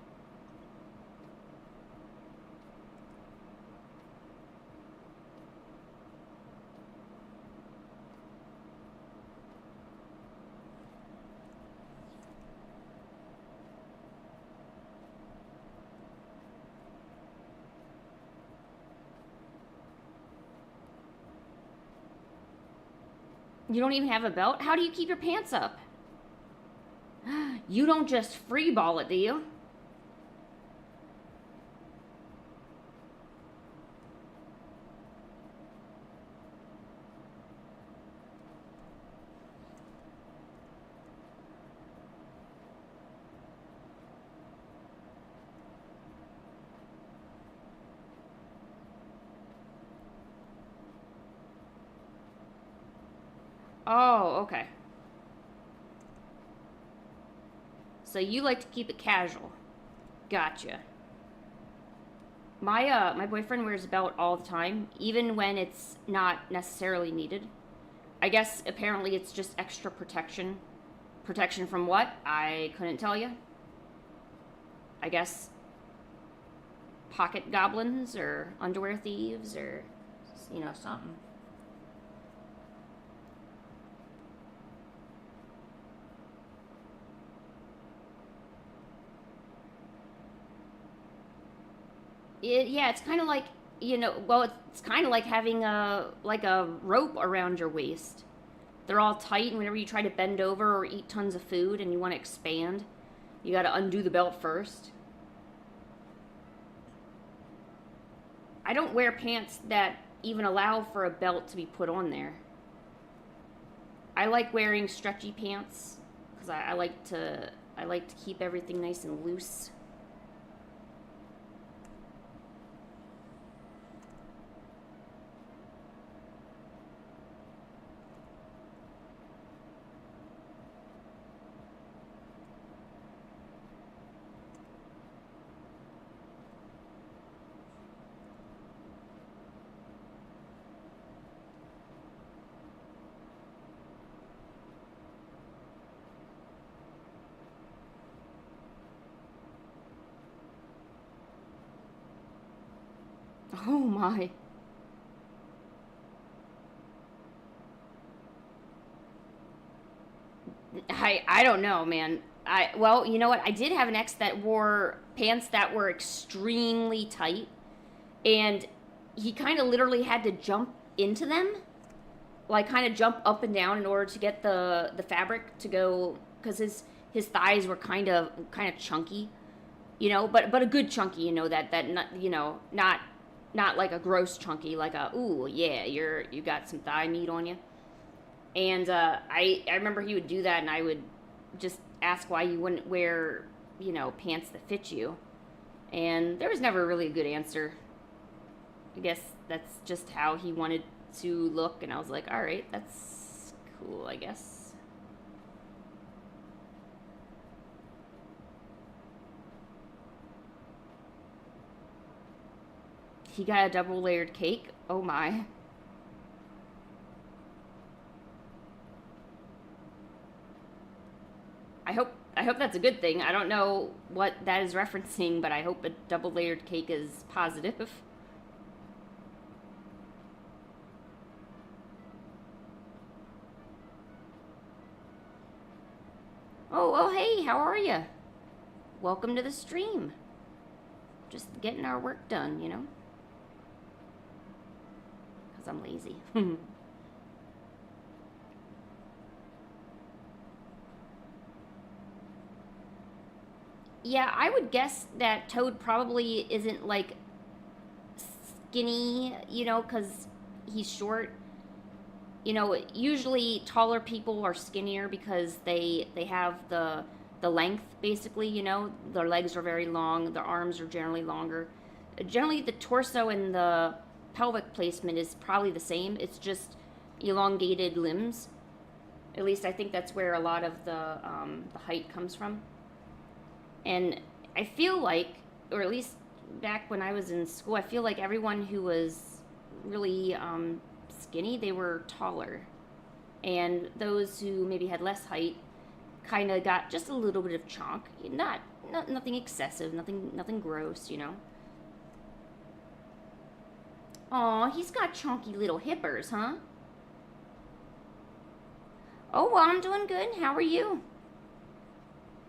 Speaker 1: You don't even have a belt? How do you keep your pants up? You don't just free ball it, do you? Oh, okay. So you like to keep it casual. Gotcha. My boyfriend wears a belt all the time, even when it's not necessarily needed. I guess apparently it's just extra protection. Protection from what? I couldn't tell you. I guess pocket goblins or underwear thieves or, you know, something. Yeah, it's kind of like, you know, well, it's kind of like having a rope around your waist. They're all tight, and whenever you try to bend over or eat tons of food and you want to expand, you got to undo the belt first. I don't wear pants that even allow for a belt to be put on there. I like wearing stretchy pants because I like to keep everything nice and loose. Oh my. I don't know, man. Well, you know what? I did have an ex that wore pants that were extremely tight, and he kind of literally had to jump into them, like kind of jump up and down in order to get the fabric to go, because his thighs were kind of chunky, you know, but a good chunky, you know, that not, you know, not like a gross chunky, like a, ooh yeah, you got some thigh meat on you. And I remember he would do that, and I would just ask why you wouldn't wear, you know, pants that fit you. And there was never really a good answer. I guess that's just how he wanted to look, and I was like, all right, that's cool, I guess. He got a double layered cake. Oh my. I hope that's a good thing. I don't know what that is referencing, but I hope a double layered cake is positive. Oh, hey, how are you? Welcome to the stream. just getting our work done, you know? Because I'm lazy. Yeah, I would guess that Toad probably isn't like skinny, you know, because he's short. You know, usually taller people are skinnier because they have the length basically, you know. Their legs are very long, their arms are generally longer. Generally the torso and the pelvic placement is probably the same. It's just elongated limbs. At least I think that's where a lot of the height comes from. And I feel like, or at least back when I was in school, I feel like everyone who was really skinny, they were taller. And those who maybe had less height kind of got just a little bit of chonk. Not nothing excessive, nothing gross, you know. Aw, he's got chonky little hippers, huh? Oh, well, I'm doing good. How are you?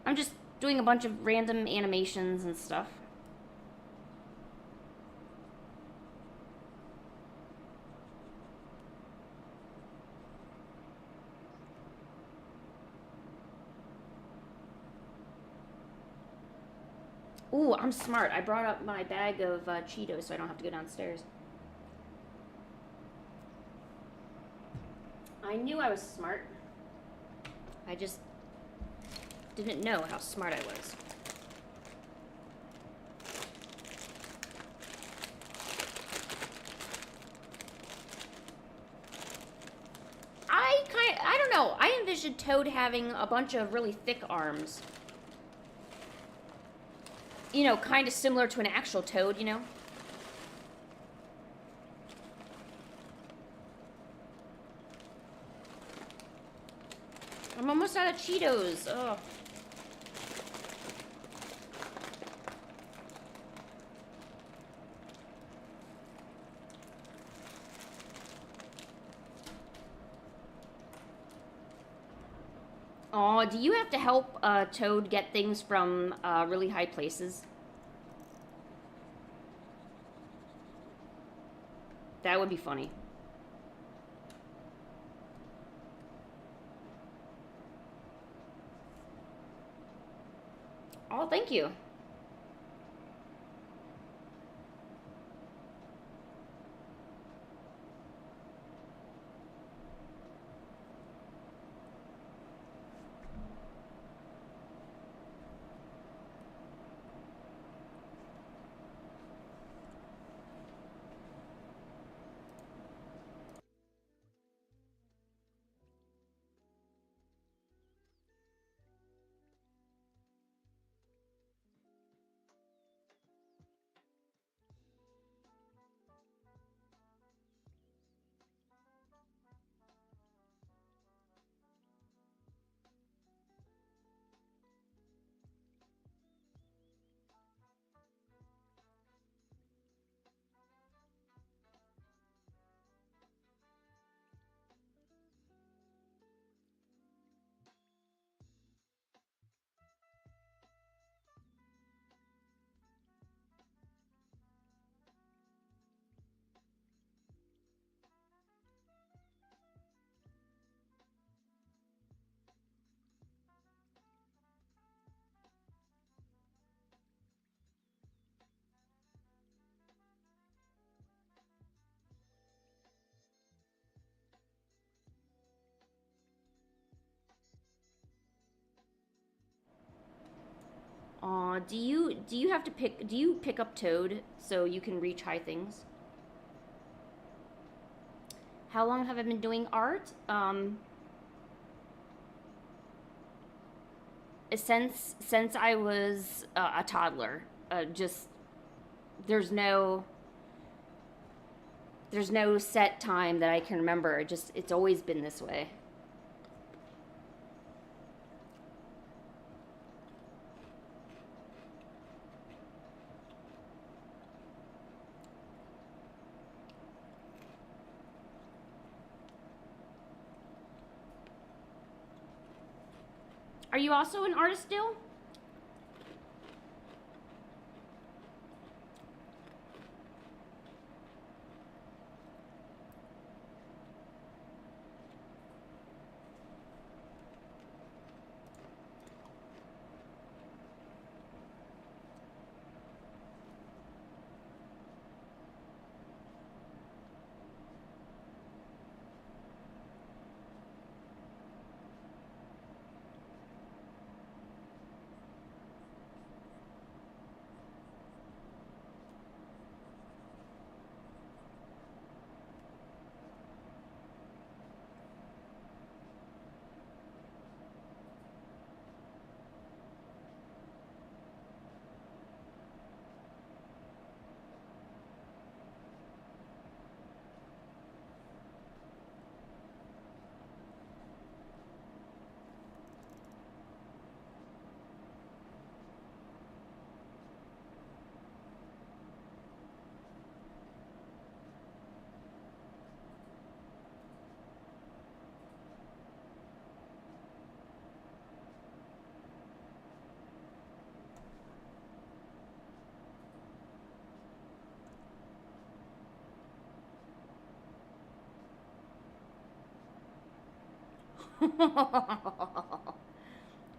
Speaker 1: I'm just doing a bunch of random animations and stuff. Ooh, I'm smart. I brought up my bag of Cheetos so I don't have to go downstairs. I knew I was smart. I just didn't know how smart I was. I don't know. I envisioned Toad having a bunch of really thick arms. You know, kind of similar to an actual toad, you know? I'm almost out of Cheetos. Ugh. Aw, do you have to help Toad get things from really high places? That would be funny. Oh, thank you. Aw, do you have to do you pick up Toad so you can reach high things? How long have I been doing art? Since I was a toddler. Just there's no there's no set time that I can remember. Just it's always been this way. Are you also an artist still?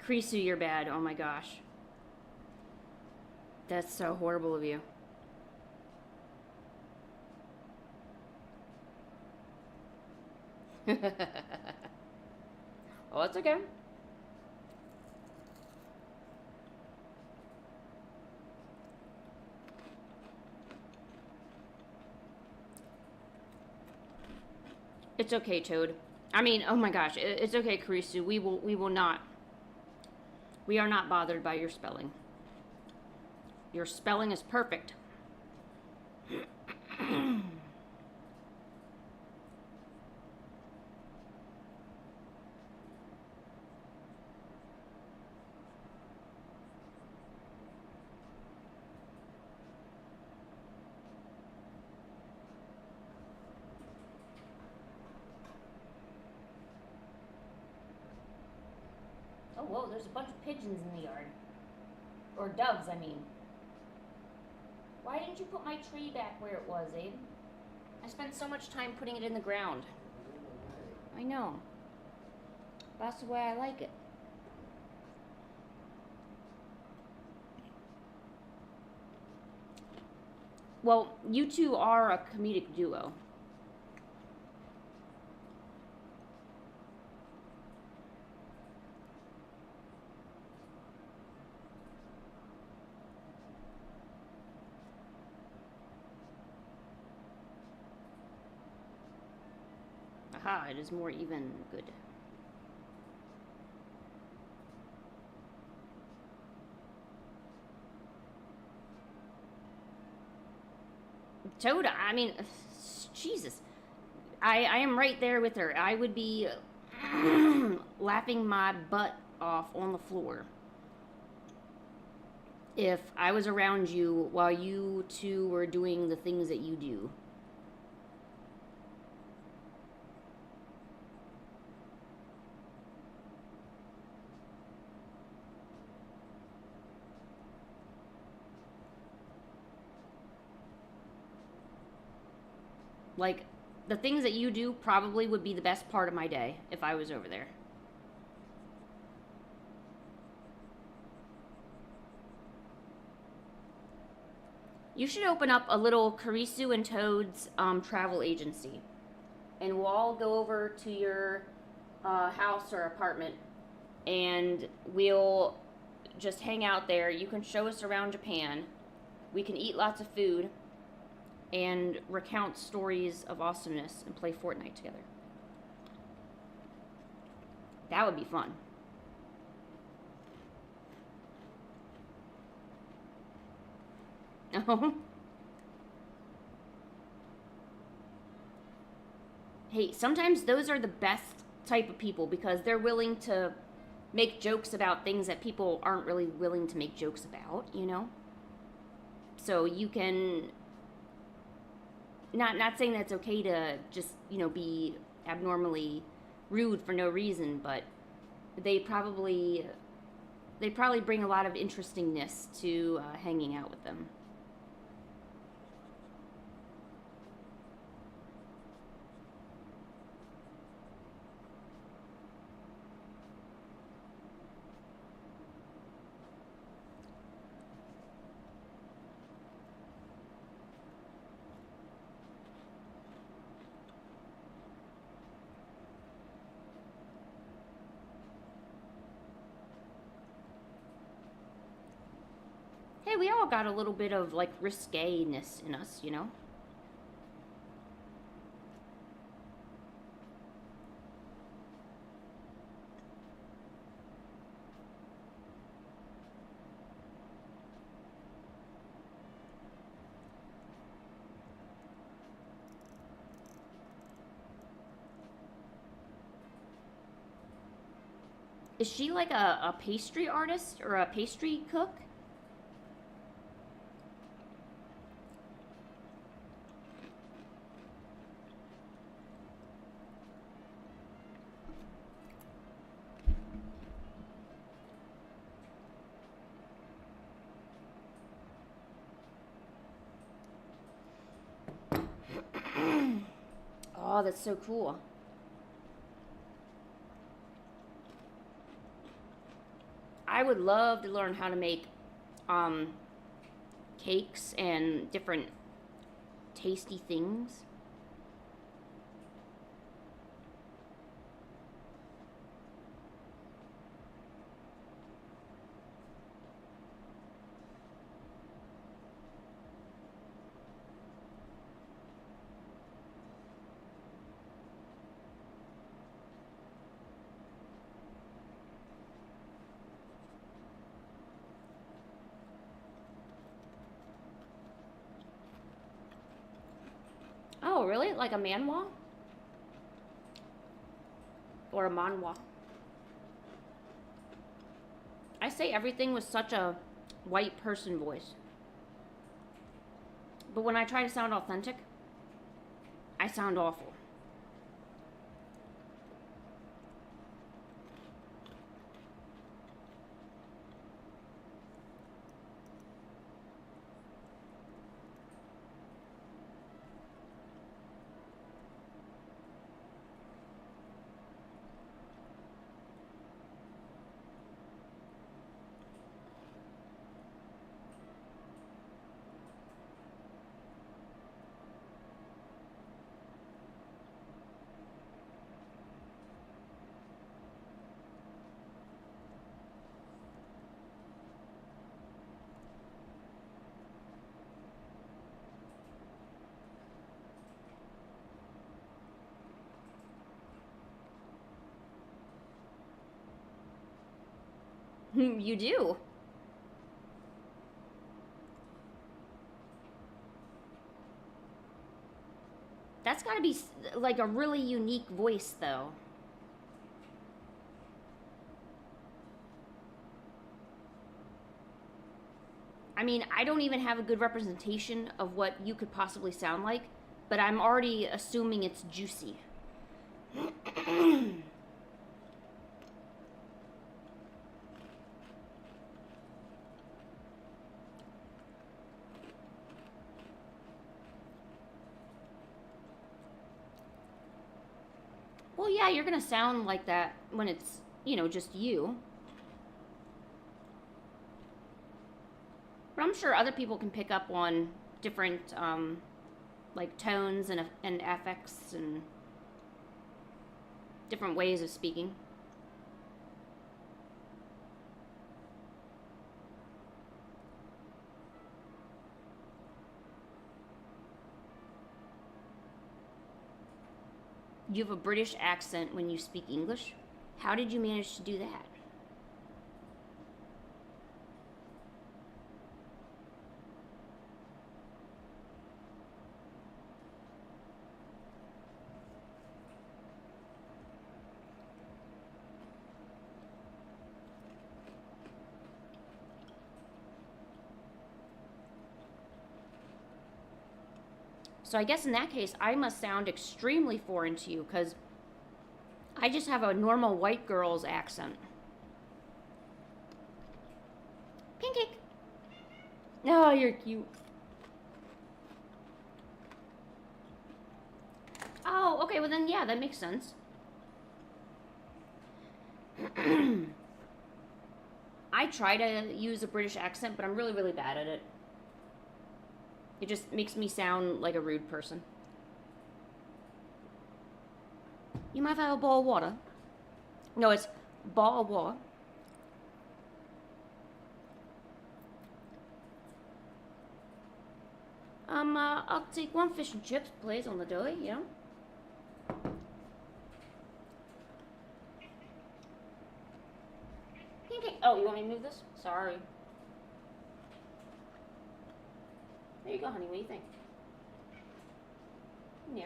Speaker 1: Krisu, you're bad. Oh my gosh. That's so horrible of you. Oh, it's okay. It's okay, Toad. I mean, oh my gosh, it's okay, Karisu. We will not. We are not bothered by your spelling. Your spelling is perfect. Oh, whoa, there's a bunch of pigeons in the yard. Or doves, I mean. Why didn't you put my tree back where it was, Abe? I spent so much time putting it in the ground. I know. That's the way I like it. Well, you two are a comedic duo. Aha, it is more even good. Toad, I mean, Jesus. I am right there with her. I would be laughing my butt off on the floor if I was around you while you two were doing the things that you do. Like, the things that you do probably would be the best part of my day if I was over there. You should open up a little Karisu and Toad's travel agency. And we'll all go over to your house or apartment. And we'll just hang out there. You can show us around Japan. We can eat lots of food. And recount stories of awesomeness and play Fortnite together. That would be fun. Oh. Hey, sometimes those are the best type of people because they're willing to make jokes about things that people aren't really willing to make jokes about, you know? So you can... Not saying that it's okay to just, you know, be abnormally rude for no reason, but they probably bring a lot of interestingness to hanging out with them. Hey, we all got a little bit of, like, risque-ness in us, you know? Is she, like, a pastry artist or a pastry cook? Oh, that's so cool. I would love to learn how to make cakes and different tasty things. Oh, really? Like a manhwa? Or a manhwa? I say everything with such a white person voice. But when I try to sound authentic, I sound awful. You do. That's gotta be like a really unique voice, though. I mean, I don't even have a good representation of what you could possibly sound like, but I'm already assuming it's juicy. Well, yeah, you're gonna sound like that when it's, just you. But I'm sure other people can pick up on different, like tones and affects and different ways of speaking. You have a British accent when you speak English. How did you manage to do that? So I guess in that case, I must sound extremely foreign to you because I just have a normal white girl's accent. Pancake. Oh, you're cute. Oh, okay, well then, yeah, that makes sense. I try to use a British accent, but I'm really, really bad at it. It just makes me sound like a rude person. You might have a bowl of water. No, it's ball of water. I'll take one fish and chips, please, on the dough, yeah. Pancake. Oh, you want me to move this? Sorry. There you go, honey. What do you think? Yeah.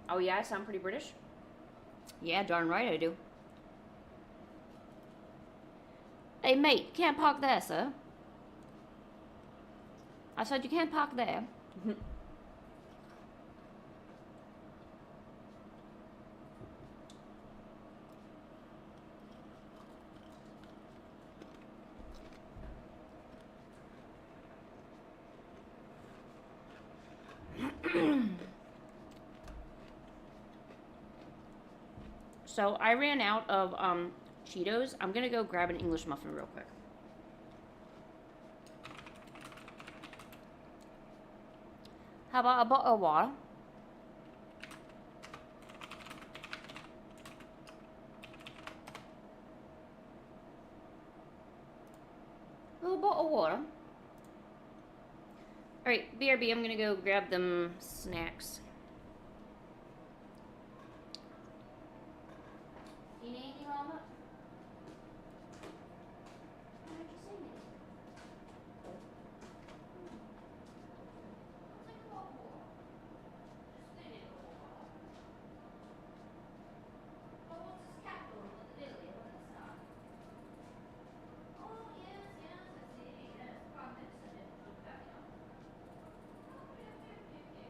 Speaker 1: Oh, yeah? I sound pretty British? Yeah, darn right I do. Hey, mate, can't park there, sir. I said you can't park there. So I ran out of Cheetos. I'm gonna go grab an English muffin real quick. How about a bottle of water? A little bottle of water. Alright, BRB, I'm gonna go grab them snacks. You need anything, Mama? Why did you say anything? I'll take a bottle of water. Just need a little water. Oh, what's this cat doing with the lily? What's this stuff? Oh, yes, yes, I see. Yes, Prime Minister did look that up. Oh, yeah, yeah.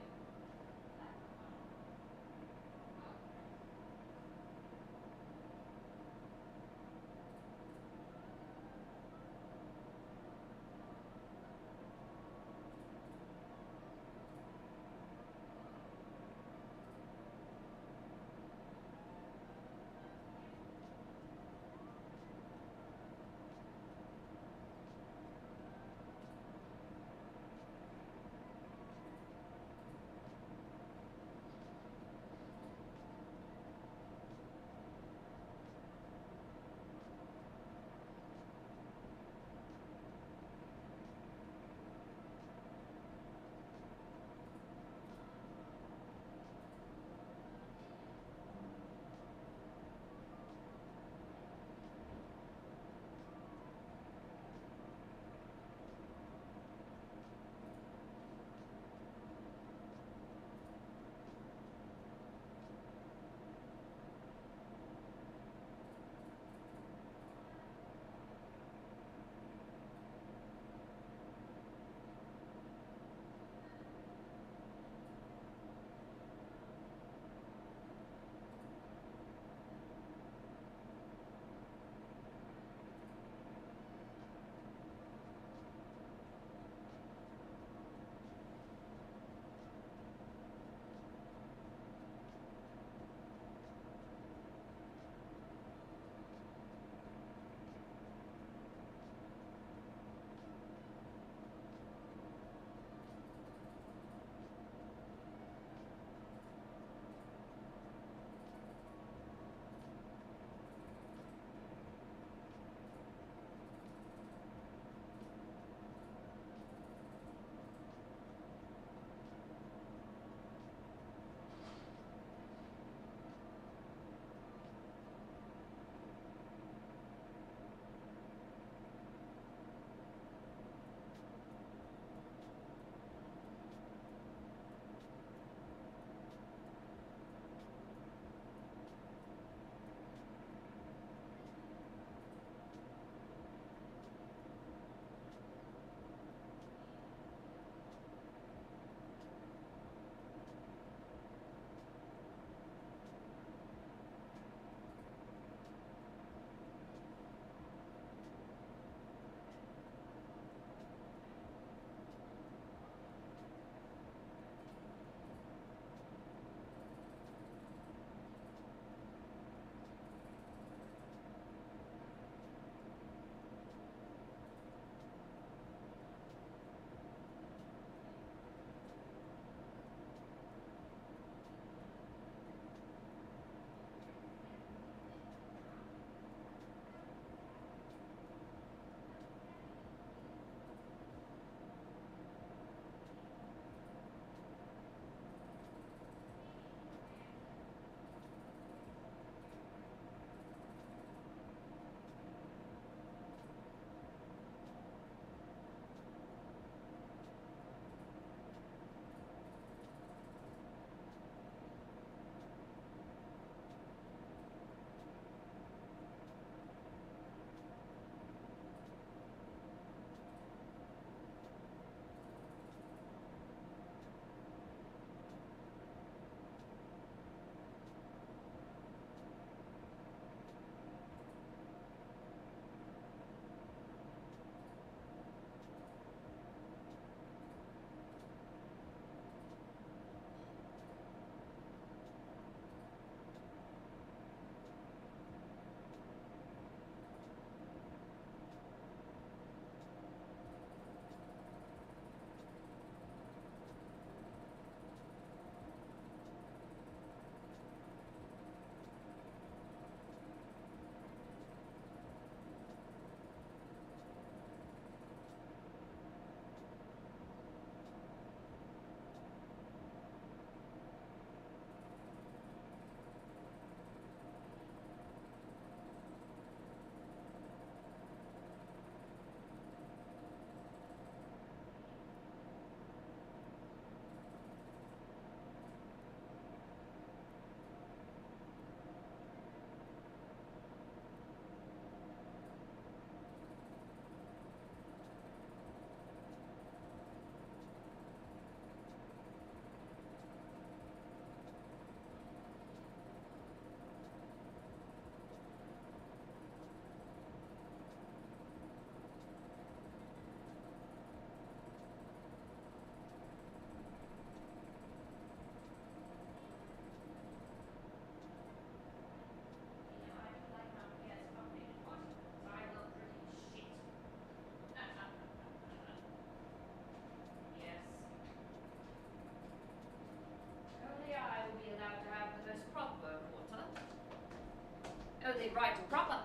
Speaker 1: actually right and proper.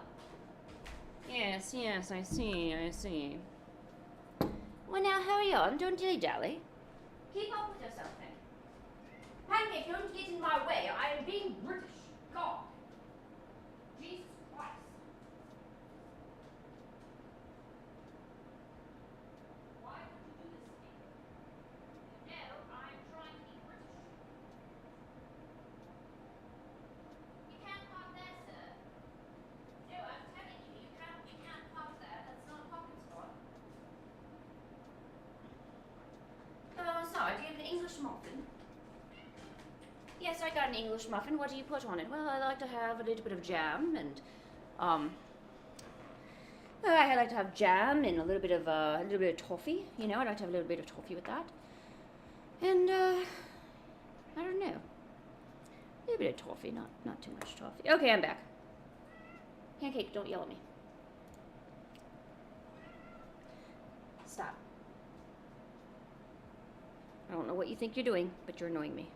Speaker 1: Yes, yes, I see, I see. Well, now hurry on, don't dilly-dally. Keep up with yourself, then. Pancake, don't get in my way. I am being British. God. Jesus Christ. Why would you do this to me? No, I'm trying to be British. You can't park there, sir. No, I'm telling you, you can't park there. That's not a parking spot. Sorry, do you have an English muffin? Yes, I got an English muffin. What do you put on it? Well, I like to have a little bit of jam and, well, I like to have jam and a little bit of toffee. You know, I like to have a little bit of toffee with that. And, I don't know. A little bit of toffee, not too much toffee. Okay, I'm back. Pancake, don't yell at me. Stop. I don't know what you think you're doing, but you're annoying me.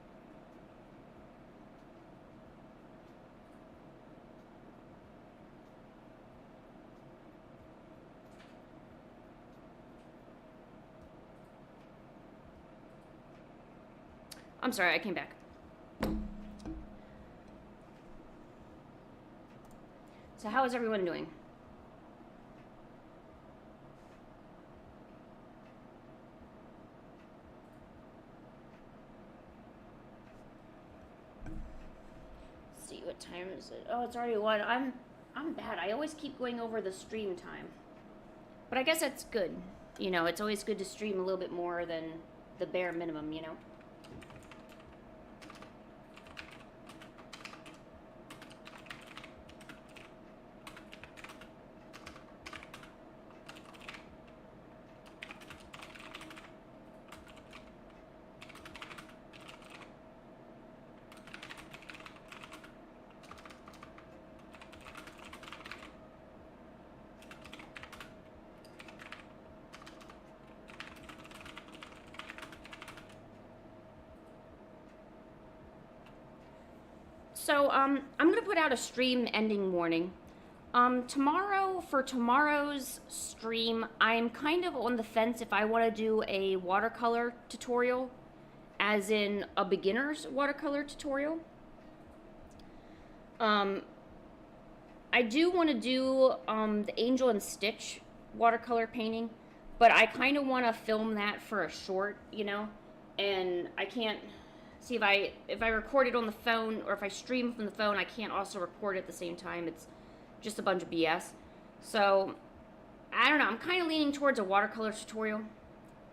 Speaker 1: I'm sorry, I came back. So how is everyone doing? Let's see, what time is it? Oh, it's already 1. I'm bad. I always keep going over the stream time. But I guess that's good. You know, it's always good to stream a little bit more than the bare minimum, you know? So, I'm gonna put out a stream ending warning. For tomorrow's stream, I'm kind of on the fence if I want to do a watercolor tutorial, as in a beginner's watercolor tutorial. I do want to do, the Angel and Stitch watercolor painting, but I kind of want to film that for a short, you know, and I can't... See, if I record it on the phone, or if I stream from the phone, I can't also record at the same time. It's just a bunch of BS. So, I don't know. I'm kind of leaning towards a watercolor tutorial.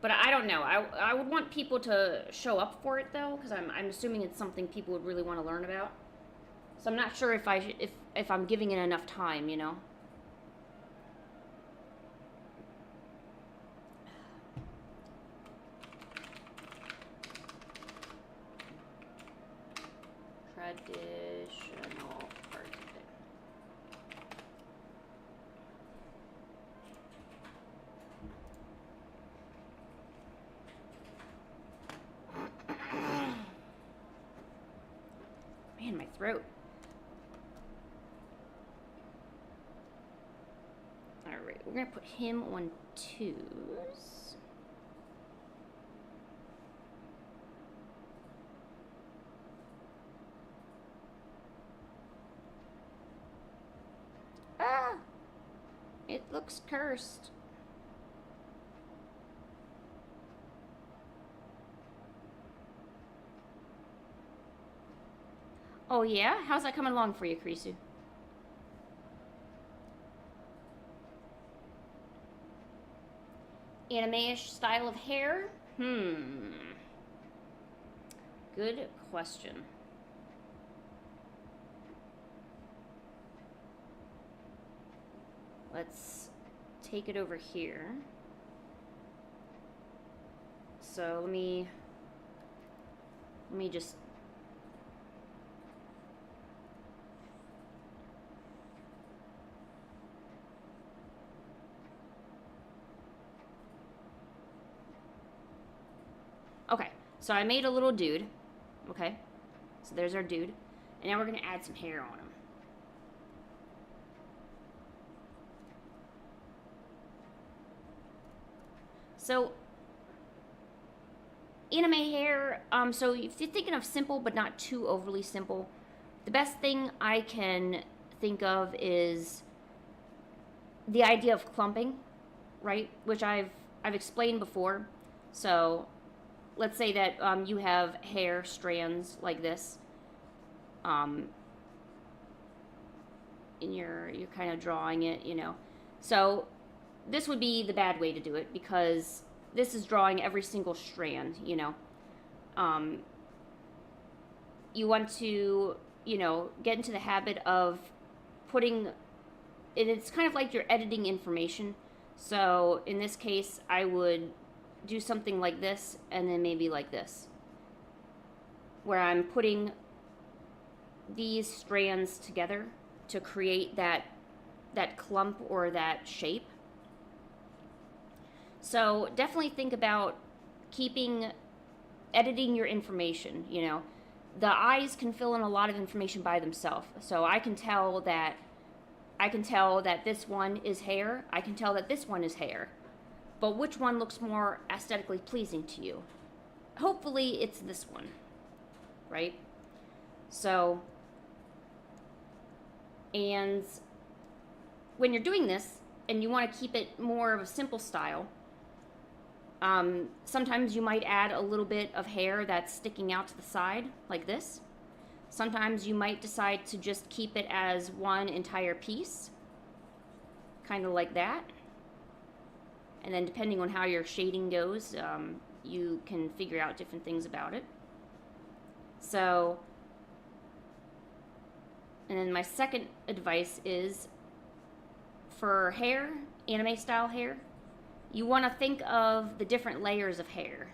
Speaker 1: But I don't know. I would want people to show up for it, though, because I'm assuming it's something people would really want to learn about. So I'm not sure if I'm giving it enough time, you know? Traditional part of it. Man, my throat. Alright, we're gonna put him on 2s. Ah! It looks cursed. Oh yeah? How's that coming along for you, Krisu? Anime-ish style of hair? Good question. Let's take it over here. So let me just... Okay, so I made a little dude. Okay, so there's our dude. And now we're gonna add some hair on him. So anime hair, so if you're thinking of simple but not too overly simple, the best thing I can think of is the idea of clumping, right? Which I've explained before. So let's say that you have hair strands like this, and you're kind of drawing it, you know. So this would be the bad way to do it because this is drawing every single strand, you know. You want to, you know, get into the habit of putting, and it's kind of like you're editing information. So in this case, I would do something like this and then maybe like this, where I'm putting these strands together to create that clump or that shape. So definitely think about editing your information, you know. The eyes can fill in a lot of information by themselves. So I can tell that this one is hair. I can tell that this one is hair. But which one looks more aesthetically pleasing to you? Hopefully it's this one, right? So, and when you're doing this and you want to keep it more of a simple style, sometimes you might add a little bit of hair that's sticking out to the side, like this. Sometimes you might decide to just keep it as one entire piece, kind of like that. And then depending on how your shading goes, you can figure out different things about it. So, and then my second advice is for hair, anime style hair, you want to think of the different layers of hair.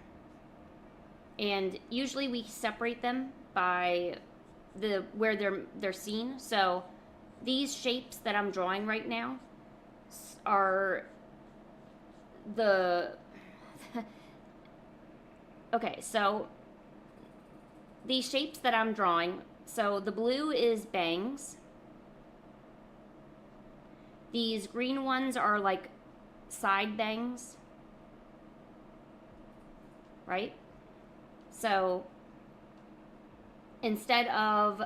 Speaker 1: And usually we separate them by where they're seen. So these shapes that I'm drawing right now are okay, so these shapes that I'm drawing, so the blue is bangs. These green ones are like side bangs, right? So instead of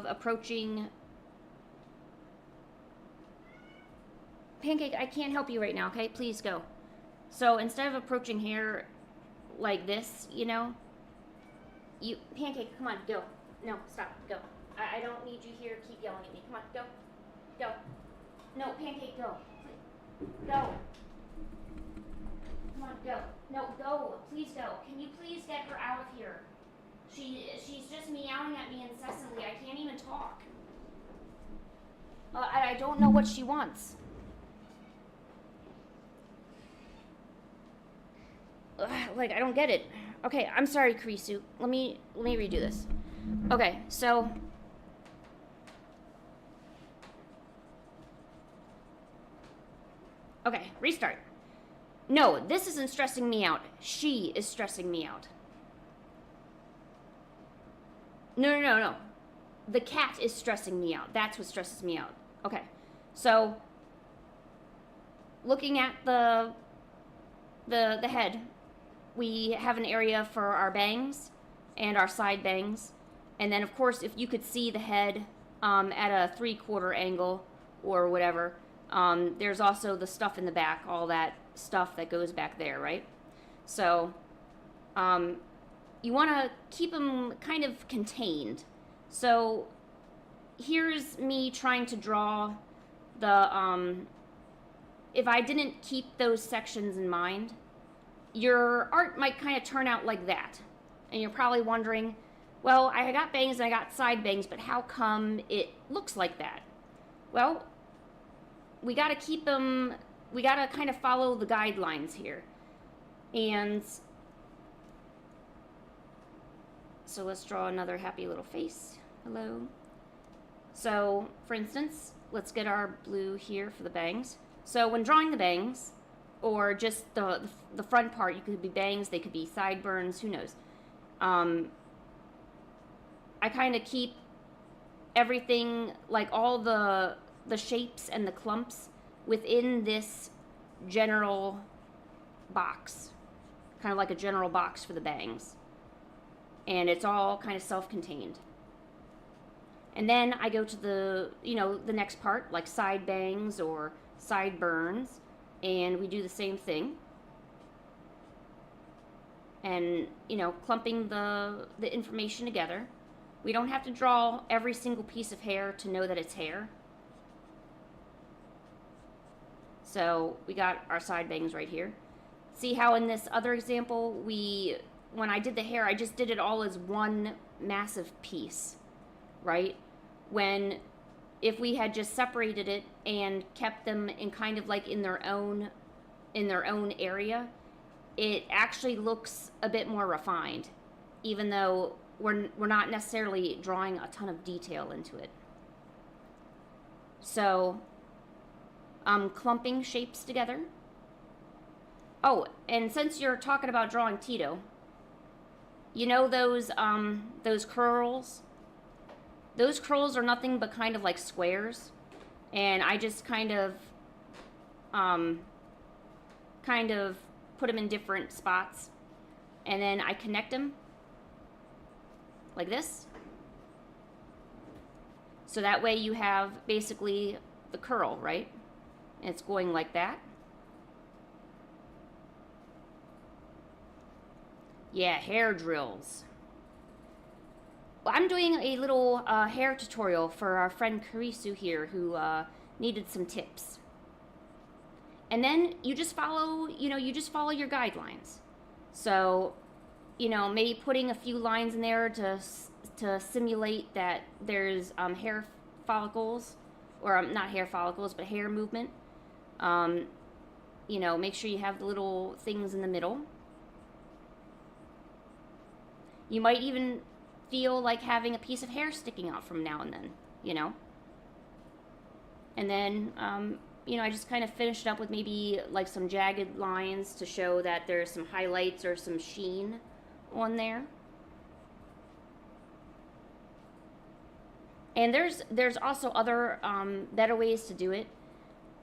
Speaker 1: approaching Pancake, I can't help you right now, okay? Please go. So instead of approaching hair like this, you know, Pancake, come on, go. No, stop, go. I don't need you here. Keep yelling at me. Come on, go. Go. No, Pancake, go. Go. Come on, go. No, go. Please go. Can you please get her out of here? She's just meowing at me incessantly. I can't even talk. I don't know what she wants. Like, I don't get it. Okay, I'm sorry, Kurisu. Let me redo this. Okay, so okay, restart. No, this isn't stressing me out. She is stressing me out. No. The cat is stressing me out. That's what stresses me out. Okay, so looking at the head, we have an area for our bangs and our side bangs. And then, of course, if you could see the head at a 3/4 angle or whatever, there's also the stuff in the back, all that stuff that goes back there, right? So you want to keep them kind of contained. So here's me trying to draw the, if I didn't keep those sections in mind, your art might kind of turn out like that. And you're probably wondering, well, I got bangs and I got side bangs, but how come it looks like that? Well, we got to keep them, we got to kind of follow the guidelines here. And so let's draw another happy little face. Hello. So, for instance, let's get our blue here for the bangs. So when drawing the bangs, or just the front part, you could be bangs, they could be sideburns, who knows. I kind of keep everything, like all the shapes and the clumps within this general box, kind of like a general box for the bangs. And it's all kind of self-contained. And then I go to the, the next part, like side bangs or sideburns, and we do the same thing. And, clumping the information together. We don't have to draw every single piece of hair to know that it's hair. So we got our side bangs right here. See how in this other example, when I did the hair, I just did it all as one massive piece, right? If we had just separated it and kept them in kind of like in their own area, it actually looks a bit more refined, even though we're not necessarily drawing a ton of detail into it. So, clumping shapes together. Oh, and since you're talking about drawing Tito, those curls? Those curls are nothing but kind of like squares, and I just kind of put them in different spots, and then I connect them like this. So that way you have basically the curl, right? And it's going like that. Yeah, hair drills. Well, I'm doing a little hair tutorial for our friend Karisu here, who needed some tips. And then you just follow your guidelines. So, maybe putting a few lines in there to simulate that there's hair follicles, or not hair follicles, but hair movement. Make sure you have the little things in the middle. You might even feel like having a piece of hair sticking out from now and then, And then, I just kind of finished up with maybe like some jagged lines to show that there's some highlights or some sheen on there. And there's also other better ways to do it.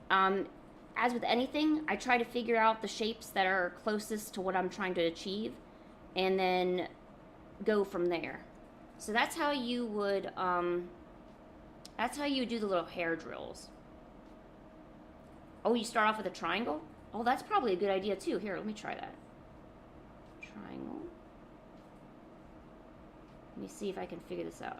Speaker 1: As with anything, I try to figure out the shapes that are closest to what I'm trying to achieve, and then go from there. So that's how you would do the little hair drills. Oh, you start off with a triangle? Oh, that's probably a good idea too. Here, let me try that. Triangle. Let me see if I can figure this out.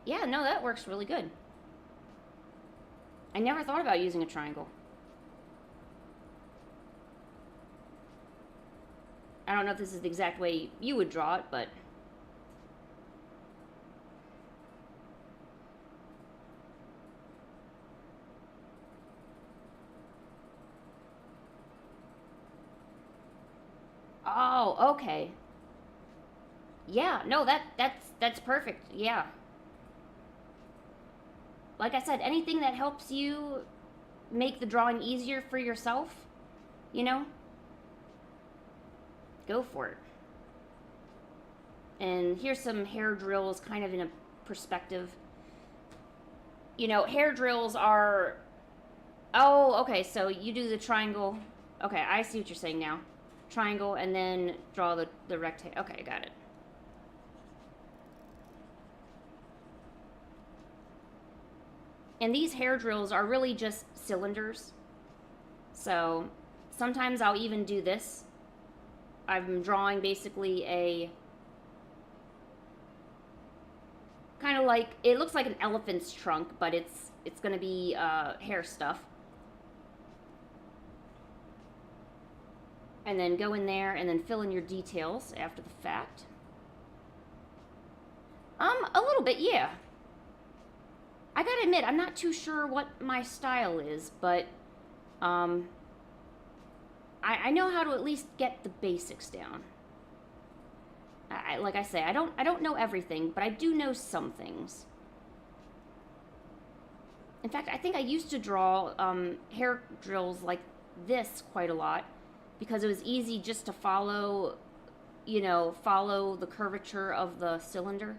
Speaker 1: Yeah, no, that works really good. I never thought about using a triangle. I don't know if this is the exact way you would draw it, but... Oh, okay. Yeah, no, that's perfect. Yeah. Like I said, anything that helps you make the drawing easier for yourself, go for it. And here's some hair drills kind of in a perspective. Hair drills are... Oh, okay, so you do the triangle. Okay, I see what you're saying now. Triangle, and then draw the rectangle. Okay, got it. And these hair drills are really just cylinders. So sometimes I'll even do this. I'm drawing basically a kind of like, it looks like an elephant's trunk, but it's going to be hair stuff. And then go in there and then fill in your details after the fact. A little bit, yeah. I gotta admit, I'm not too sure what my style is, but I know how to at least get the basics down. Like I say, I don't know everything, but I do know some things. In fact, I think I used to draw hair drills like this quite a lot, because it was easy just to follow, follow the curvature of the cylinder,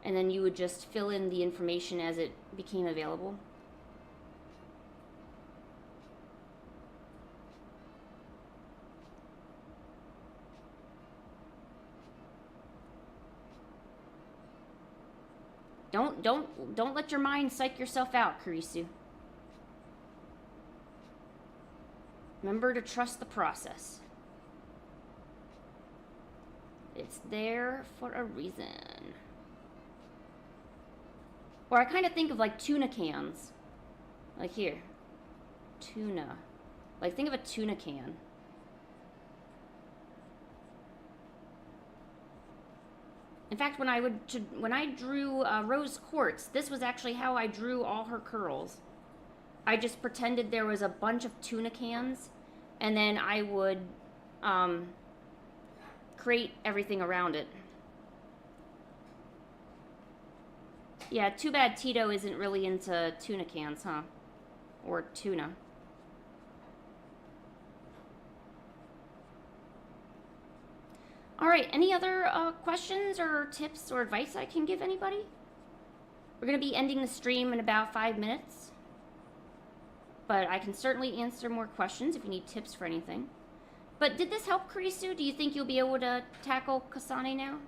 Speaker 1: and then you would just fill in the information as it became available. Don't let your mind psych yourself out, Kurisu. Remember to trust the process. It's there for a reason. Or I kind of think of like tuna cans. Like here. Tuna. Like think of a tuna can. In fact, when I drew Rose Quartz, this was actually how I drew all her curls. I just pretended there was a bunch of tuna cans, and then I would create everything around it. Yeah, too bad Tito isn't really into tuna cans, huh? Or tuna. All right, any other questions or tips or advice I can give anybody? We're going to be ending the stream in about 5 minutes. But I can certainly answer more questions if you need tips for anything. But did this help, Kurisu? Do you think you'll be able to tackle Kasane now?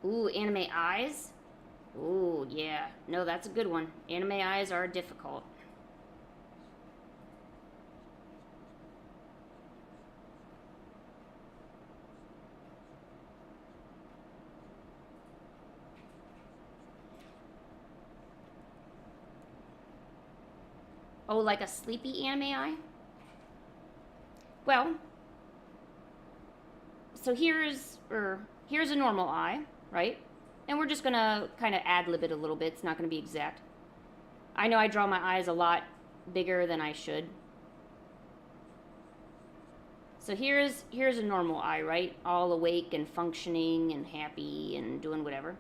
Speaker 1: Ooh, anime eyes? Ooh, yeah. No, that's a good one. Anime eyes are difficult. Oh, like a sleepy anime eye? Well, so here's a normal eye, right? And we're just gonna kind of ad-lib it a little bit. It's not gonna be exact. I know I draw my eyes a lot bigger than I should. So here's a normal eye, right? All awake and functioning and happy and doing whatever.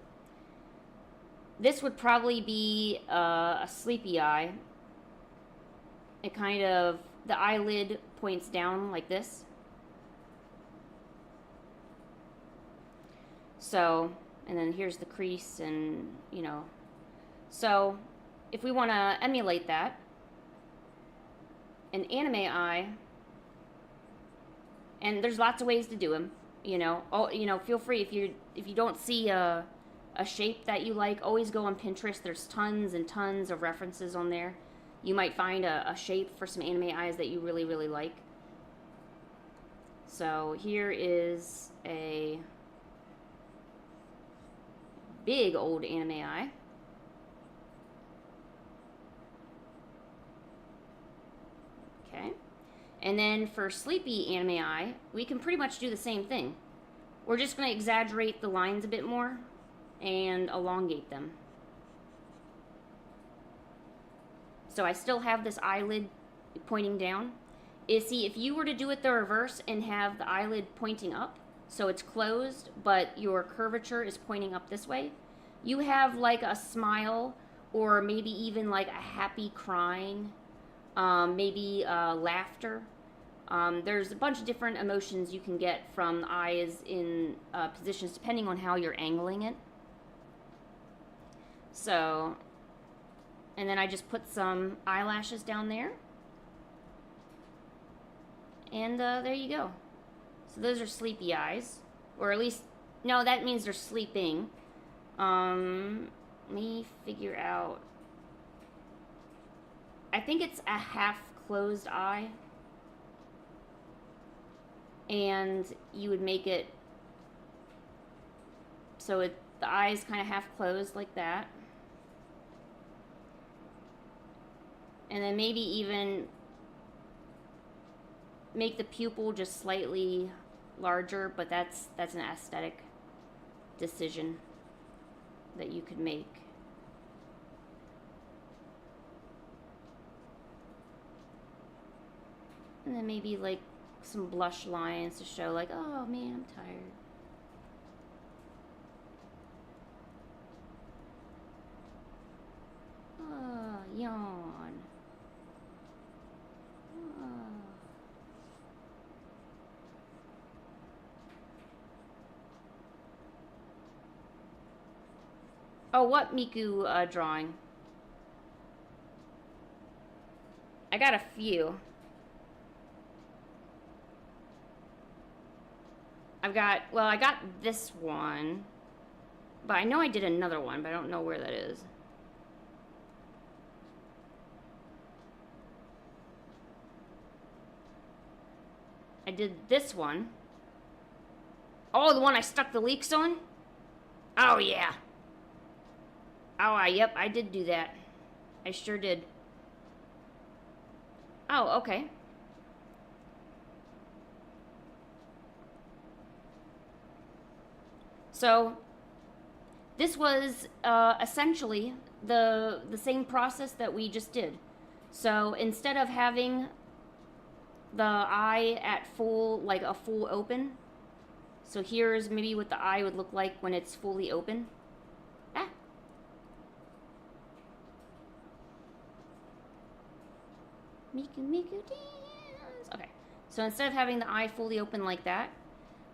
Speaker 1: This would probably be a sleepy eye. It kind of, the eyelid points down like this. So, and then here's the crease and, So, if we want to emulate that, an anime eye, and there's lots of ways to do them, feel free if you don't see a shape that you like, always go on Pinterest. There's tons and tons of references on there. You might find a shape for some anime eyes that you really, really like. So here is a big old anime eye. Okay. And then for sleepy anime eye, we can pretty much do the same thing. We're just going to exaggerate the lines a bit more and elongate them. So I still have this eyelid pointing down. See, if you were to do it the reverse and have the eyelid pointing up, so it's closed, but your curvature is pointing up this way, you have like a smile, or maybe even like a happy crying, maybe laughter. There's a bunch of different emotions you can get from the eyes in positions depending on how you're angling it. So, and then I just put some eyelashes down there. And there you go. So those are sleepy eyes. Or at least, no, that means they're sleeping. Let me figure out. I think it's a half closed eye. And you would make it so the eye's kind of half closed like that. And then maybe even make the pupil just slightly larger, but that's an aesthetic decision that you could make. And then maybe like some blush lines to show like, oh man, I'm tired. Oh, yawn. Oh. Oh, what Miku drawing? I got a few. I got this one. But I know I did another one, but I don't know where that is. I did this one. Oh, the one I stuck the leaks on? Oh, yeah. Oh, yep, I did do that. I sure did. Oh, okay. So, this was essentially the same process that we just did. So, instead of having the eye at full, like a full open, so here's maybe what the eye would look like when it's fully open. Ah. Miku dance. Okay, so instead of having the eye fully open like that,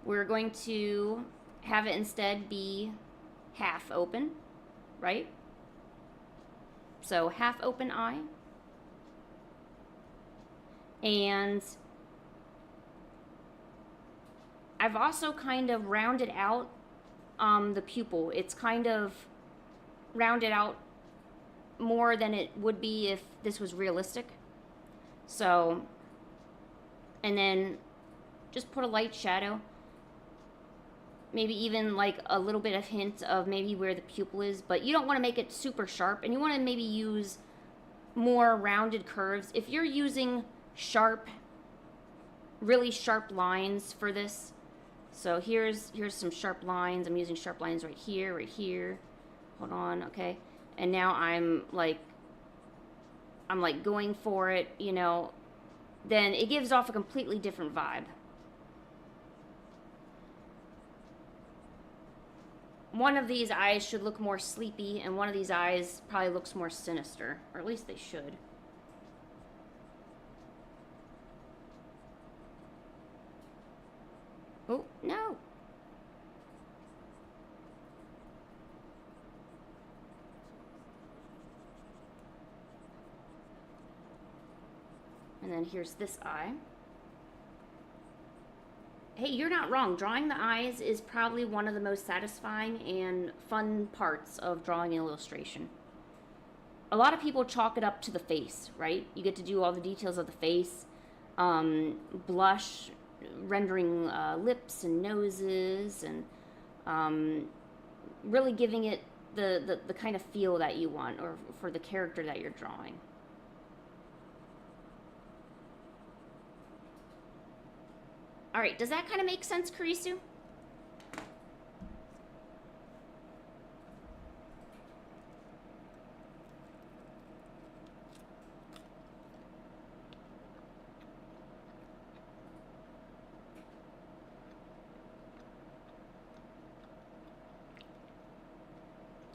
Speaker 1: we're going to have it instead be half open, right? So half open eye. And I've also kind of rounded out the pupil. It's kind of rounded out more than it would be if this was realistic. So, and then just put a light shadow. Maybe even like a little bit of hint of maybe where the pupil is, but you don't want to make it super sharp, and you want to maybe use more rounded curves. If you're using sharp, really sharp lines for this, so here's some sharp lines. I'm using sharp lines right here. Hold on, okay. And now I'm like going for it, you know, then it gives off a completely different vibe. One of these eyes should look more sleepy, and one of these eyes probably looks more sinister, or at least they should. Oh, no. And then here's this eye. Hey, you're not wrong. Drawing the eyes is probably one of the most satisfying and fun parts of drawing an illustration. A lot of people chalk it up to the face, right? You get to do all the details of the face, blush, rendering lips and noses, and really giving it the kind of feel that you want, or for the character that you're drawing. All right, does that kind of make sense, Kurisu?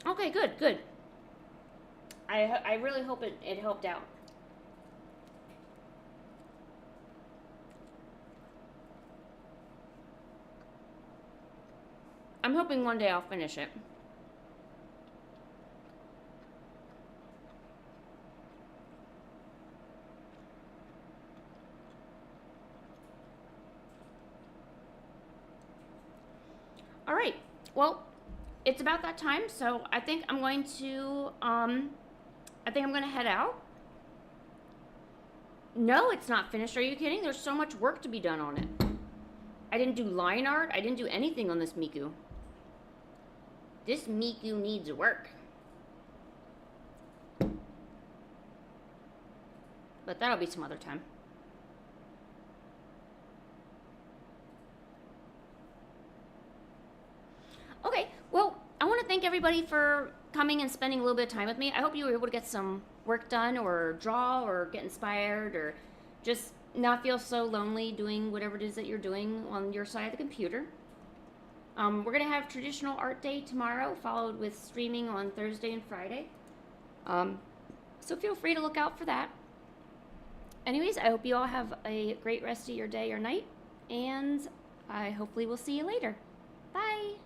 Speaker 1: Okay, good. I really hope it helped out. I'm hoping one day I'll finish it. All right, well, it's about that time, so I think I'm going to head out. No, it's not finished. Are you kidding? There's so much work to be done on it. I didn't do line art. I didn't do anything on this Miku. This Miku needs work. But that'll be some other time. Okay, well, I want to thank everybody for coming and spending a little bit of time with me. I hope you were able to get some work done, or draw, or get inspired, or just not feel so lonely doing whatever it is that you're doing on your side of the computer. We're going to have traditional art day tomorrow, followed with streaming on Thursday and Friday. So feel free to look out for that. Anyways, I hope you all have a great rest of your day or night, and I hopefully will see you later.